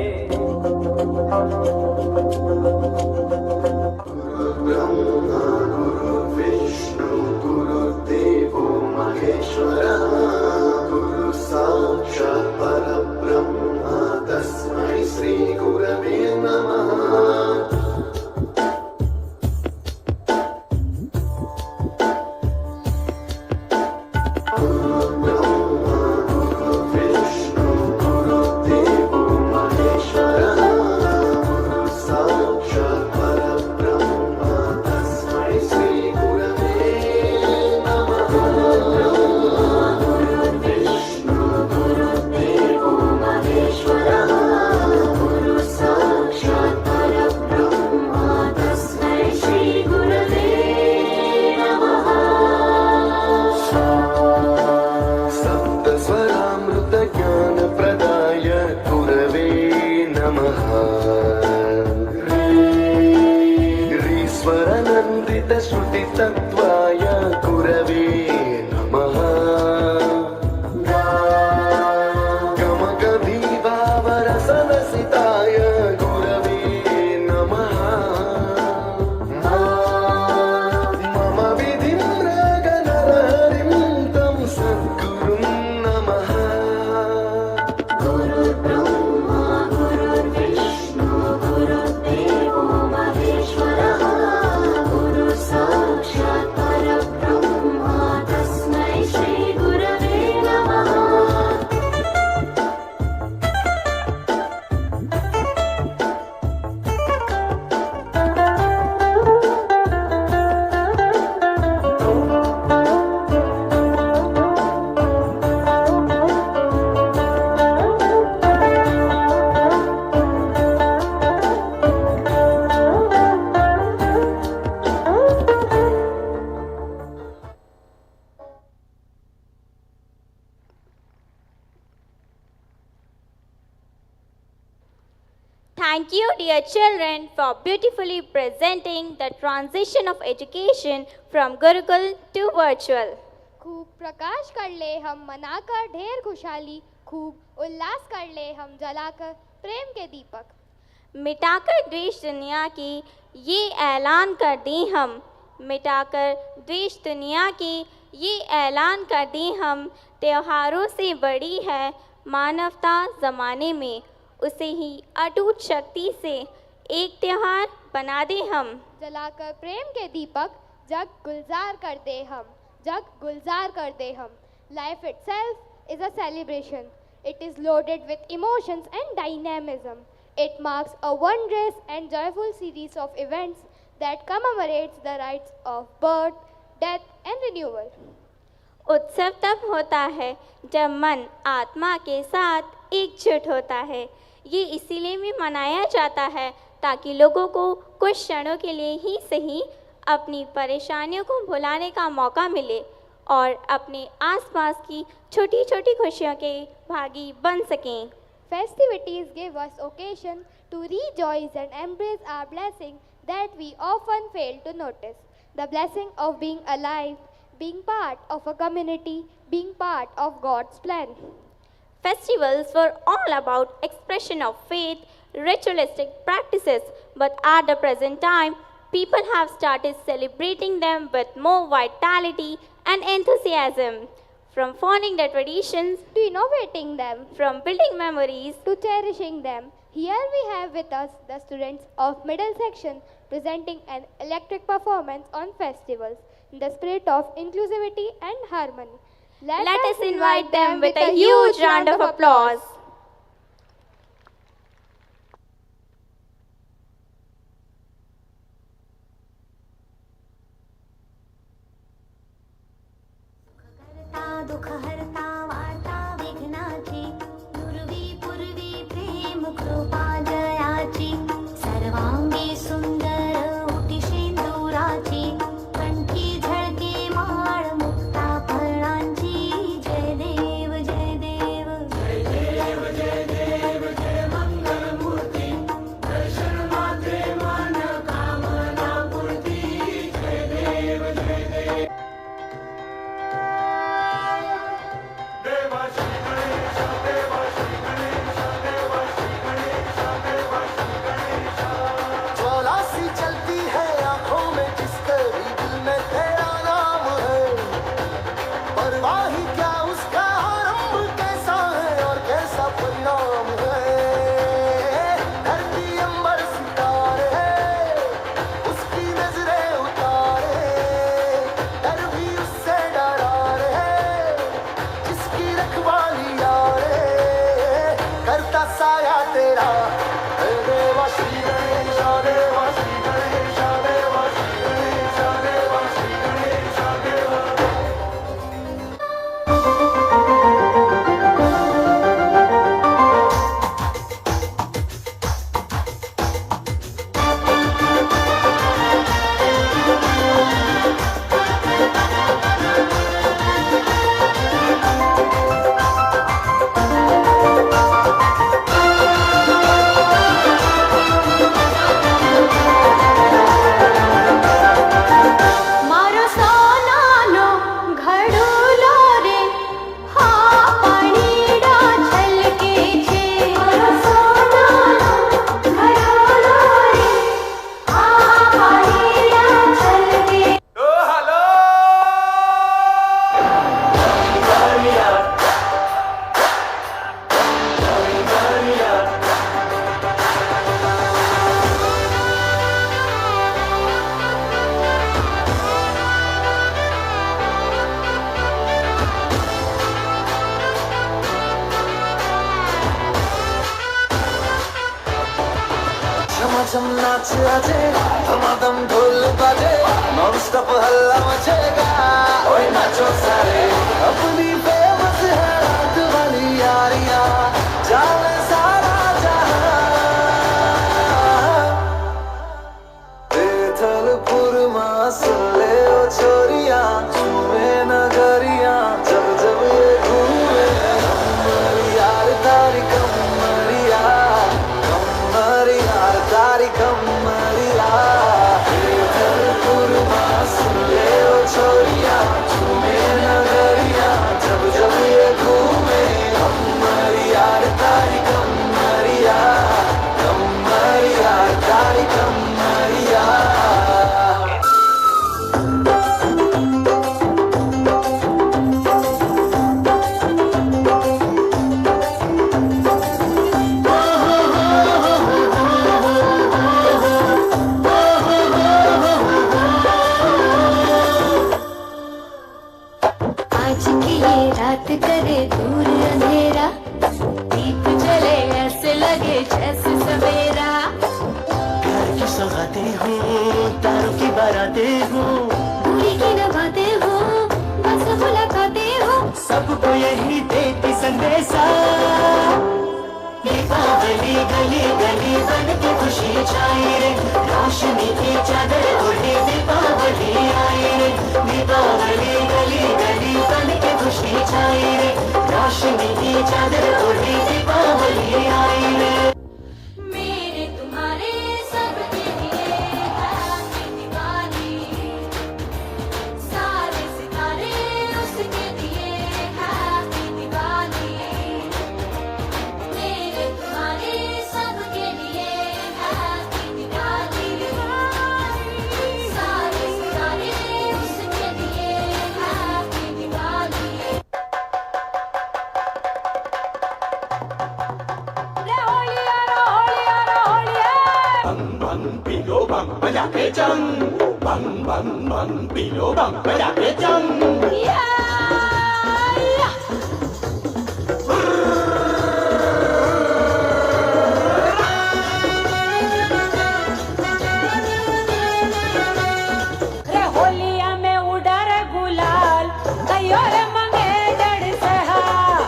ब्रह्मा गुरु विष्णु गुरुदेवो महेश्वरः, गुरु साक्षात् परब्रह्म तस्मै श्री गुरवे नमः। विष्णु गुरुदेवो महेश्वरः, गुरु Thank you, dear children, for beautifully presenting the transition of education from Gurukul to virtual. खूब प्रकाश कर ले हम मनाकर ढेर खुशहाली, खूब उल्लास कर ले हम जलाकर प्रेम के दीपक। मिटाकर द्वेष दुनिया की ये ऐलान कर दें हम, मिटाकर द्वेष दुनिया की ये ऐलान कर दें हम, त्योहारों से बड़ी है मानवता ज़माने में, उसे ही अटूट शक्ति से एक त्योहार बना दे हम। जलाकर प्रेम के दीपक जग गुलजार कर दे हम, जग गुलजार कर दे हम। Life itself is a celebration. It is loaded with emotions and dynamism. It marks a wondrous and joyful series of events that commemorates the rites of birth, death and renewal. उत्सव तब होता है जब मन आत्मा के साथ एकजुट होता है। ये इसीलिए भी मनाया जाता है ताकि लोगों को कुछ क्षणों के लिए ही सही अपनी परेशानियों को भुलाने का मौका मिले और अपने आसपास की छोटी छोटी खुशियों के भागी बन सकें। Festivities give us occasion to rejoice and embrace our blessing that we often fail to notice. The blessing of being alive, being part of a community, being part of God's plan. Festivals were all about expression of faith, ritualistic practices, but at the present time, people have started celebrating them with more vitality and enthusiasm. From following the traditions to innovating them, from building memories to cherishing them, here we have with us the students of middle section presenting an electric performance on festivals in the spirit of inclusivity and harmony. Let us invite them with a huge round of applause. दुख हरता वार्ता विघ्नाची, पूर्वी पूर्वी प्रेम कृपा जयाची, सर्वांगी सुंदर उटी शेंदुराची, कंठी झळके माळ मुक्ता फळांची, जय देव जय देव जय देव जय देव जय मंगल मूर्ती, दर्शन मात्रे मन कामना पूर्ती, जय देव जय देव। झम नाच आजे, धमाधम ढोल बाजे, नॉन स्टॉप हल्ला मचेगा, ओए नाचो सारे, अपनी फेमस है रात वाली यारियां, जाने सारा जहां। बेथलपुर मां सुन ले ओ छोरियां, झूमे नगरियां, जब जब ये घूमे, कमरिया तारी कमरिया, कमरिया तारी कमरिया सुन ले ओ छोरिया झूमे नगरिया जब जब ये घूमे कमरिया तारी कमरिया कमरिया तारी कमरिया आज की ये रात करे दूर अंधेरा दीप जले ऐसे लगे जैसे सवेरा प्यार की सौगातें हूँ तारों की बारातें हूँ दूरी की नभाते हो बस मुलाकातें हो सबको यही देती संदेशा दीपावली गली गली बन के खुशी छाई रे रोशनी की चादर ओढ़े दीपावली आई रे दीपावली गली गली बन के खुशी छाई रे रोशनी की चादर ओढ़े दीपावली आई रे मेरे तुम्हारे सबके लिए हैप्पी दिवाली सारे सितारे उसके लिए हैप्पी दिवाली मेरे तुम्हारे सबके लिए हैप्पी दिवाली सारे सितारे उसके लिए हैप्पी दिवाली भंग भंग पीलो भंग बजा के चंग भंग भंग भंग पीलो भंग बजा के चंग रे होलिया में उड़ा रे गुलाल कयो रे मंगे जड़ से हा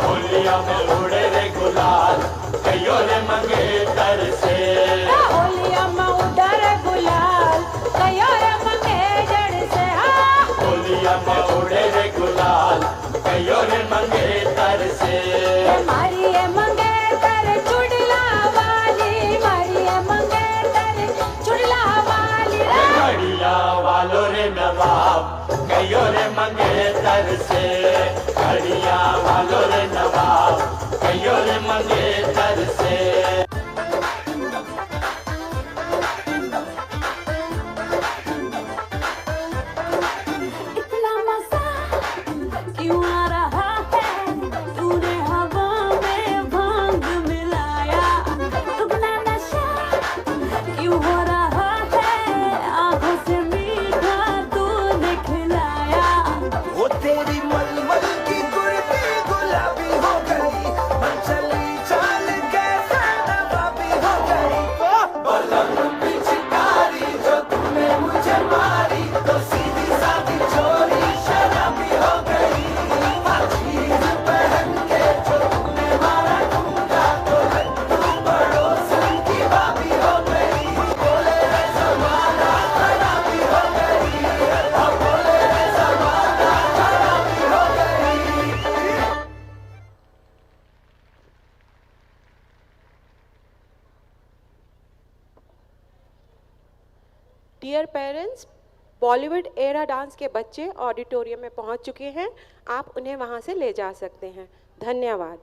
होलिया में उड़े रे गुलाल कयो रे मंगेतर से होलिया में उड़ा रे गुलाल कयो रे मंगे जड़ से हा होलिया में उड़े रे गुलाल कयो रे मंगेतर से मारी ये मंगेतर चुड़ला वाली मारी ये मंगेतर चुड़ला वाली रे घड़िया वालों रे नवाब कयो रे मंगेतर से घड़िया वालों रे नवाब कयो रे मंगेतर से इतना मजा क्यों आ रहा है तूने हवा में भांग मिलाया दुगना नशा क्यों हो रहा है आंखों से मीठा तूने खिलाया वो तेरी मलमल की कुर्ती गुलाबी हो गई मन चली चाल कैसे नवाबी हो गई बलम पिचकारी जो तूने मुझे मारी तो सीधी सादी चोरी शराबी हो गई चीज पहन के जो तूने मारा ठुमका तो लड्डू पड़ोसन की भाभी हो गई बोले रे जमाना खराबी हो गई बोले रे जमाना खराबी हो गई dear parents, Bollywood era dance के बच्चे ऑडिटोरियम में पहुंच चुके हैं। आप उन्हें वहां से ले जा सकते हैं। धन्यवाद।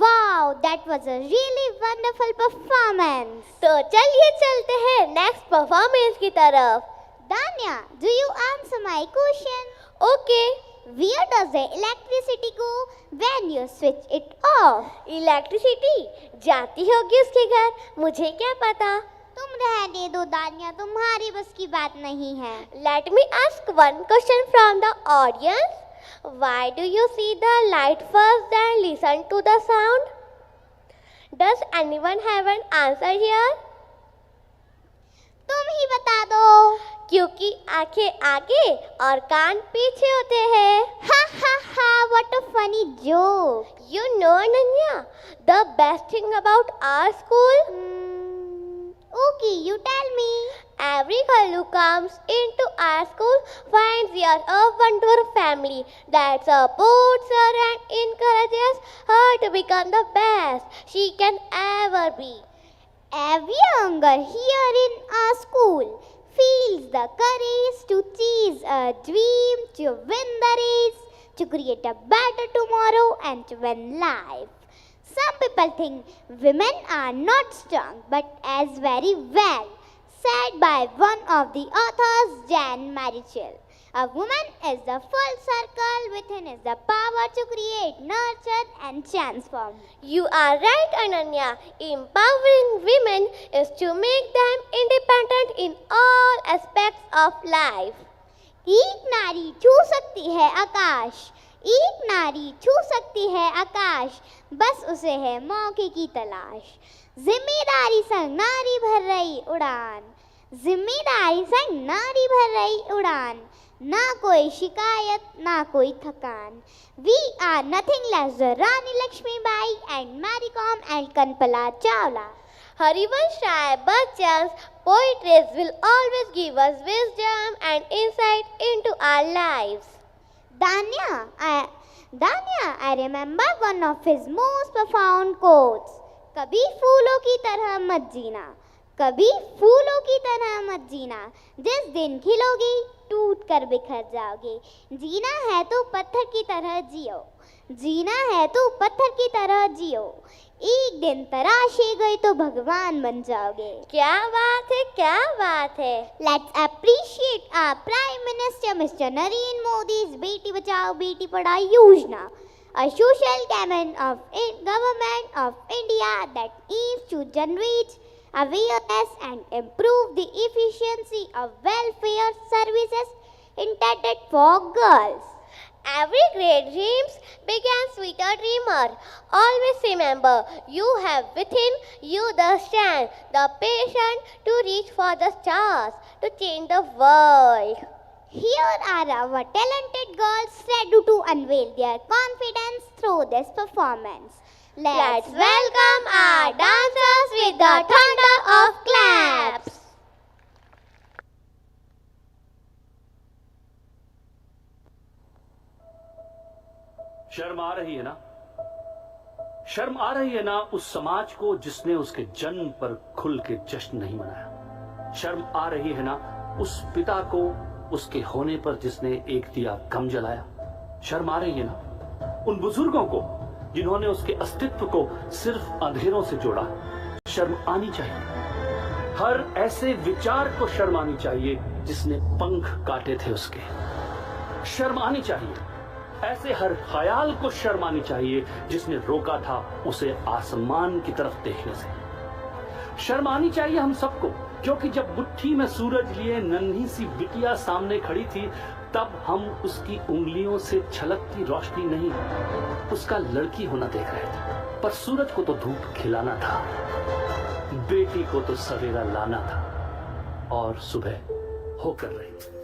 Wow, that was a really wonderful performance. तो चलिए चलते हैं नेक्स्ट परफॉर्मेंस की तरफ। Danya, do you answer my question? Okay. Where does the electricity go when you switch it off? Electricity जाती होगी उसके घर, मुझे क्या पता। तुम रहने दो दानिया, तुम्हारी बस की बात नहीं है। Let me ask one question from the audience. Why do you see the light first then listen to the sound? Does anyone have an answer here? तुम ही बता दो। क्योंकि आंखें आगे और कान पीछे होते हैं। हा हा हा, what a funny joke. You know Ananya, the best thing about our school? Smokey, you tell me. Every girl who comes into our school finds here a wonderful family that supports her and encourages her to become the best she can ever be. Every young girl here in our school feels the courage to chase a dream, to win the race, to create a better tomorrow and to win life. Some people think women are not strong, but as very well said by one of the authors, Jan Marichal, a woman is the full circle, within is the power to create, nurture and transform. You are right, Ananya. Empowering women is to make them independent in all aspects of life. एक नारी छू सकती है आकाश, एक नारी छू सकती है आकाश, बस उसे है मौके की तलाश. जिम्मेदारी संग नारी भर रही उड़ान, जिम्मेदारी संग नारी भर रही उड़ान, ना कोई शिकायत ना कोई थकान. We are nothing less than Rani Lakshmibai and Mary Kom and Kanpala Chawla. Harivansh Rai Bachchan's poetry will always give us wisdom and insight into our lives. Danya, I remember one of his most profound quotes. कभी फूलों की तरह मत जीना, कभी फूलों की तरह मत जीना, जिस दिन खिलोगी टूट कर बिखर जाओगे. जीना है तो पत्थर की तरह जियो, जीना है तो पत्थर की तरह जियो, एक दिन तराशे गए तो भगवान बन जाओगे. क्या बात है, क्या बात है. Let's appreciate our Prime Minister Mr. Narendra Modi's Beti Bachao Beti Padhao योजना, a social campaign of government of India that aims to generate awareness and improve the efficiency of welfare services intended for girls. Every great dream begins with a dreamer. Always remember, you have within you the strength, the patience to reach for the stars, to change the world. Here are our talented girls ready to unveil their confidence through this performance. Let's welcome our dancers with the thunder of claps. शर्म आ रही है ना? शर्म आ रही है ना उस समाज को जिसने उसके जन्म पर खुल के जश्न नहीं मनाया? शर्म आ रही है ना उस पिता को उसके होने पर जिसने एक दिया कम जलाया? शर्म आ रही है ना उन बुजुर्गों को जिन्होंने उसके अस्तित्व को सिर्फ अंधेरों से जोड़ा? शर्म आनी चाहिए. हर ऐसे विचार को शर्म आनी चाहिए जिसने पंख काटे थे उसके. शर्म आनी चाहिए ऐसे हर ख्याल को. शर्म आनी चाहिए जिसने रोका था उसे आसमान की तरफ देखने से. शर्म आनी चाहिए हम सबको, क्योंकि जब मुट्ठी में सूरज लिए नन्ही सी बिटिया सामने खड़ी थी, तब हम उसकी उंगलियों से छलकती रोशनी नहीं, उसका लड़की होना देख रहे थे. पर सूरज को तो धूप खिलाना था, बेटी को तो सवेरा लाना था, और सुबह होकर रही.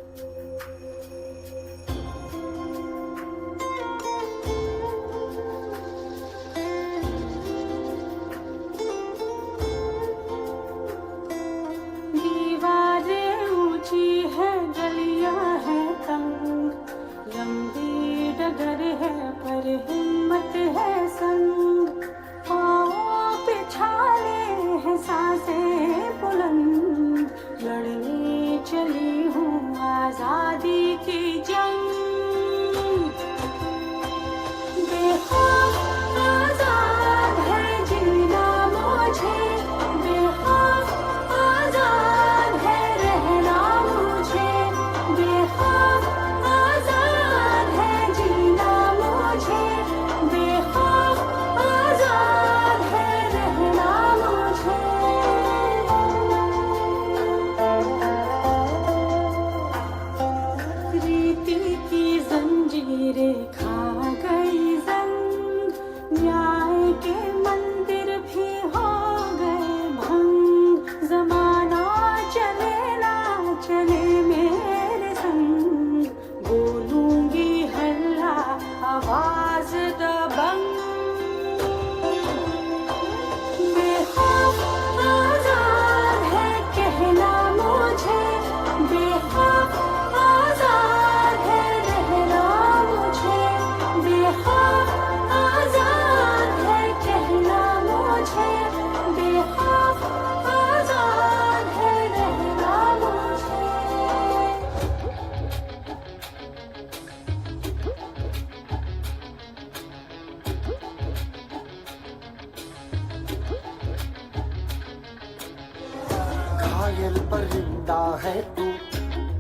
है तू,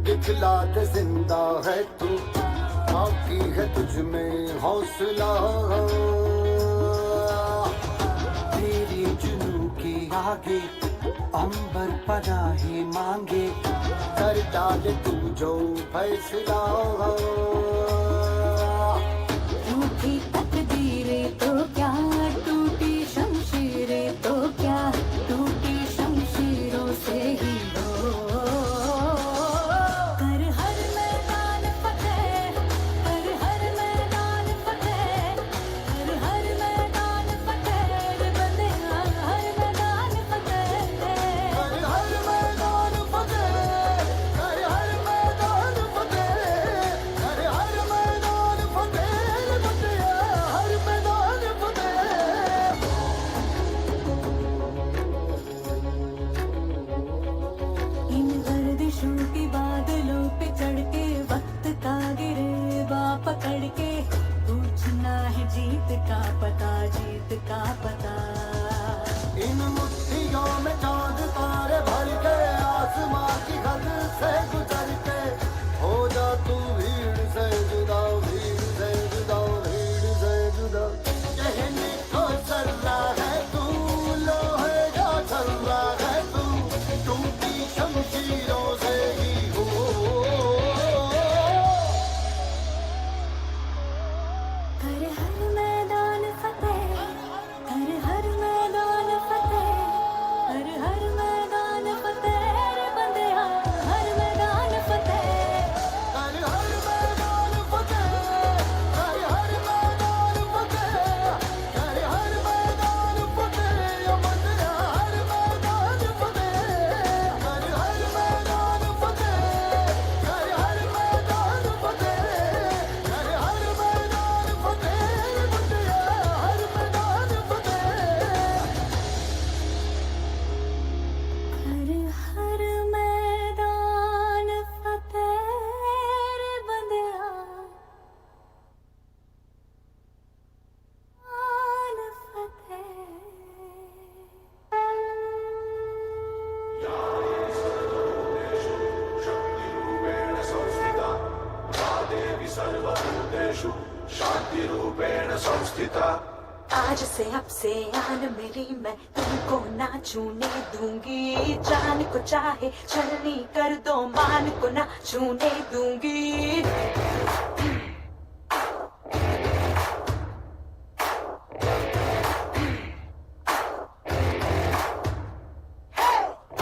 दिखला दे जिंदा है तू, बाकी है तुझ में हौसला। तेरी जुनू के आगे अंबर पनाही मांगे, कर डाले तू जो फैसला। रूठी तकदीरें तो क्या, टूटी शमशीरें तो क्या, टूटी शमशीरों से ही हो। कर हर मैदान फतेह, कर हर मैदान फतेह, कर हर मैदान फतेह रे बंदेया, हर मैदान फतेह। कर हर मैदान फतेह, कर हर मैदान फतेह, कर हर मैदान फतेह रे बंदेया, हर मैदान फतेह। इन गर्दिशों की बादलों पे चढ़ के वक्त का गिरेबा पकड़ के, पूछना है जीत का पता, जीत का पता। इन मुट्ठियों में चांद तारे भर के, आसमां की हद से गुजर के, हो जा तू भीड़ से जुदा, भीड़ से जुदा, भीड़ से जुदा। कहने को जर्रा है तू, लोहे का छर्रा है तू, टूटी शमशीरों से ही हो। कर हर मैदान फतेह, कर हर मैदान फतेह, कर हर मैदान फतेह रे बंदेया, हर मैदान फतेह। कर हर मैदान फतेह, कर हर मैदान फतेह, कर हर मैदान फतेह या बंदेया, हर मैदान फतेह। कर हर मैदान फतेह, कर हर मैदान फतेह, कर हर मैदान फतेह या बंदेया, हर मैदान फतेह। कर हर मैदान फतेह रे बंदेया, मैदान फतेह। शक्तिरूपेण संस्थिता, या देवी सर्वभूतेषु शान्तिरूपेण संस्थिता। आज से अब से आन मेरी, मैं तुमको ना छूने दूंगी। जान को चाहे छलनी कर दो, मान को ना छूने दूंगी।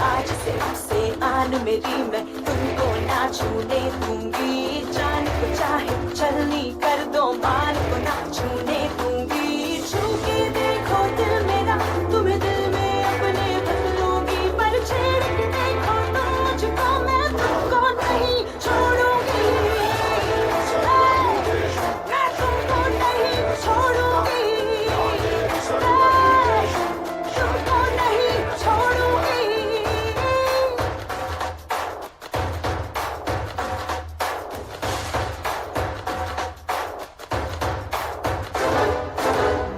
आज से अब से आन मेरी, मैं तुमको ना छूने दूंगी। जान को चाहे छलनी कर दो, मान को ना छूने दूंगी। छू के देखो दिल मेरा, तुम्हें दिल में अपने भर लूंगी। पर छेड़ के देखो तुम मुझको, मैं तुमको नहीं छोड़ूंगी। मैं तुमको नहीं छोड़ूंगी, तुमको नहीं छोड़ूंगी।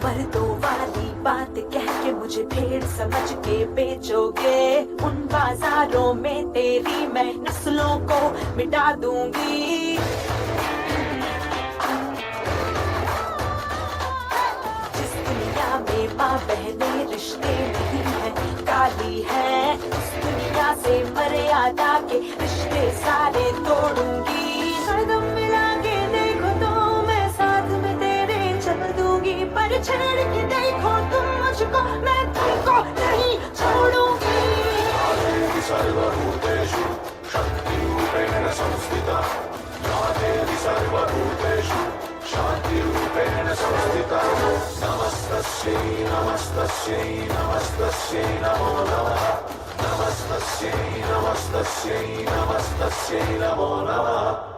मर्दों वाली बात कह के मुझे भेड़ समझ के बेचोगे। उन बाजारों में तेरी मैं नस्लों को मिटा दूंगी। जिस दुनिया में माँ बहने रिश्ते नहीं है, काली है, उस दुनिया से मर्यादा के रिश्ते सारे तोड़ूंगी। कदम मिला के देखो तो मैं साथ में तेरे चल दूंगी। पर छेड़ के देखो तुम मुझको, मैं तुमको नहीं छोड़ूंगी। देवी सर्वभूतेषु शक्तिरूपेण संस्थिता, या देवी सर्वभूतेषु शान्तिरूपेण संस्थिता। नमस्तस्यै नमस्तस्यै नमस्तस्यै नमो नमः। नमस्तस्यै नमस्तस्यै नमस्तस्यै नमो नमः।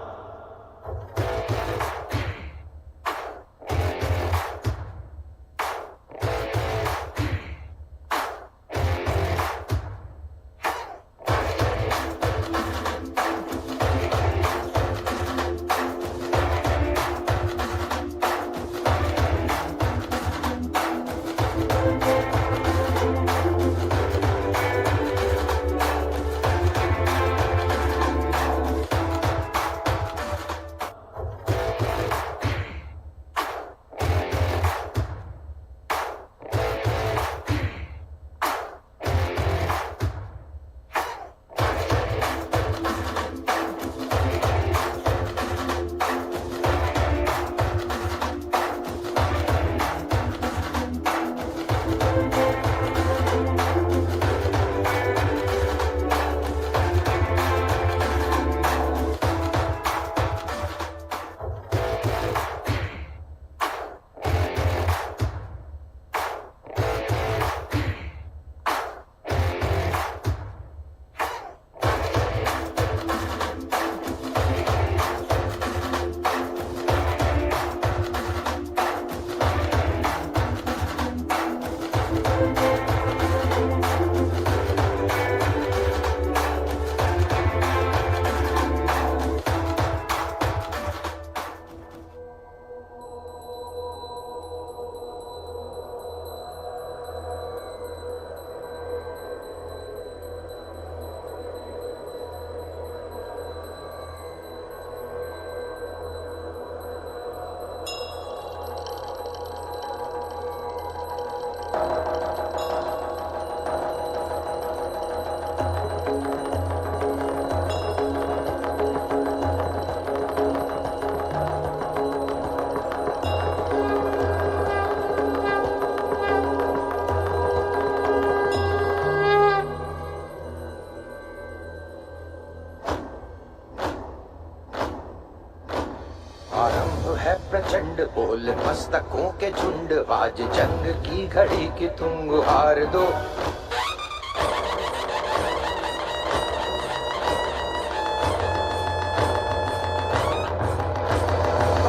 है प्रचंड बोल मस्तकों के झुंड, आज जंग की घड़ी की तुम गुहार दो।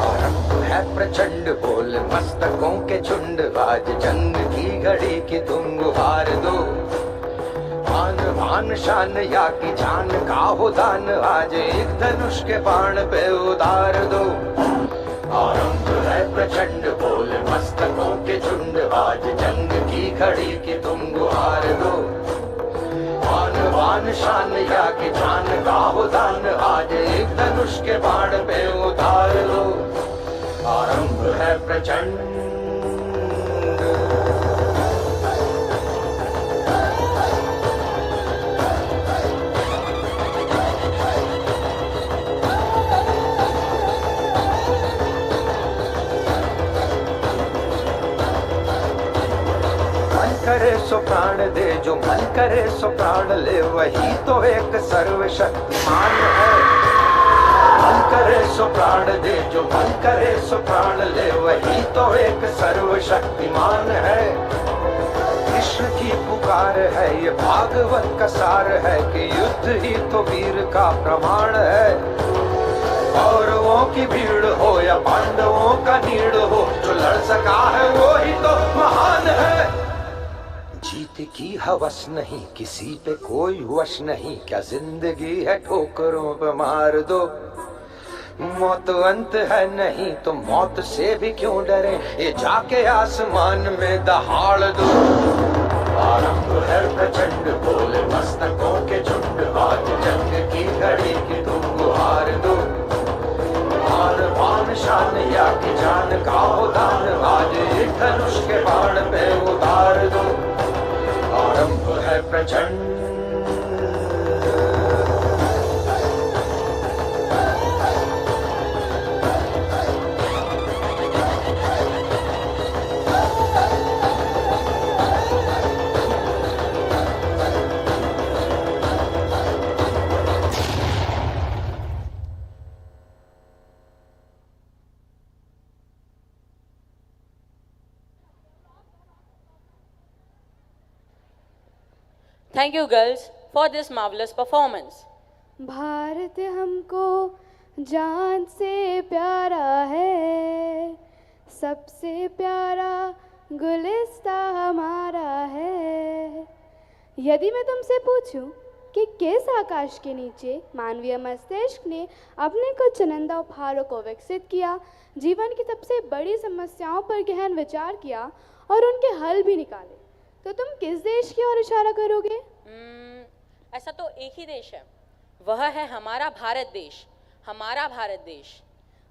आरंभ है प्रचंड बोल मस्तकों के झुंड, आज जंग की घड़ी की तुम गुहार दो। मान मान शान या की जान का हो दान, आज एक धनुष के बाण पे उतार दो। आरंभ है प्रचंड बोल मस्तकों के झुंड, आज जंग की घड़ी की तुम गुहार दो। मान मान शान या की जान का हो दान, आज एक धनुष के बाण पे उतार दो। आरंभ है प्रचंड। करे सो प्राण दे, जो मन करे सो प्राण ले, वही तो एक सर्वशक्तिमान है। मन करे सो प्राण दे, जो मन करे सो प्राण ले, वही तो एक सर्वशक्तिमान है। कृष्ण की पुकार है, ये भागवत का सार है कि युद्ध ही तो वीर का प्रमाण है। कौरवों की भीड़ हो या पांडवों का नीड़ हो, जो लड़ सका है वो ही तो महान है। जीत की हवस नहीं, किसी पे कोई वश नहीं, क्या जिंदगी है ठोकरों पे मार दो। मौत अंत है नहीं तो मौत से भी क्यों डरे, ये जाके आसमान में दहाड़ दो। आरंभ है प्रचंड बोले मस्तकों के झुंड, आज जंग की घड़ी की तुम गुहार दो। मान मान शान या की जान का हो दान, आज एक धनुष के बाण पे उतार दो। आरंभ है प्रचंड। Thank you girls for this marvelous performance. Bharat हमको जान से प्यारा है, सबसे प्यारा गुलिस्ता हमारा है। यदि मैं तुमसे पूछूं कि किस आकाश के नीचे मानवीय मस्तिष्क ने अपने कुछ चुनिंदा उपहारों को विकसित किया, जीवन की सबसे बड़ी समस्याओं पर गहन विचार किया और उनके हल भी निकाले, तो तुम किस देश की ओर इशारा करोगे? ऐसा तो एक ही देश है, वह है हमारा भारत देश। हमारा भारत देश।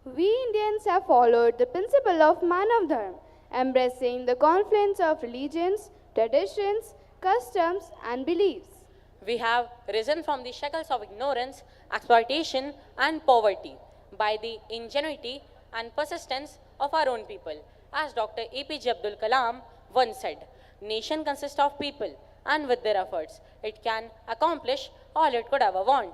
We Indians have followed the principle of Manav Dharma, embracing the confluence of religions, traditions, customs and beliefs. We have risen from the shackles of ignorance, exploitation and poverty by the ingenuity and persistence of our own people. As Dr. APJ Abdul Kalam once said, nation consists of people and with their efforts, it can accomplish all it could ever want.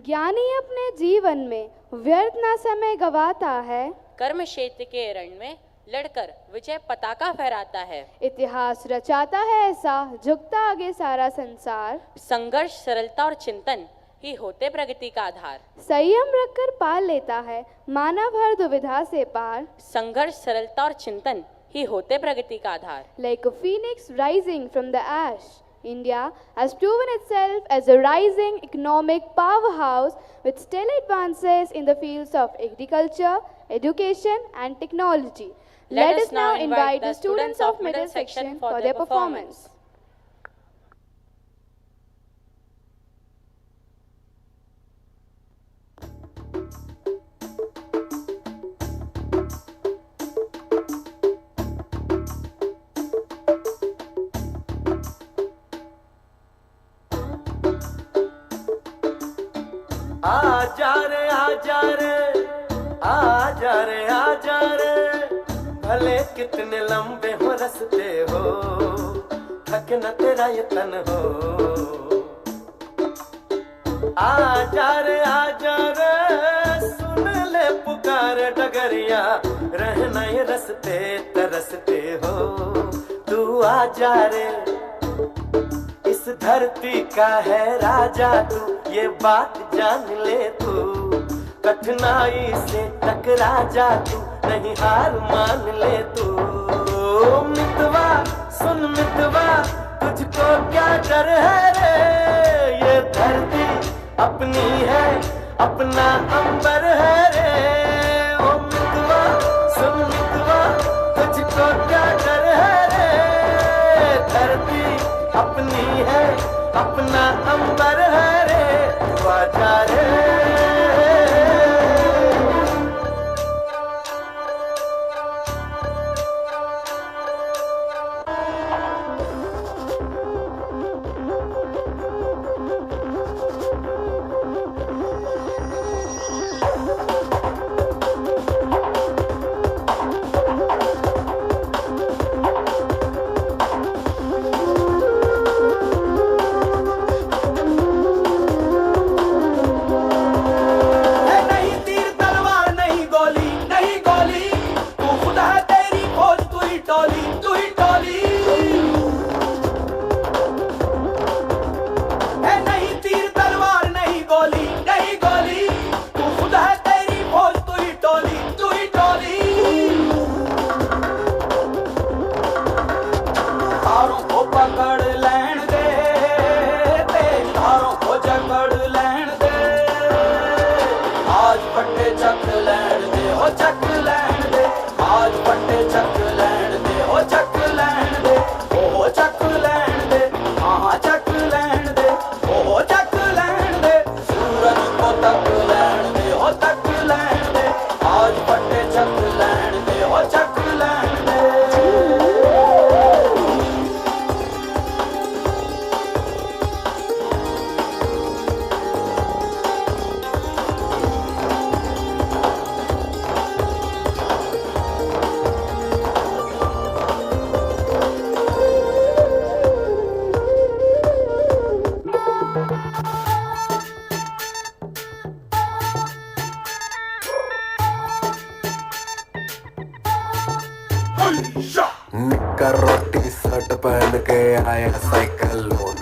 ज्ञानी अपने जीवन में व्यर्थ ना समय गवाता है, कर्म क्षेत्र के रण में लड़कर विजय पताका फहराता है। इतिहास रचाता है ऐसा झुकता आगे सारा संसार। संघर्ष, सरलता और चिंतन ही होते प्रगति का आधार। संयम रखकर पाल लेता है मानव हर दुविधा से पार। संघर्ष, सरलता और चिंतन ही होते प्रगति का आधार। Like a phoenix rising from the ash, India has proven itself as a rising economic powerhouse with stellar advances in the fields of agriculture, education and technology. Let us now invite the students of middle section for their performance. आजा रे आजा रे आजा रे आजा रे, भले कितने लंबे हो रस्ते हो, थक न तेरा ये तन हो। आजा रे सुन ले पुकार डगरिया रहना ये रस्ते तरसते हो। तू आ जा रे, इस धरती का है राजा तू, ये बात जान ले तू। कठिनाई से टकरा जा तू, नहीं हार मान ले तू। मितवा सुन मितवा, तुझको क्या डर है रे, ये धरती अपनी है, अपना अंबर है रे। ओ मितवा सुन मितवा, तुझको क्या डर है रे, धरती अपनी है, अपना अंबर है रे। तू आजा रे। निक्कर और टी शर्ट पहन के आया साइकिल लोन,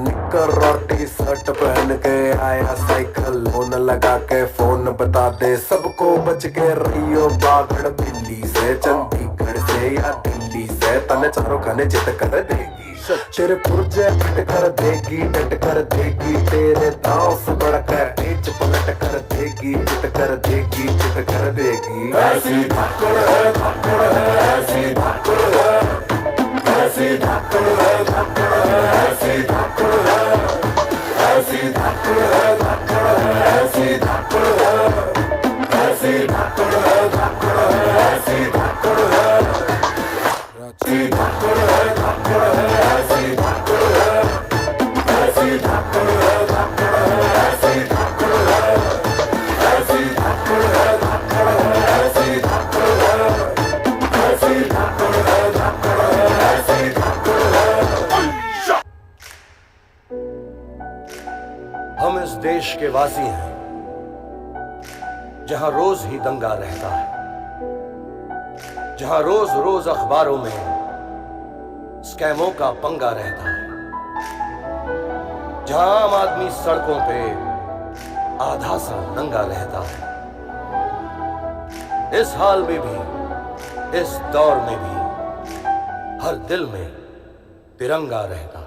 निक्कर और टी शर्ट पहन के आया साइकिल लोन। लगा के फोन बता दे सबको, बच के रहियो बागड़ बिल्ली से, चंडीगढ़ से या दिल्ली से, तने चारों खाने जित कर देगी। तेरे पुर्जे पिट कर देगी, डट कर देगी, तेरे दांव से बढ़कर पेच पलट कर देगी, चित कर देगी, चित कर देगी। ऐसी धाकड़ है, धाकड़ है, ऐसी धाकड़ है, ऐसी धाकड़ है, धाकड़ है, ऐसी धाकड़ है, ऐसी धाकड़ है, धाकड़ है, ऐसी धाकड़ है, ऐसी धाकड़ है, धाकड़ है, ऐसी धाकड़ है, ऐसी धाकड़ है, धाकड़ है, ऐसी धाकड़ है, ऐसी धाकड़ है, धाकड़ है, ऐसी धाकड़ है, ऐसी धाकड़ है, धाकड़ है, ऐसी धाकड़ है, ऐसी धाकड़ है, धाकड़ है, ऐसी धाकड़ है। हम इस देश के वासी हैं जहां रोज ही दंगा रहता है, जहां रोज रोज अखबारों में स्कैमों का पंगा रहता है, जहां आम आदमी सड़कों पे आधा सा नंगा रहता है। इस हाल में भी, इस दौर में भी, हर दिल में तिरंगा रहता है।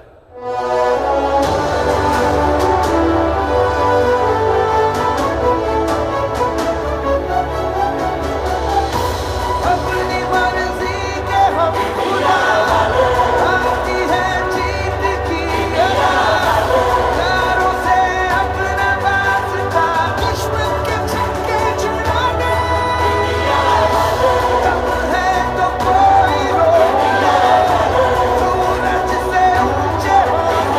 अपनी मर्जी के हम बुला आती है जीत की, यारों से अपना वास्ता, दुश्मन के छक्के छुड़ाने। कब है तो कोई रोक, सूरज से ऊंचे होंगे।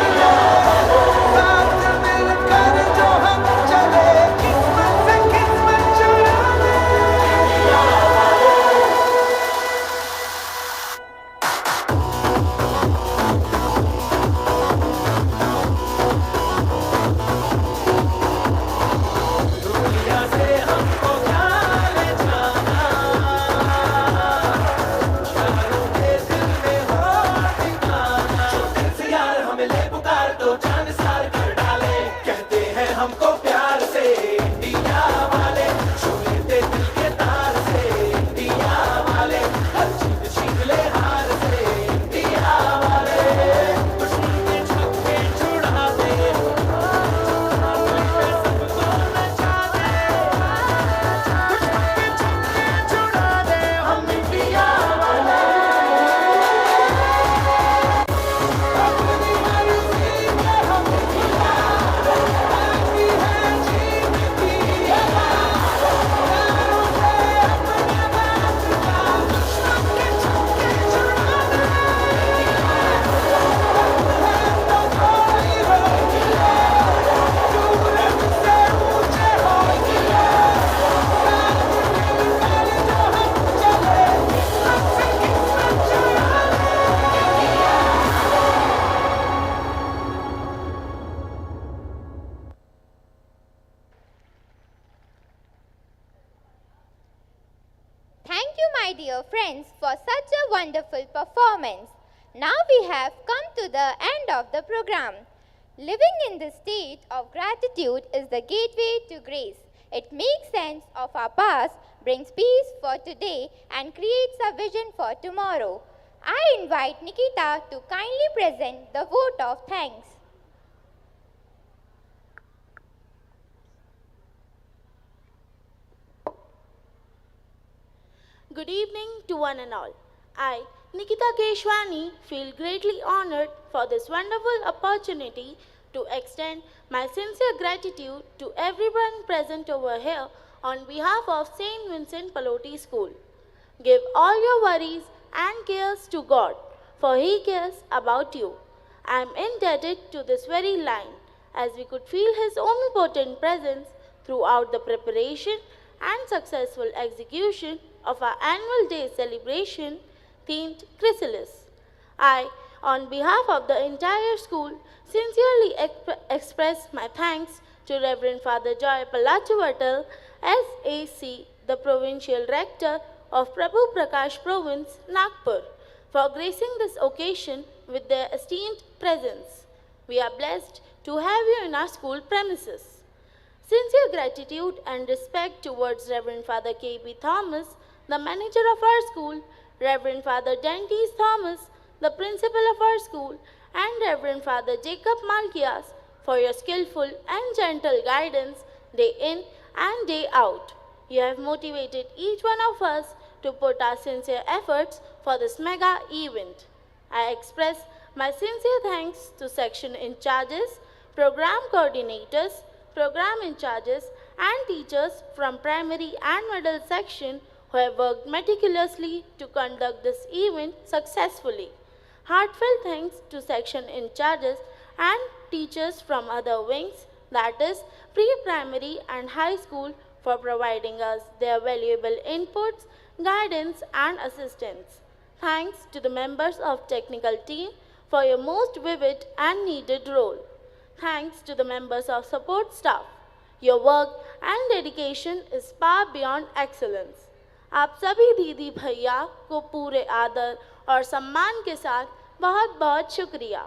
my dear friends, for such a wonderful performance. Now we have come to the end of the program. Living in the state of gratitude is the gateway to grace. It makes sense of our past, brings peace for today, and creates a vision for tomorrow. I invite Nikita to kindly present the vote of thanks. Good evening to one and all. I, Nikita Keshwani, feel greatly honored for this wonderful opportunity to extend my sincere gratitude to everyone present over here on behalf of St. Vincent Pallotti School. Give all your worries and cares to God, for He cares about you. I am indebted to this very line, as we could feel His omnipotent presence throughout the preparation and successful execution of our annual day celebration themed CHRYSALIS. I, on behalf of the entire school, sincerely express my thanks to Reverend Father Joy Palachavatal, SAC, the Provincial Rector of Prabhu Prakash Province, Nagpur, for gracing this occasion with their esteemed presence. We are blessed to have you in our school premises. Sincere gratitude and respect towards Reverend Father K.B. Thomas, the manager of our school, Reverend Father Dentis Thomas, the principal of our school, and Reverend Father Jacob Malkias for your skillful and gentle guidance day in and day out. You have motivated each one of us to put our sincere efforts for this mega event. I express my sincere thanks to section in charges, program coordinators, program in charges, and teachers from primary and middle section who have worked meticulously to conduct this event successfully. Heartfelt thanks to section in charges and teachers from other wings, that is, pre-primary and high school, for providing us their valuable inputs, guidance, and assistance. Thanks to the members of technical team for your most vivid and needed role. Thanks to the members of support staff. Your work and dedication is far beyond excellence. आप सभी दीदी भैया को पूरे आदर और सम्मान के साथ बहुत बहुत शुक्रिया.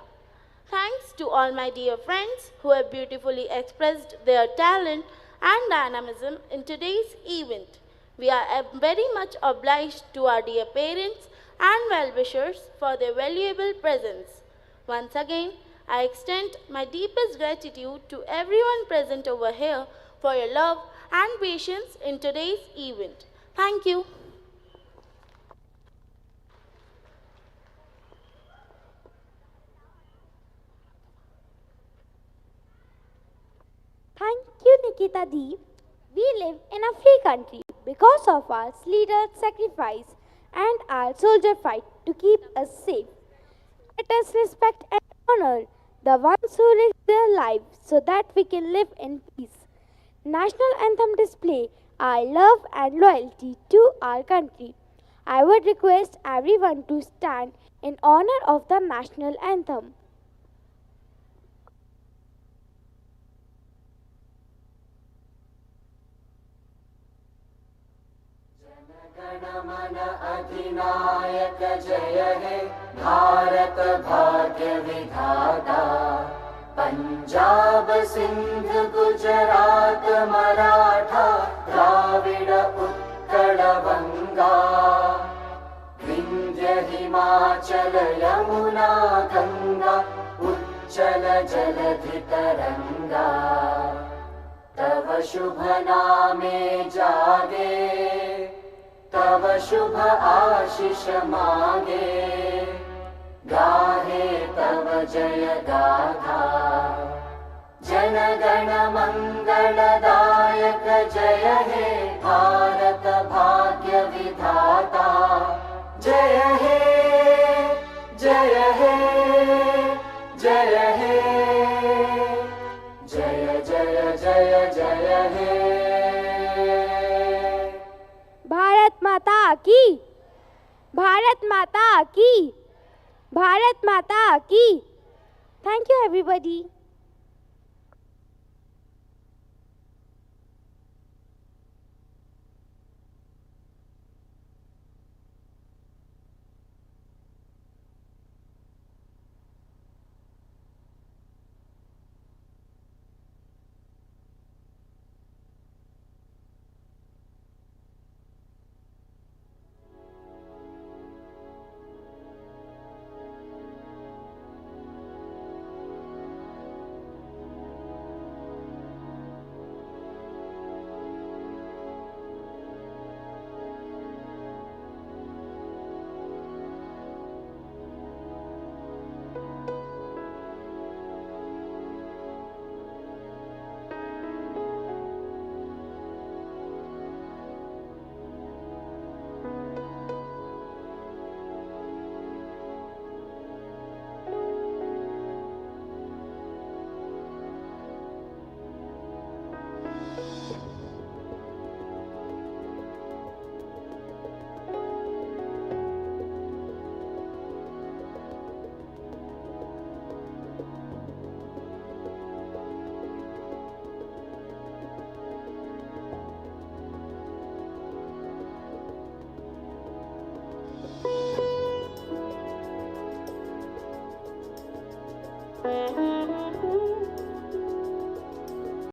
Thanks to all my dear friends who have beautifully expressed their talent and dynamism in today's event. We are very much obliged to our dear parents and well-wishers for their valuable presence. Once again, I extend my deepest gratitude to everyone present over here for your love and patience in today's event. Thank you. Thank you, Nikita Di. We live in a free country because of our leaders' sacrifice and our soldier fight to keep us safe. Let us respect and honor the ones who risk their lives so that we can live in peace. National Anthem display our love and loyalty to our country. I would request everyone to stand in honor of the National Anthem. गणमन अधिनायक जय हे भारत भाग्य विधाता पंजाब सिंध गुजरात मराठा द्राविड उत्कल बंगा विंध्य हिमाचल यमुना गंगा उच्चल जलधि तरंगा तव शुभ नामे जागे तव शुभ आशीष मागे गाहे तव जय गाथा जन गण मंगलदायक जय हे भारत भाग्य विधाता जय हे जय हे जय हे जय जय जय जय हे भारत माता की, भारत माता की, भारत माता की. Thank you, everybody. you.